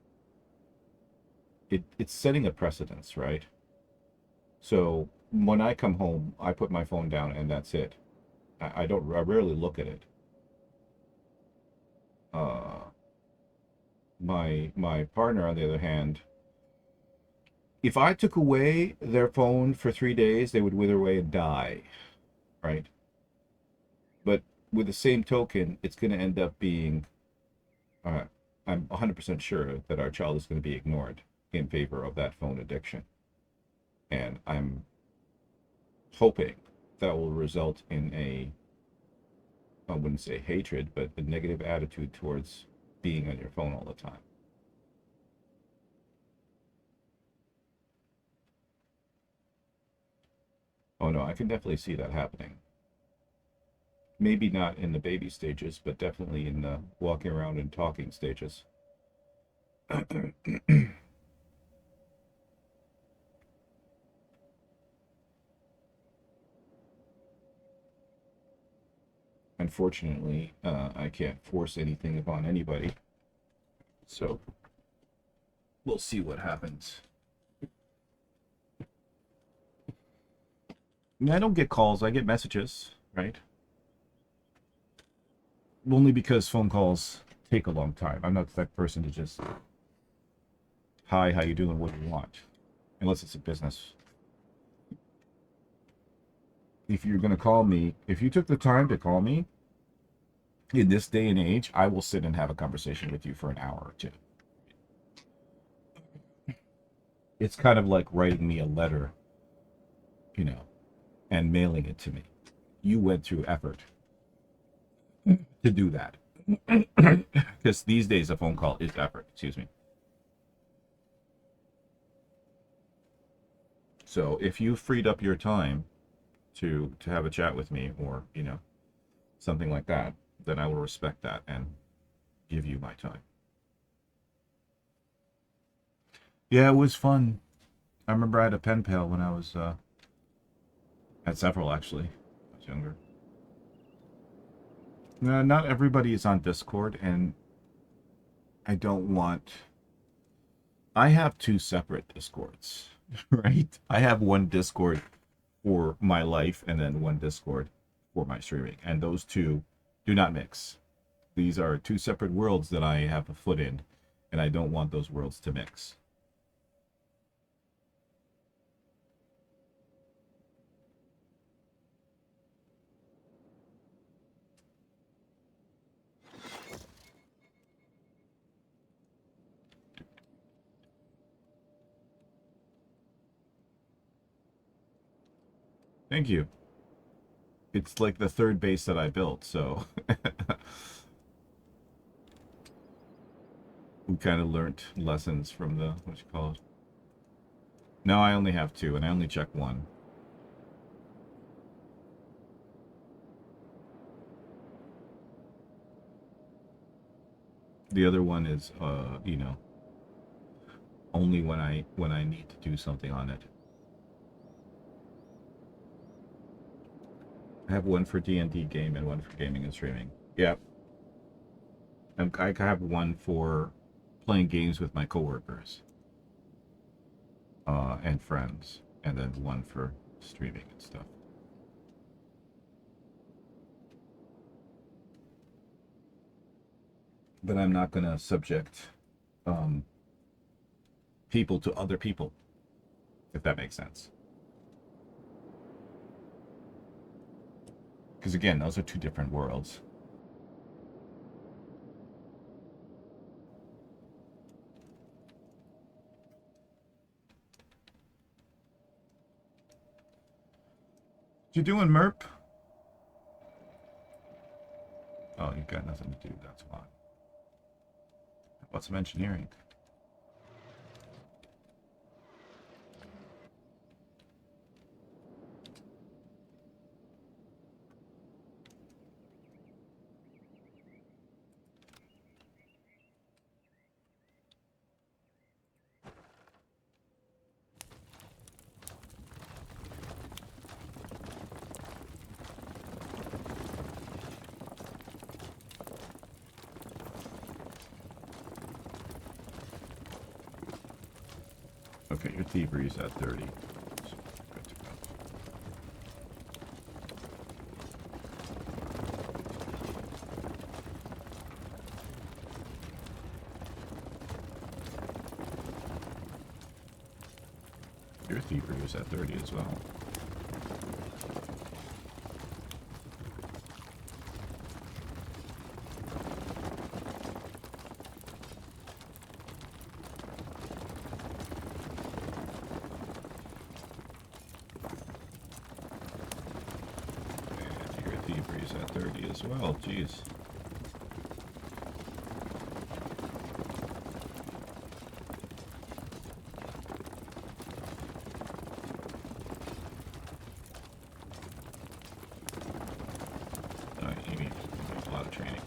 Speaker 1: it's setting a precedence, right? So when I come home, I put my phone down and that's it. I rarely look at it. Uh, my partner, on the other hand, if I took away their phone for 3 days, they would wither away and die, right? But with the same token, it's going to end up being, uh, I'm 100% sure that our child is going to be ignored in favor of that phone addiction. And I'm hoping that will result in I wouldn't say hatred, but a negative attitude towards being on your phone all the time. Oh no, I can definitely see that happening. Maybe not in the baby stages, but definitely in the walking around and talking stages. unfortunately, I can't force anything upon anybody. So we'll see what happens. I don't get calls, I get messages, right? Only because phone calls take a long time. I'm not the type of person to just, hi, how you doing, what do you want? Unless it's a business. If you're going to call me, if you took the time to call me, in this day and age, I will sit and have a conversation with you for an hour or two. It's kind of like writing me a letter, you know, and mailing it to me. You went through effort to do that. Because these days a phone call is effort, excuse me. So if you freed up your time to have a chat with me, or, you know, something like that, then I will respect that and give you my time. Yeah, it was fun. I remember I had a pen pal when I was, had several actually. I was younger. Not everybody is on Discord, and I don't want... I have two separate Discords, right? I have one Discord for my life and then one Discord for my streaming, and those two do not mix. These are two separate worlds that I have a foot in, and I don't want those worlds to mix. Thank you. It's like the third base that I built, so we kind of learned lessons from the, what you call it. No, I only have two, and I only check one. The other one is, you know, only when I need to do something on it. I have one for D&D game and one for gaming and streaming. Yep. I have one for playing games with my coworkers and friends, and then one for streaming and stuff. But I'm not going to subject people to other people, if that makes sense. Because again, those are two different worlds. What you doing, Merp? Oh, you've got nothing to do, that's why. What's some engineering? Okay, your thievery is at 30. So good to go. Your thievery is at 30 as well. At 30 as well, jeez. You need a lot of training.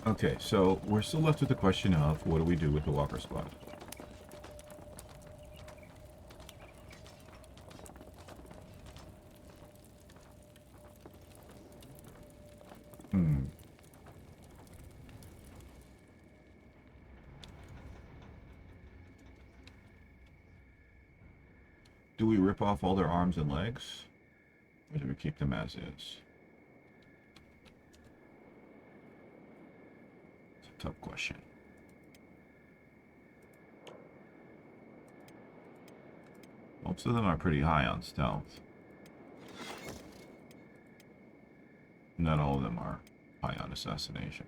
Speaker 1: Okay, so we're still left with the question of what do we do with the Walker Squad? Hmm. Do we rip off all their arms and legs? Or do we keep them as is? It's a tough question. Most of them are pretty high on stealth. Not all of them are high on assassination.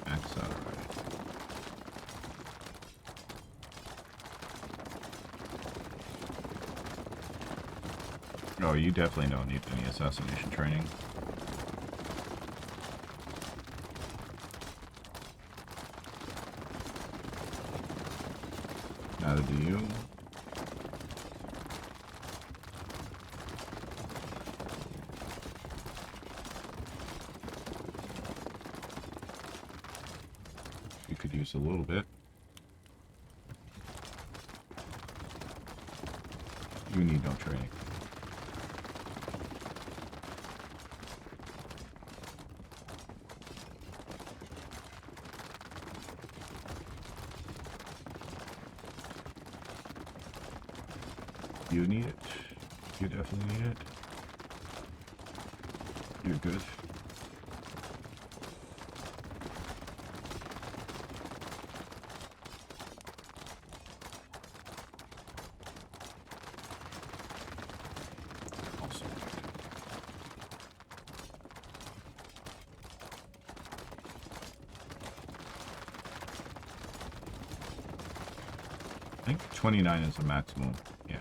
Speaker 1: Max out already. Oh, you definitely don't need any assassination training. Neither do you. You could use a little bit. You need no training. You need it. You definitely need it. You're good. Also good. I think 29 is the maximum. Yeah.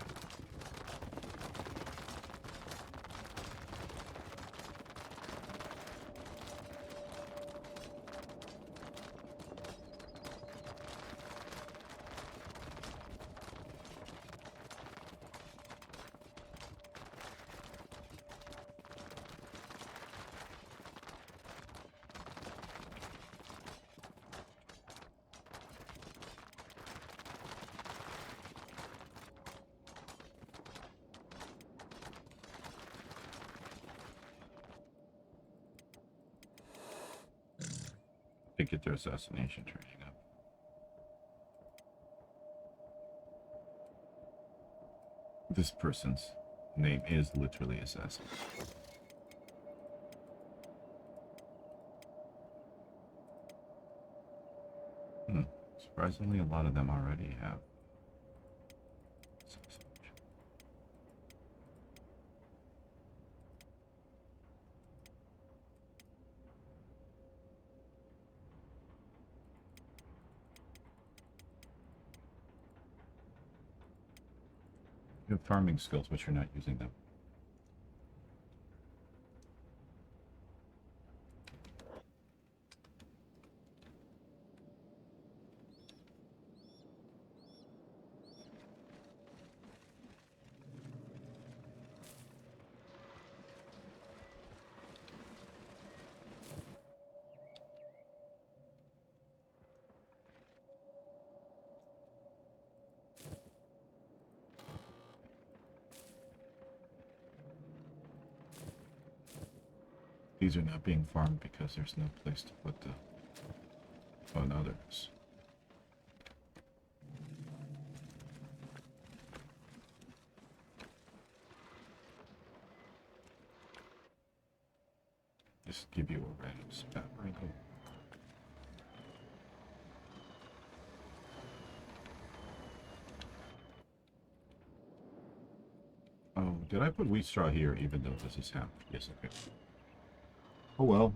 Speaker 1: To get their assassination training up. This person's name is literally Assassin. Surprisingly, a lot of them already have assassination. You have farming skills, but you're not using them. These are not being farmed because there's no place to put the... Oh, no, there is. Just give you a random spat wrinkle. did I put wheat straw here even though this is half? Yes, okay. Oh well.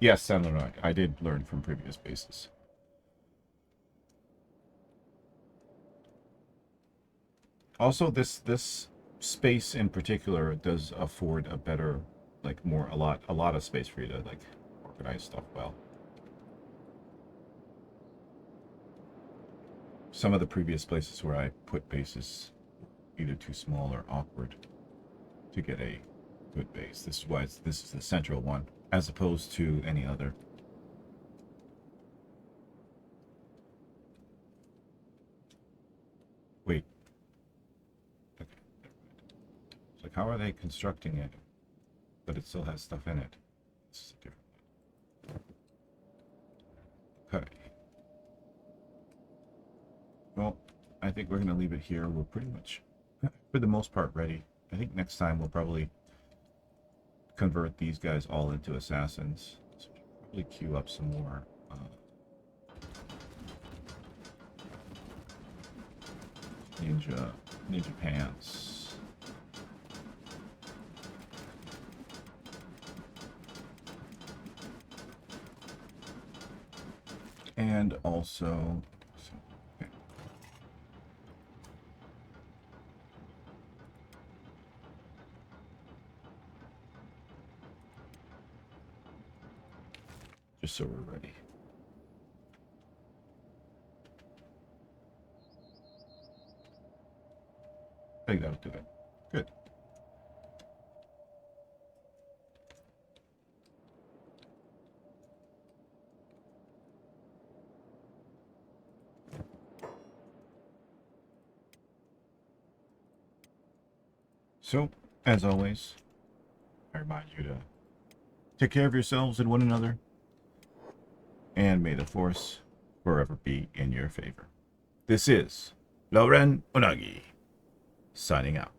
Speaker 1: Yes, Samurai. I did learn from previous bases. Also, this space in particular does afford a better, like a lot of space for you to like organize stuff well. Some of the previous places where I put bases either too small or awkward to get a good base. This is why this is the central one as opposed to any other. Wait. Okay. It's like, how are they constructing it? But it still has stuff in it. This is a different one. Okay. Well, I think we're going to leave it here. We're pretty much, for the most part, ready. I think next time we'll probably convert these guys all into assassins. So probably queue up some more. Ninja pants. And also, okay. Just so we're ready. I think that'll do it. Good. So, as always, I remind you to take care of yourselves and one another, and may the Force forever be in your favor. This is Lao Ren Onagi, signing out.